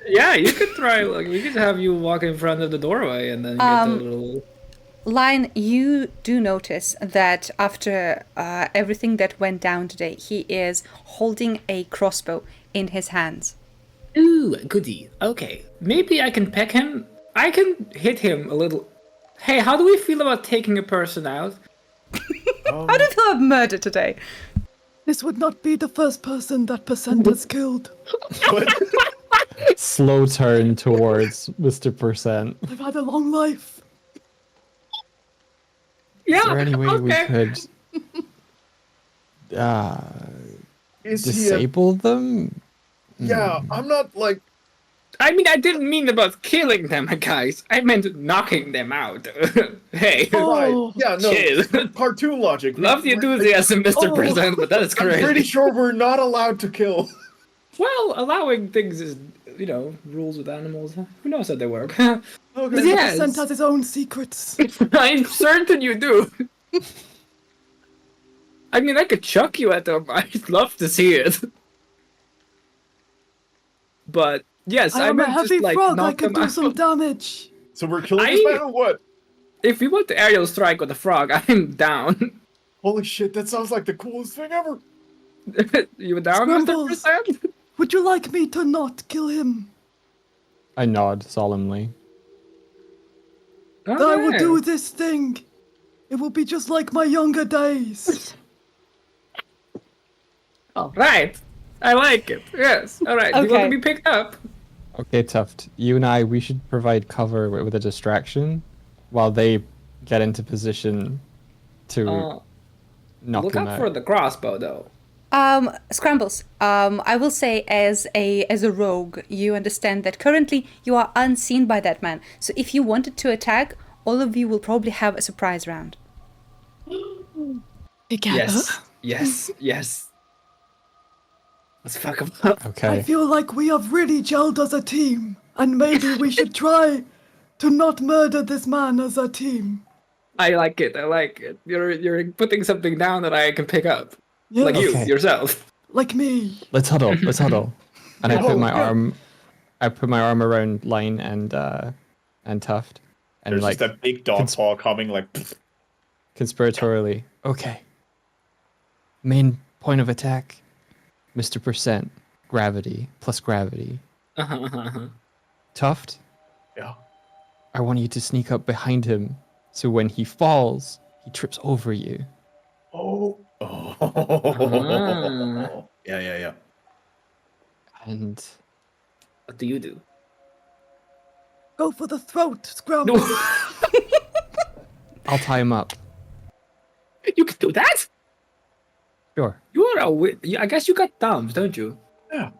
Yeah, you could try. Like, we could have you walk in front of the doorway and then get a little. Line, you do notice that after everything that went down today, he is holding a crossbow in his hands. Ooh, goody. Okay, maybe I can peck him. I can hit him a little. Hey, how do we feel about taking a person out? How do you feel about murder today? This would not be the first person that Percent has killed. Slow turn towards Mr. Percent. I've had a long life. Yeah. Is there any way we okay. could Is he? disable them? Yeah, I'm not like. I mean, I didn't mean about killing them, guys. I meant knocking them out. Hey. Oh, Right. Yeah, no. Chill. Cartoon logic. Love the enthusiasm, Mr. President, but that is I'm crazy. pretty sure we're not allowed to kill. Well, allowing things is, rules with animals. Who knows how they work? Okay. Yes. Percent has his own secrets. I'm certain you do. I mean, I could chuck you at them. I'd love to see it. But yes, I am a meant heavy just, like, frog. I knock can them do some out. damage. So we're killing this man or what? If we want to aerial strike with a frog, I'm down. Holy shit, that sounds like the coolest thing ever. You down, Mr. Scrambles. Percent? Would you like me to not kill him? I nod solemnly. I will do this thing. It will be just like my younger days. All right. I like it. Yes. All right. Do you want Okay. to be picked up? Okay, Tuft. You and I, we should provide cover with a distraction while they get into position to knock Look him out out. for the crossbow, though. Scrambles. I will say as a rogue, you understand that currently you are unseen by that man. So if you wanted to attack, all of you will probably have a surprise round. Together. Yes. Let's fuck him up. I Okay. feel like we have really gelled as a team, and maybe we should try to not murder this man as a team. I like it. You're putting something down that I can pick up. Yeah, Like you, Okay. yourself. like me. Let's huddle. Let's huddle. And I Oh, put my yeah. arm around Line and Tuft, and There's like just a big dog paw coming, like. conspiratorially. Okay. Main point of attack, Mr. Percent, gravity plus gravity. Tuft, Yeah. I want you to sneak up behind him, so when he falls, he trips over you. Oh. Ah. Yeah. And What do you do? Go for the throat, Scramble. I'll tie him up. You can do that? Sure. I guess you got thumbs, don't you? Yeah.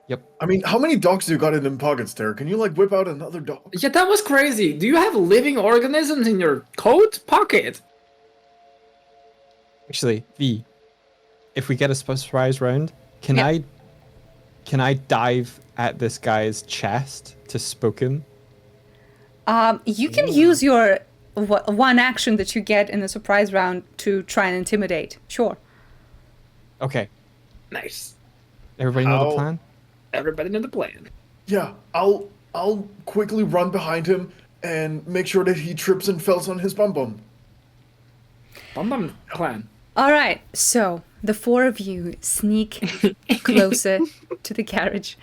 Yep. I mean, how many dogs do you got in them pockets there? Can you, like, whip out another dog? Yeah, that was crazy. Do you have living organisms in your coat pocket? Actually, V, if we get a surprise round, can Yep. I dive at this guy's chest to spook him? You can use your one action that you get in the surprise round to try and intimidate. Sure. Okay. Nice. Everybody know the How- plan? Everybody know the plan. Yeah, I'll quickly run behind him and make sure that he trips and falls on his bum bum. Bum plan. All right. So the four of you sneak closer to the carriage.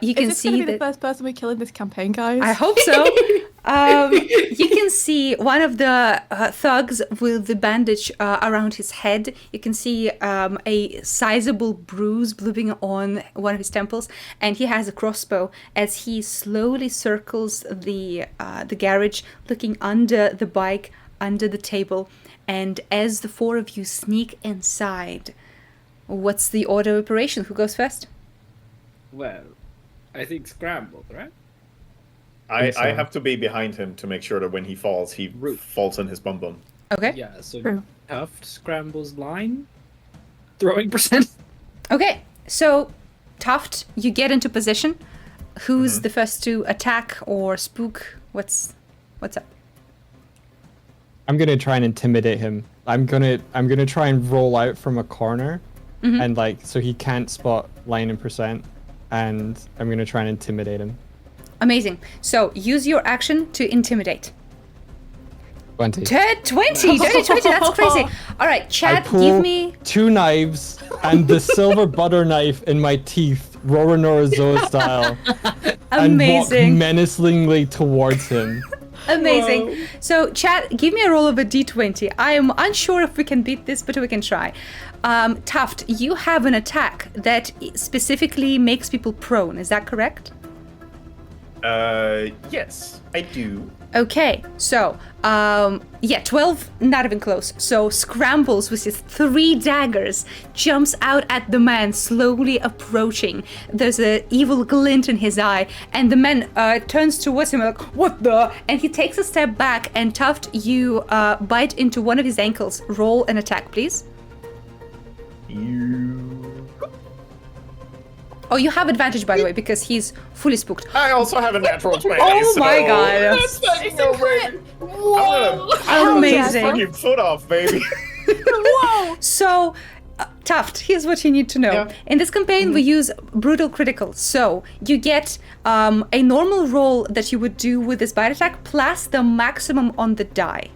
You can Is this going see to be that. the first person we kill in this campaign, guys? I hope so. You can see one of the thugs with the bandage around his head. You can see a sizable bruise bleeding on one of his temples, and he has a crossbow as he slowly circles the garage, looking under the bike, under the table. And as the four of you sneak inside, what's the order of operation? Who goes first? Well, I think scrambled, right? I have to be behind him to make sure that when he falls, he Root. falls on his bum bum. Okay. Yeah, so True. Tuft scrambles line. Throwing percent. Okay, so Tuft, you get into position. Who's the first to attack or spook? What's up? I'm gonna try and intimidate him. I'm gonna try and roll out from a corner, and like so he can't spot line and percent, and I'm gonna try and intimidate him. Amazing. So use your action to intimidate. 20. 20! Dirty 20, that's crazy. All right, I chat, pull give me... 2 knives and the silver butter knife in my teeth, Roronoa Zoe style, Amazing. and walk menacingly towards him. Amazing. Whoa. So, chat, give me a roll of a d20. I am unsure if we can beat this, but we can try. Tuft, you have an attack that specifically makes people prone. Is that correct? Yes, I do. Okay, so, 12, not even close. So, scrambles with his 3 daggers, jumps out at the man, slowly approaching. There's an evil glint in his eye, and the man turns towards him like, what the? And he takes a step back, and Tuft, you bite into one of his ankles. Roll an attack, please. Oh, you have advantage, by the way, because he's fully spooked. I also have a natural 20. Oh my so god. That's fucking no way. I'm gonna Amazing. fucking foot off, baby. Whoa! So, Tuft, here's what you need to know. Yeah. In this campaign, we use brutal critical. So, you get a normal roll that you would do with this bite attack, plus the maximum on the die.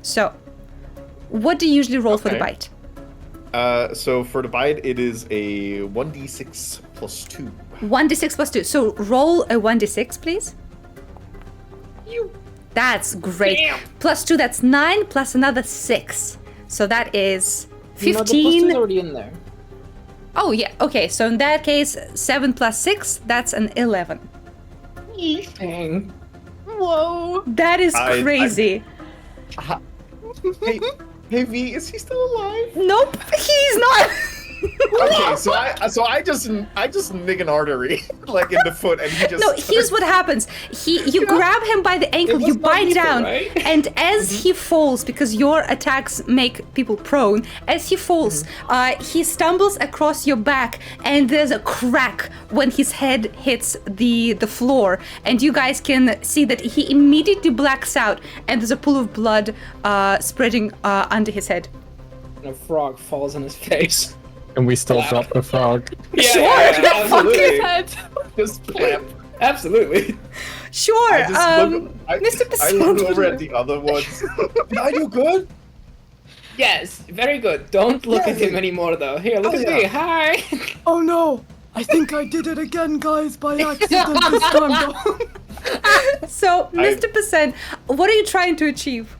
So, what do you usually roll for the Okay. bite? So for the bite, it is a 1d6 plus 2. 1d6 plus 2. So, roll a 1d6, please. That's great. Damn. Plus 2, that's 9, plus another 6. So, that is No, the plus 15. two's already in there. Oh, yeah. Okay, so in that case, 7 plus 6, that's an 11. Dang. Whoa. That is I- crazy. Hey V, is he still alive? Nope, he's not. Okay, so I just nick an artery like in the foot, and he just. No, here's what happens. You grab him by the ankle, was you not bite lethal, down, right? and as he falls, because your attacks make people prone, as he falls, he stumbles across your back, and there's a crack when his head hits the floor, and you guys can see that he immediately blacks out, and there's a pool of blood spreading under his head. And a frog falls on his face. And we still drop the frog. Yeah, absolutely. Head. just plap. Absolutely. Sure, I just look, Mr. I look Passant. over at the other ones. Did I do good? Yes, very good. Don't look at him anymore, though. Here, look Oh, at me. yeah. Hi. Oh no! I think I did it again, guys, by accident this time. So, Mr. Passant, what are you trying to achieve?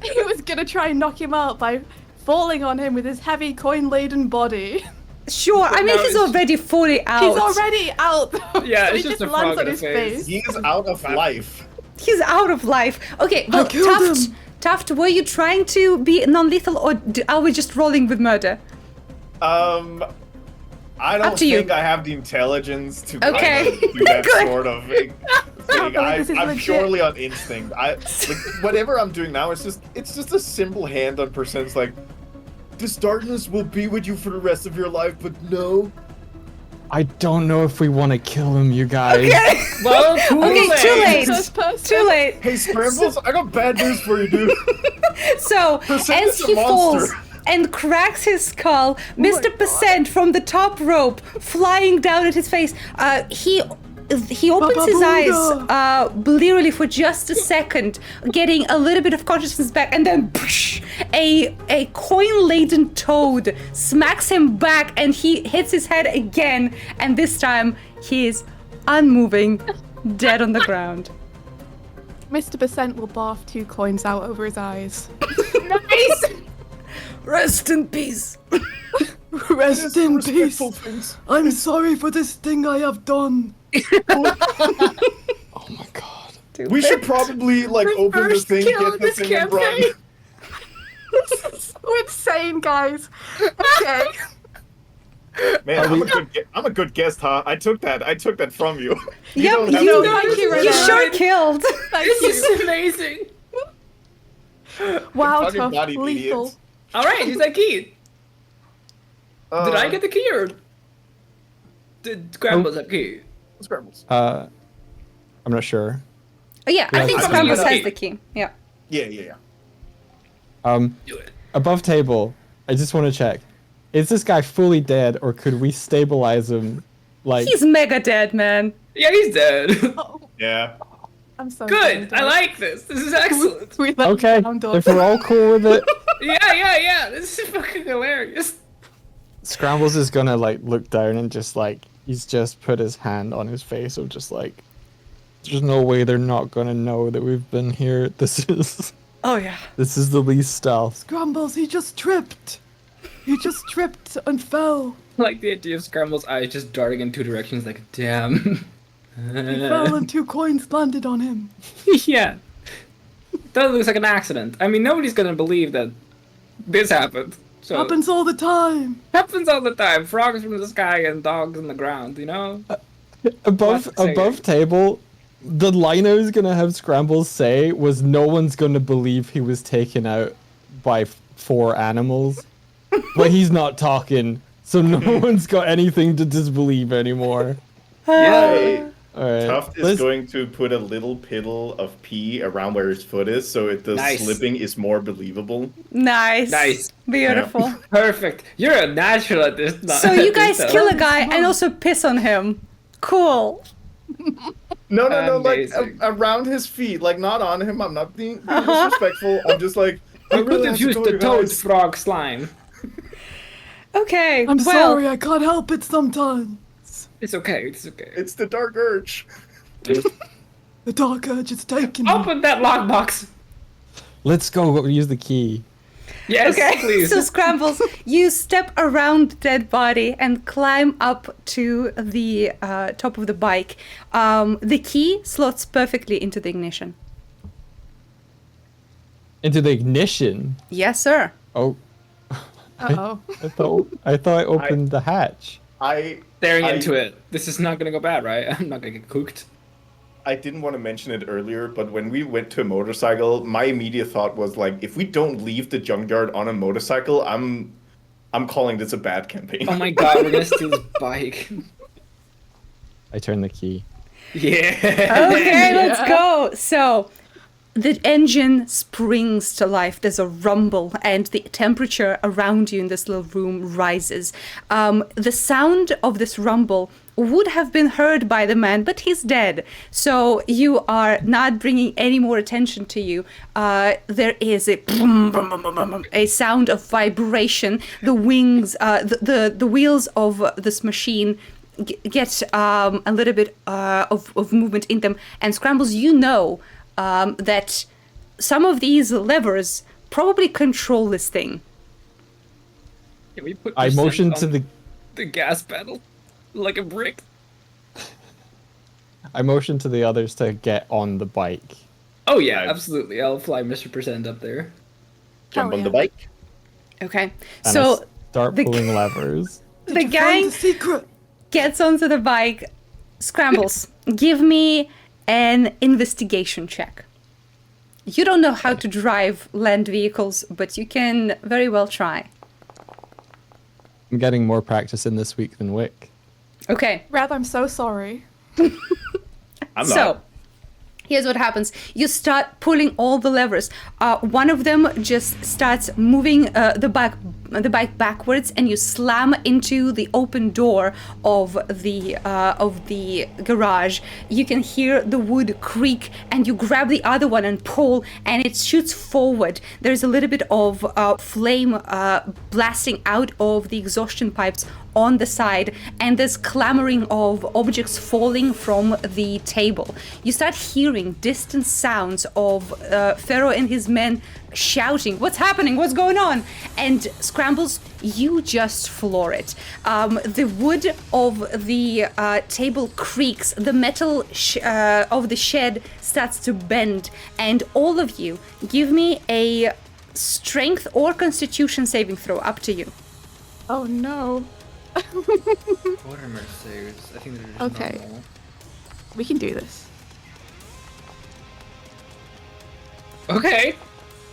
He was gonna try and knock him out by falling on him with his heavy coin-laden body. Sure, I mean, No, he's it's- already fully out. He's already out. Yeah, so it's he just a lands frog on in his the face. He is out of life. He's out of life. Okay, well, killed him. Tuft, were you trying to be non-lethal, or are we just rolling with murder? I Up don't to you. think I have the intelligence to Okay. kind of do that Good. sort of thing. This is I'm legit. purely on instinct. Whatever I'm doing now, it's just a simple hand on percents. Like, this darkness will be with you for the rest of your life, but no. I don't know if we want to kill him, you guys. Well, too Okay, late. too late. First person. Too late. Hey, Scrambles, I got bad news for you, dude. So, Percent as is a he monster. falls and cracks his skull, Mr. Percent from the top rope flying down at his face, he opens his eyes blearily for just a second, getting a little bit of consciousness back, and then a coin-laden toad smacks him back, and he hits his head again, and this time he is unmoving, dead on the ground. Mr. Percent will barf 2 coins out over his eyes. Nice! Rest in peace. Rest in peace. Respectful things. I'm sorry for this thing I have done. Oh my god. We should probably like open this thing, get this thing, and run. So insane, guys. Okay. Man, I'm a good guest, huh? I took that from you. Yep, don't have you, to- Thank you, you Renee. sure killed. Thank This you. is amazing. Wow, fucking tough. body Lethal. idiots. All right, here's that key. Did I get the key, or did Scrambles have key? Scrambles? I'm not sure. Oh, yeah, I think I Scrambles think- has the key. Yeah. Yeah. Do it. Above table, I just want to check. Is this guy fully dead, or could we stabilize him? Like He's mega dead, man. Yeah, he's dead. Oh, Yeah. I'm so Good. I like this. This is excellent. We let okay, down door. if we're all cool with it, Yeah. This is fucking hilarious. Scrambles is gonna like look down and just like he's just put his hand on his face of just like there's no way they're not gonna know that we've been here. This is the least stealth. Grumbles, he just tripped. He just tripped and fell. Like the idea of Scramble's eyes just darting in two directions, like, damn. He fell and 2 coins landed on him. Yeah. That looks like an accident. I mean, nobody's gonna believe that this happened. So Happens all the time. happens all the time. Frogs from the sky and dogs on the ground, you know? Above table, the line I was gonna have Scrambles say was no one's gonna believe he was taken out by 4 animals. But he's not talking, so no one's got anything to disbelieve anymore. Yeah. Alright. Tuft is going to put a little piddle of pee around where his foot is, so the Nice. slipping is more believable. Nice. Beautiful. Perfect. You're a natural at this. So you at this guys stuff. kill a guy and also piss on him. Cool. No, like Amazing. around his feet, like not on him. I'm not being disrespectful. I'm just like, I I would really have have to used go, the you toad guys. frog slime. Okay. I'm well, sorry, I can't help it sometimes. It's okay. It's okay. It's the dark urge. The dark urge is taking me. Open that lockbox. Let's go use the key. Yes, Okay, please. so Scrambles, you step around the dead body and climb up to the top of the bike. The key slots perfectly into the ignition. Into the ignition. Yes, sir. Oh, Uh-oh. I thought I opened the hatch. Staring I- into it. This is not gonna go bad, right? I'm not gonna get cooked. I didn't want to mention it earlier, but when we went to a motorcycle, my immediate thought was like, if we don't leave the junkyard on a motorcycle, I'm calling this a bad campaign. Oh my god, we're gonna steal this bike. I turn the key. Yeah. Okay, let's go. So the engine springs to life. There's a rumble, and the temperature around you in this little room rises. The sound of this rumble would have been heard by the man, but he's dead. So you are not bringing any more attention to you. There is a sound of vibration. The wings, the wheels of this machine get a little bit of movement in them. And Scrambles, you know that some of these levers probably control this thing. Can we put I motion to percent on the gas pedal like a brick? I motion to the others to get on the bike. Oh yeah, Right. absolutely. I'll fly Mr. Percent up there. Jump Hell on the yeah. bike. Okay, And so I start the- pulling levers. the Find gang the secret. gets onto the bike. Scrambles, give me an investigation check. You don't know how to drive land vehicles, but you can very well try. I'm getting more practice in this week than Wick. Okay, Rather, I'm so sorry. I'm so not. here's what happens. You start pulling all the levers. One of them just starts moving the bike backwards, and you slam into the open door of the garage. You can hear the wood creak, and you grab the other one and pull, and it shoots forward. There's a little bit of flame blasting out of the exhaustion pipes on the side, and there's clamoring of objects falling from the table. You start hearing distant sounds of Pharaoh and his men shouting, "What's happening? What's going on?" And Scrambles, you just floor it. The wood of the table creaks, the metal of the shed starts to bend, and all of you, give me a strength or constitution saving throw, up to you. Oh no. What are saves? I think they're just Okay. normal. We can do this. Okay.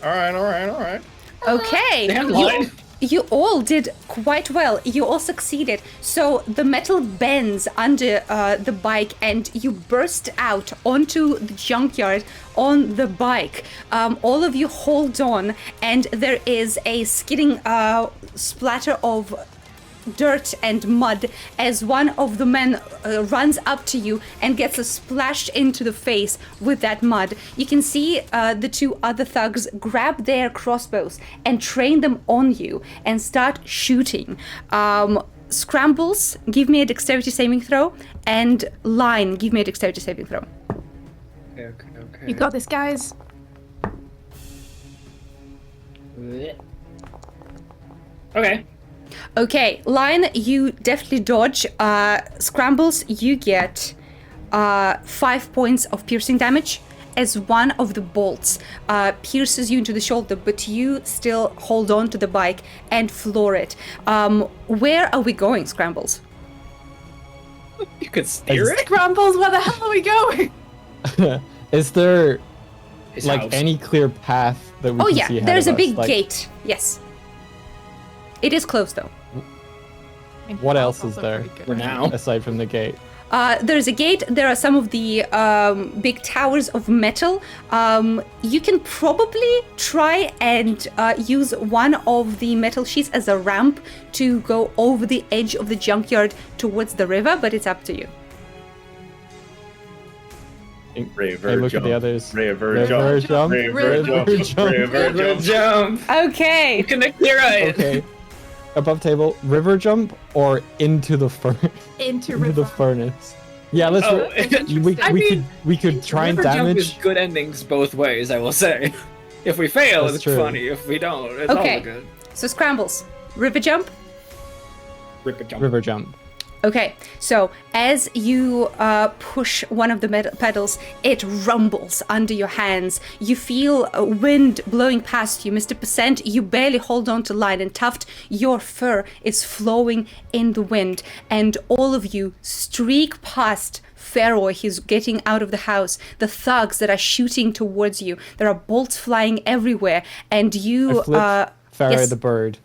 All right. Okay. Damn You, line. You all did quite well. You all succeeded. So the metal bends under the bike and you burst out onto the junkyard on the bike. All of you hold on and there is a skidding splatter of dirt and mud as one of the men runs up to you and gets splashed into the face with that mud. You can see the two other thugs grab their crossbows and train them on you and start shooting. Scrambles, give me a dexterity saving throw, and Line, give me a dexterity saving throw. Okay. You got this, guys. Okay. Okay, Line, you definitely dodge. Scrambles, you get 5 points of piercing damage as one of the bolts pierces you into the shoulder, but you still hold on to the bike and floor it. Where are we going, Scrambles? You could steer it. Scrambles, where the hell are we going? Is there His like house. any clear path that we Oh can yeah, see ahead there's of a big us? Like, gate. Yes. It is closed though. What else is there For now. aside from the gate? There's a gate. There are some of the big towers of metal. You can probably try and use one of the metal sheets as a ramp to go over the edge of the junkyard towards the river, but it's up to you. River I look jump. at the others. River jump. jump. River jump. River jump. Jump. Okay. You can clear it. Okay. Above table, river jump or into the Into into the river. furnace. Yeah, let's. Oh, We could try and River jump damage. is good endings both ways, I will say. If we fail, That's it's true. funny. If we don't, it's Okay. also good. So Scrambles, river jump. River jump. River jump. Okay, so as you push one of the pedals, it rumbles under your hands. You feel a wind blowing past you. Mr. Percent, you barely hold on to Line, and Tuft, your fur is flowing in the wind. And all of you streak past Feroy. He's getting out of the house. The thugs that are shooting towards you. There are bolts flying everywhere. And I you... flip Farah yes. the bird.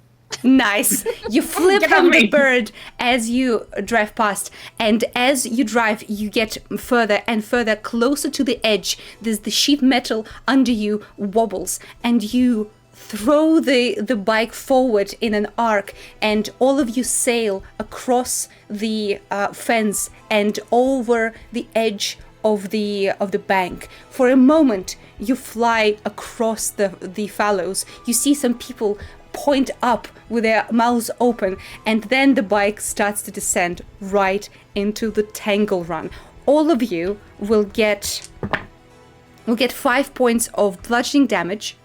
Nice. You flip Get on him the me. bird as you drive past, and as you drive, you get further and further closer to the edge. There's the sheet metal under you wobbles, and you throw the bike forward in an arc, and all of you sail across the fence and over the edge of the bank. For a moment, you fly across the fallows. You see some people point up with their mouths open, and then the bike starts to descend right into the tangle run. All of you will get 5 points of bludgeoning damage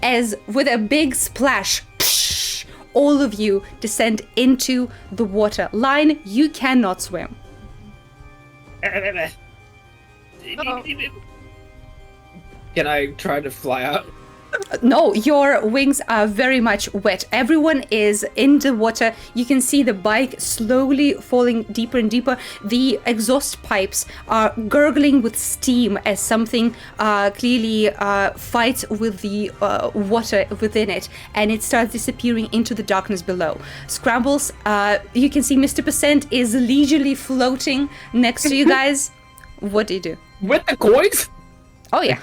as with a big splash, all of you descend into the water. Line, you cannot swim. Can I try to fly out? No, your wings are very much wet. Everyone is in the water. You can see the bike slowly falling deeper and deeper. The exhaust pipes are gurgling with steam as something clearly fights with the water within it, and it starts disappearing into the darkness below. Scrambles, you can see Mr. Percent is leisurely floating next to you guys. What do you do? With the coins? Oh yeah.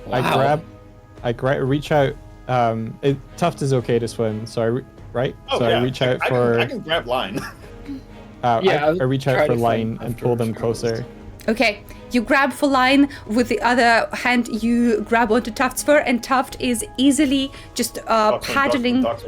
Wow. I reach out. Tuft is okay to swim, so I reach out for. I can grab line. Yeah, I reach try out for to line find and pull them Scrambles. closer. Okay, you grab for Line, with the other hand you grab onto Tuft's fur, and Tuft is easily just paddling. Dog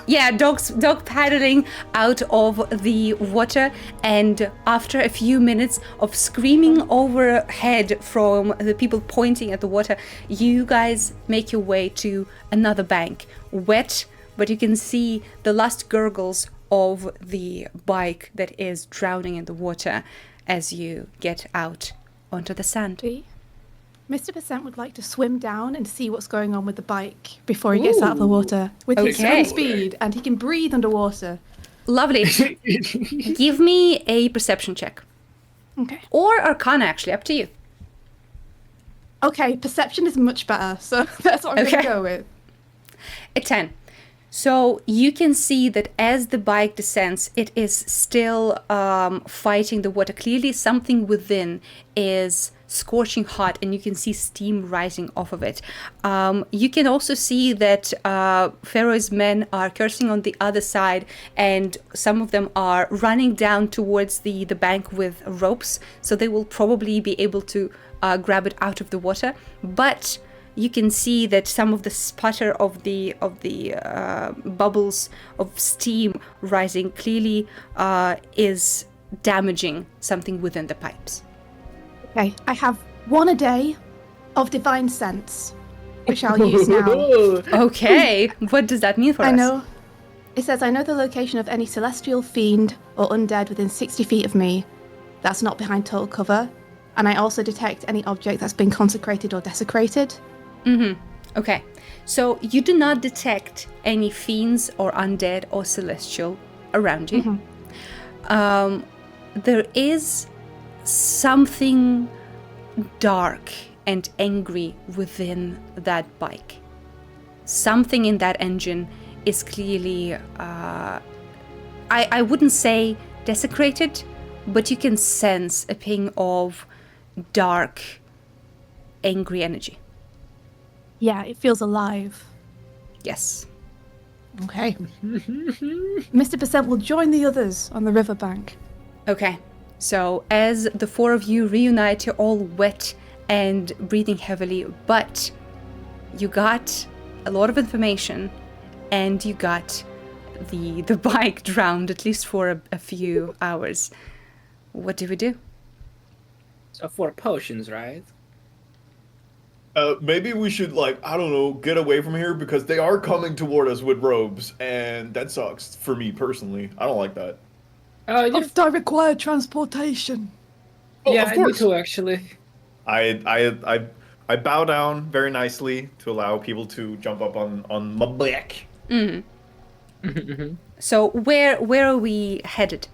Yeah, dog paddling out of the water, and after a few minutes of screaming overhead from the people pointing at the water, you guys make your way to another bank, wet, but you can see the last gurgles of the bike that is drowning in the water as you get out onto the sand. Mr. Percent would like to swim down and see what's going on with the bike before he gets out of the water with his Okay. swim speed, and he can breathe underwater. Lovely. Give me a perception check. Okay. Or Arcana, actually, up to you. Okay, perception is much better, so that's what I'm Okay. going to go with. A 10. So you can see that as the bike descends, it is still fighting the water. Clearly something within is scorching hot, and you can see steam rising off of it. You can also see that Pharaoh's men are cursing on the other side, and some of them are running down towards the bank with ropes, so they will probably be able to grab it out of the water. But you can see that some of the sputter of the bubbles of steam rising clearly is damaging something within the pipes. Okay, I have 1 a day of divine sense, which I'll use now. Okay, what does that mean for us? I know. It says, I know the location of any celestial fiend or undead within 60 feet of me that's not behind total cover, and I also detect any object that's been consecrated or desecrated. Okay, so you do not detect any fiends or undead or celestial around you. There is something dark and angry within that bike. Something in that engine is clearly, I wouldn't say desecrated, but you can sense a ping of dark, angry energy. Yeah, it feels alive. Yes. Okay. Mr. Percent will join the others on the riverbank. Okay. So as the 4 of you reunite, you're all wet and breathing heavily, but you got a lot of information, and you got the bike drowned, at least for a few hours. What do we do? So 4 potions, right? Maybe we should, like, I don't know, get away from here because they are coming toward us with robes, and that sucks for me personally. I don't like that. If I require transportation. Oh, yeah, of course. me too, actually. I bow down very nicely to allow people to jump up on my back. So where are we headed?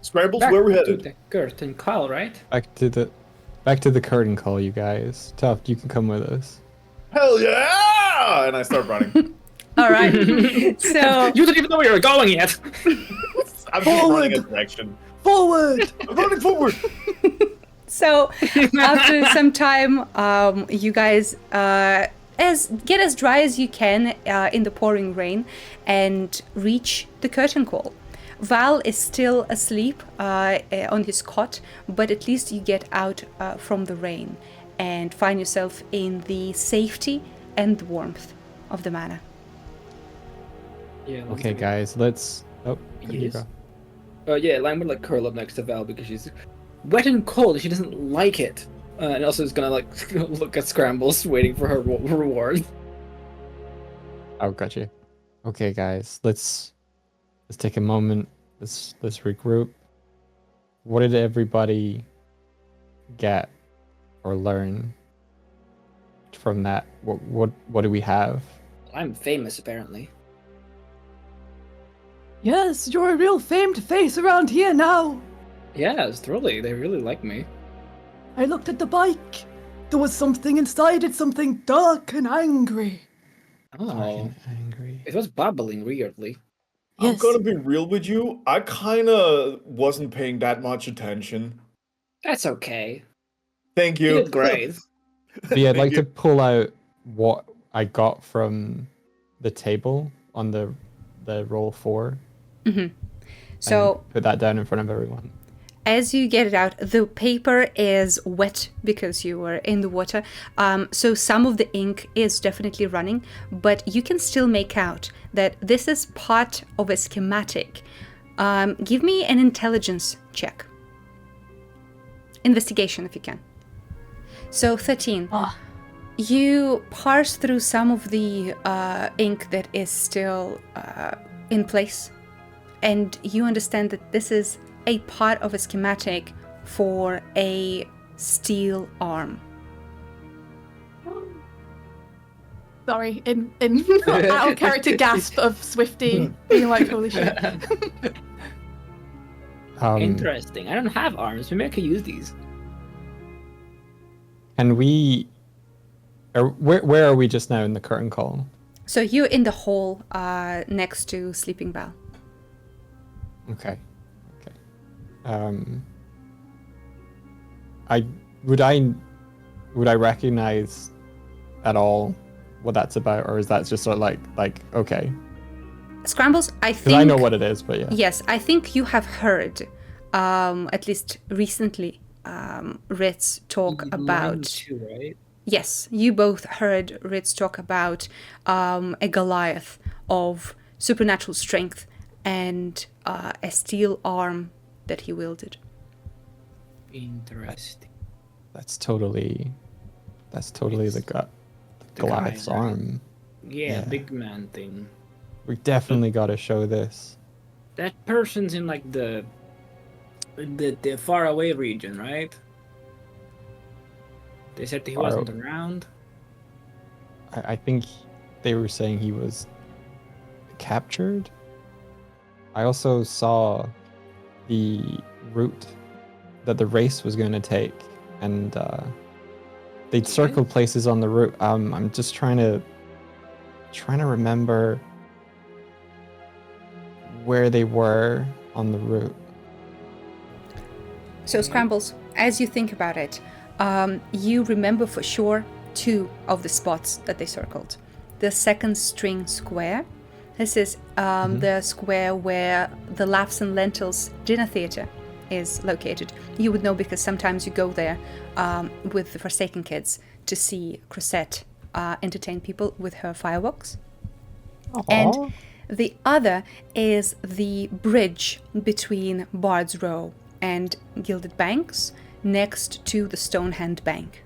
Scrambles, where we're headed? To the curtain call, right? Back to the curtain call, you guys. Tough, you can come with us. Hell yeah! And I start running. All right. So You didn't even know where you were going yet. I'm just running a direction. Forward! I'm running forward! So after some time, you guys get as dry as you can in the pouring rain and reach the curtain call. Val is still asleep on his cot, but at least you get out from the rain and find yourself in the safety and warmth of the manor. Yeah. Okay, guys, let's... Oh, here you Yes. go. Yeah, Lime would like curl up next to Val because she's wet and cold and she doesn't like it. And also is gonna like look at Scrambles, waiting for her reward. Oh, gotcha. Okay, guys, let's take a moment. Let's regroup. What did everybody get or learn from that? What do we have? I'm famous, apparently. Yes, you're a real famed face around here now. Yes, totally. They really like me. I looked at the bike. There was something inside it, something dark and angry. Oh, Angry. it was bubbling weirdly. I'm Yes. gonna be real with you. I kinda wasn't paying that much attention. That's okay. Thank You you. did great. So yeah, I'd like Thank to pull out what I got from the table on the roll 4. So Put that down in front of everyone. as you get it out, the paper is wet because you were in the water. So some of the ink is definitely running, but you can still make out that this is part of a schematic. Give me an intelligence check. Investigation, if you can. So 13. Ah. You parse through some of the ink that is still in place, and you understand that this is a part of a schematic for a steel arm. Sorry, in out of character gasp of Swifty being like, holy shit. Interesting. I don't have arms. Maybe I could use these. And we... where are we just now in the curtain call? So you're in the hall next to Sleeping Bell. Okay. Would I recognize at all what that's about, or is that just sort of like okay? Scrambles, I Because think... I know what it is, but yeah. Yes, I think you have heard, at least recently, Ritz talk Line about... 2, right? Yes, you both heard Ritz talk about a Goliath of supernatural strength and a steel arm that he wielded. Interesting. That's totally the Goliath's guy, right? arm. Yeah, Yeah. big man thing. We definitely got to show this. That person's in like the far away region, right? They said he Far wasn't o- around. I think they were saying he was captured. I also saw the route that the race was going to take, and they'd circled places on the route. I'm just trying to remember where they were on the route. So, Scrambles, as you think about it, you remember for sure 2 of the spots that they circled. The second string square. This is the square where the Laughs and Lentils dinner theatre is located. You would know because sometimes you go there with the Forsaken Kids to see Crosette entertain people with her fireworks. And the other is the bridge between Bard's Row and Gilded Banks next to the Stonehand Bank.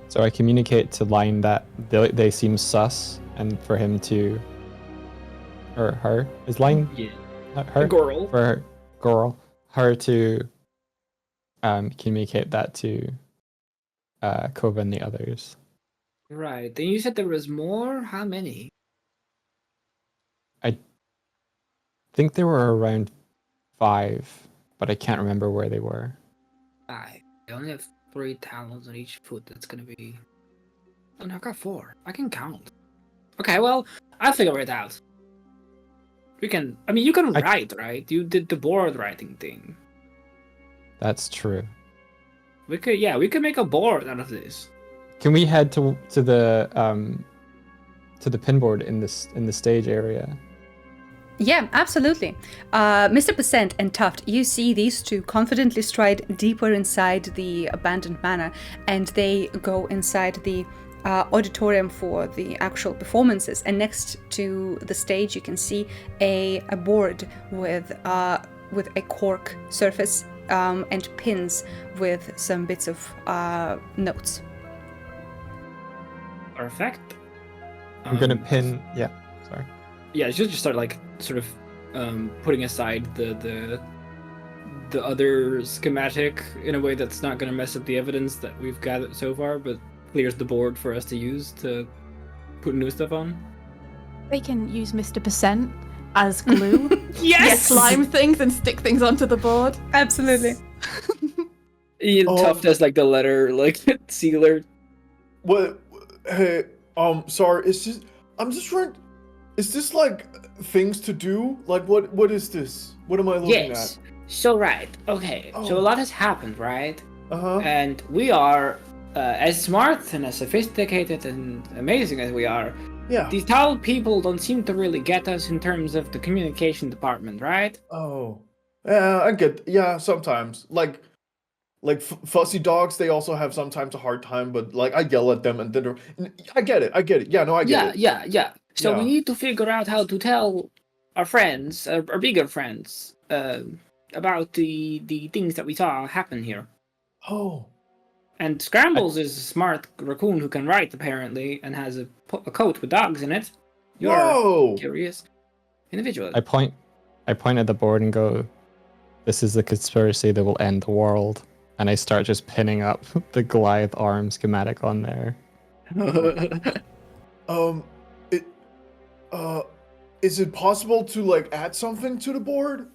So I communicate to Line that they seem sus, and for him to, or her, is Line Yeah. her? Girl. For her, her to communicate that to Kova and the others. Right. Then you said there was more? How many? I think there were around 5, but I can't remember where they were. 5. I only have 3 talons on each foot. That's gonna be... Oh no, I've got 4. I can count. Okay, well, I'll figure it out. We can... I mean, you can write, right? You did the board writing thing. That's true. We could make a board out of this. Can we head to the pinboard in the stage area? Yeah, absolutely. Mr. Percent and Tuft, you see these 2 confidently stride deeper inside the abandoned manor, and they go inside the auditorium for the actual performances. And next to the stage, you can see a board with a cork surface and pins with some bits of notes. Perfect. I'm gonna pin. Yeah, sorry. Yeah, you should just start like sort of putting aside the other schematic in a way that's not going to mess up the evidence that we've gathered so far, but clears the board for us to use to put new stuff on. They can use Mr. Percent as glue. Yes! Slime things and stick things onto the board. Absolutely. Tuft has like the letter like sealer. What? Hey, sorry. I'm just trying. Is this like things to do? Like what is this? What am I looking Yes. at? So right. Okay. So a lot has happened, right? Uh-huh. And we are as smart and as sophisticated and amazing as we are. Yeah. These tall people don't seem to really get us in terms of the communication department, right? Oh. Yeah, I get. Yeah, sometimes. Like fussy dogs, they also have sometimes a hard time, but like I yell at them and then I get it. Yeah, no, I get it. Yeah. So we Yeah. need to figure out how to tell our friends, our bigger friends, about the things that we saw happen here. Oh. And Scrambles is a smart raccoon who can write, apparently, and has a coat with dogs in it. You're Whoa. a curious individual. I point at the board and go, "This is the conspiracy that will end the world." And I start just pinning up the Goliath arm schematic on there. Is it possible to like add something to the board?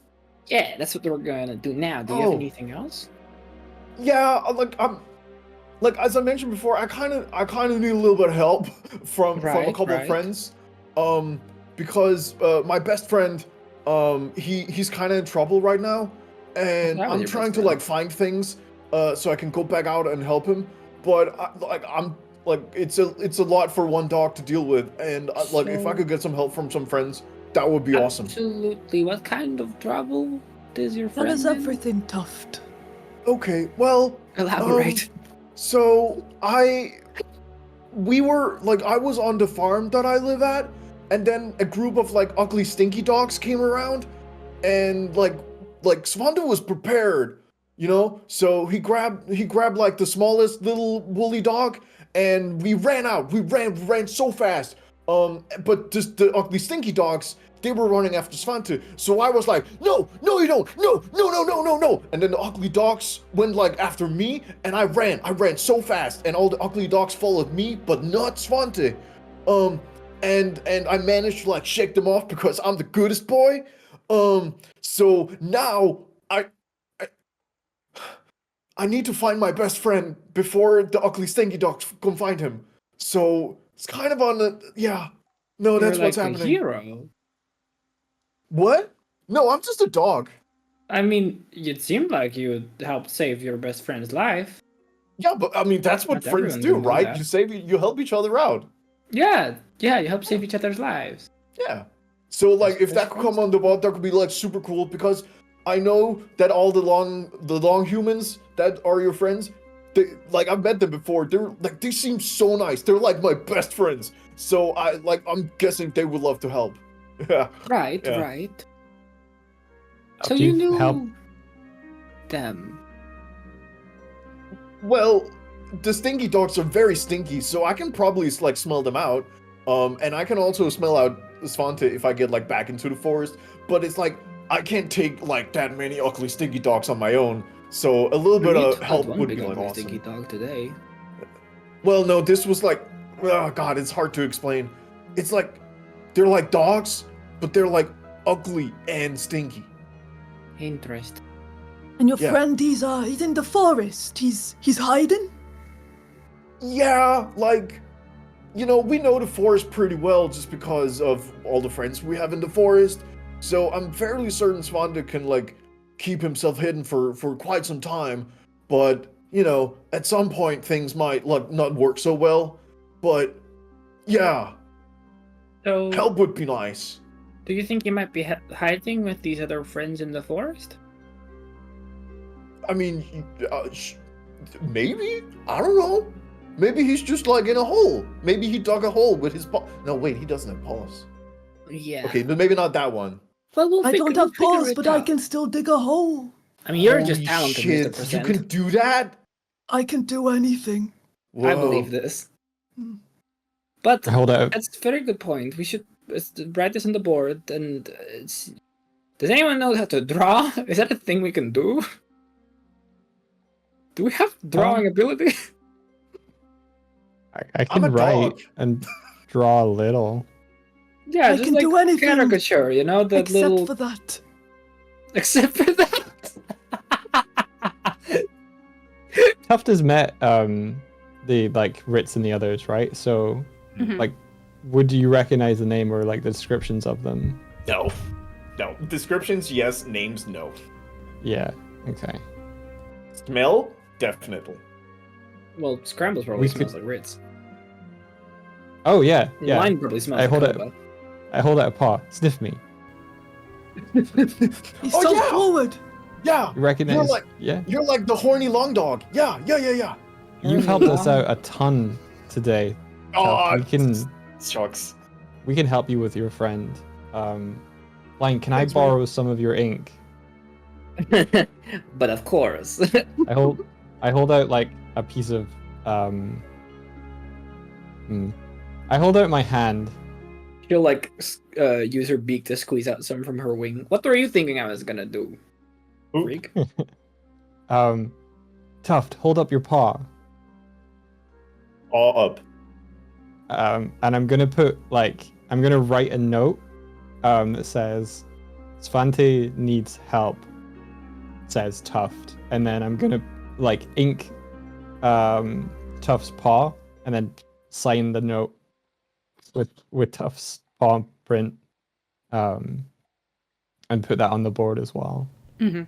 Yeah, that's what we're gonna do now. Do you have anything else? Yeah, like like as I mentioned before, I kind of need a little bit of help from a couple of friends, because my best friend, he's kind of in trouble right now, and What's up with I'm your trying best to friend? like find things, so I can go back out and help him. But I'm like it's a lot for one dog to deal with, and like if I So- could get some help from some friends, that would be awesome. Absolutely. What kind of trouble does your That friend is in? everything, Tuft. Okay, well, Elaborate. so we were like I was on the farm that I live at, and then a group of like ugly stinky dogs came around, and like Svante was prepared, you know. So he grabbed like the smallest little woolly dog, and we ran out. We ran so fast. But just the ugly stinky dogs, they were running after Svante. So I was like, no, you don't, no. And then the ugly dogs went like after me, and I ran so fast, and all the ugly dogs followed me, but not Svante. And I managed to like shake them off because I'm the goodest boy. So now I need to find my best friend before the ugly stinky dogs come find him. So it's kind of on the No, that's You're what's like a happening. hero. What? No, I'm just a dog. I mean, it seemed like you helped save your best friend's life. Yeah, but I mean that's what Not friends everyone do, can do right? that. You help each other out. Yeah, you help save each other's lives. Yeah. So like if that could come on the board, that could be like super cool because I know that all the long humans that are your friends, like I've met them before. They seem so nice. They're like my best friends. So I'm guessing they would love to help. Yeah. Right, Yeah. right. So Do you you knew help? them. Well, the stinky dogs are very stinky, so I can probably like smell them out. And I can also smell out Svante if I get like back into the forest. But it's like I can't take like that many ugly stinky dogs on my own. So a little bit You of took help one would be big like ugly awesome. stinky dog today. Well, no, this was like, oh god, it's hard to explain. It's like they're like dogs, but they're like ugly and stinky. Interesting. And your Yeah. friend, he's in the forest. He's hiding. Yeah, like, you know, we know the forest pretty well just because of all the friends we have in the forest. So I'm fairly certain Svante can like keep himself hidden for quite some time. But you know, at some point things might like not work so well. But yeah, So, help would be nice. do you think you might be hiding with these other friends in the forest? I mean, maybe? I don't know. Maybe he's just like in a hole. Maybe he dug a hole with his paw. No, wait, he doesn't have paws. Yeah. Okay, but maybe not that one. Well, I don't have figure paws, it but I out. can still dig a hole. I mean, you're Holy just talented, shit, Mr. you Percent. can do that? I can do anything. Whoa. I believe this. Hmm. But Hold up. that's a very good point. We should write this on the board. And does anyone know how to draw? Is that a thing we can do? Do we have drawing ability? I I'm can a write dog. and draw a little. Yeah, I just can like do anything caricature, you know, the except little. for that. Except for that. Tuft has met the like Ritz and the others, right? So Mhm. like, would you recognize the name or like the descriptions of them? No. No. Descriptions, yes. Names, no. Yeah. Okay. Smell, definitely. Well, Scrambles probably We smells could- like Ritz. Oh yeah. Yeah. Mine probably smells I like hold it. Koba. I hold out a paw. Sniff me. He's Oh, so yeah! forward. Yeah, You recognize? You're like- yeah. you're like the horny long dog. Yeah. You've helped us out a ton today. Oh, we can shucks. help you with your friend. Lion, can Thanks, I borrow some of your ink? But of course. I hold out like a piece of I hold out my hand. She'll like use her beak to squeeze out some from her wing. What were you thinking I was gonna do? Oop. Freak? Tuft, hold up your paw. All up. And I'm gonna write a note that says Svante needs help, says Tuft, and then I'm gonna like ink Tuff's paw, and then sign the note with Tuff's paw print, and put that on the board as well. Mm-hmm.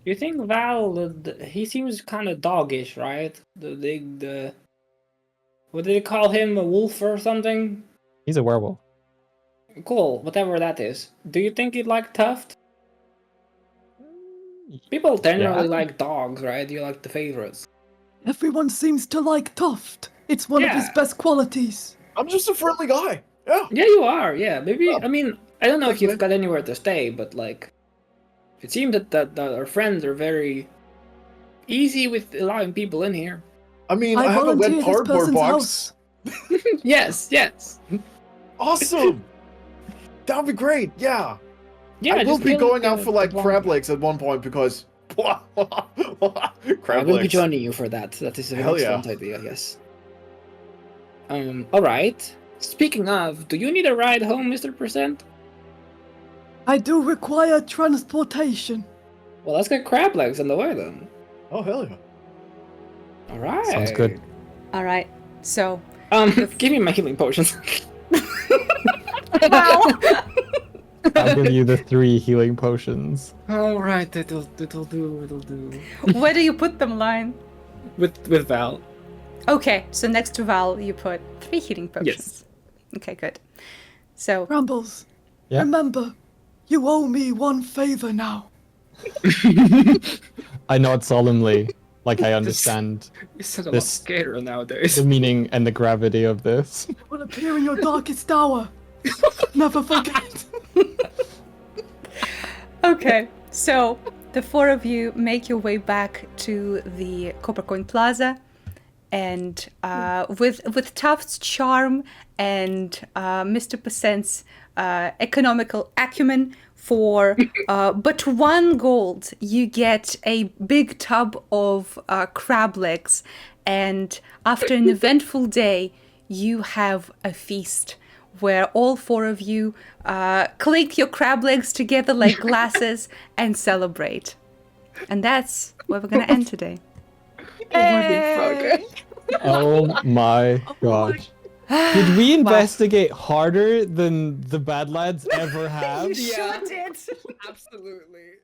You think Val? He seems kind of doggish, right? The what did they call him? A wolf or something? He's a werewolf. Cool, whatever that is. Do you think he'd like Tuft? People generally like dogs, right? You like the favorites. Everyone seems to like Tuft. It's one of his Yeah. best qualities. I'm just a friendly guy. Yeah. Yeah, you are. Yeah, maybe. Oh. I mean, I don't know if Thanks, you've man. got anywhere to stay, but like, it seemed that our friends are very easy with allowing people in here. I mean, I have a volunteer wet this cardboard person's box. house. Yes. Awesome. That would be great. Yeah. Yeah, I will just be kill going the- out for like the crab blonde. legs at one point because I crab will be legs. joining you for that. That is an Hell yeah. excellent idea. Yes. All right. Speaking of, do you need a ride home, Mr. Percent? I do require transportation. Well, let's get crab legs on the way then. Oh hell yeah. All right. Sounds good. All right. So, Give me my healing potions. wow. I'll give you the 3 healing potions. All right, it'll do. Where do you put them, Lion? With Val. Okay, so next to Val, you put 3 healing potions. Yes. Okay, good. So, Brambles, Yeah. remember, you owe me one favor now. I nod solemnly, like I understand You're such a lot This- skater nowadays. the meaning and the gravity of this. Will appear in your darkest hour. Never forget. okay, so the 4 of you make your way back to the Coppercoin Plaza, and with Tuft's charm and Mr. Percent's economical acumen, for but 1 gold, you get a big tub of crab legs, and after an eventful day, you have a feast where all 4 of you clink your crab legs together like glasses and celebrate. And that's where we're going to end today. Oh my gosh. Did we investigate harder than the bad lads ever have? Yeah. did. Absolutely.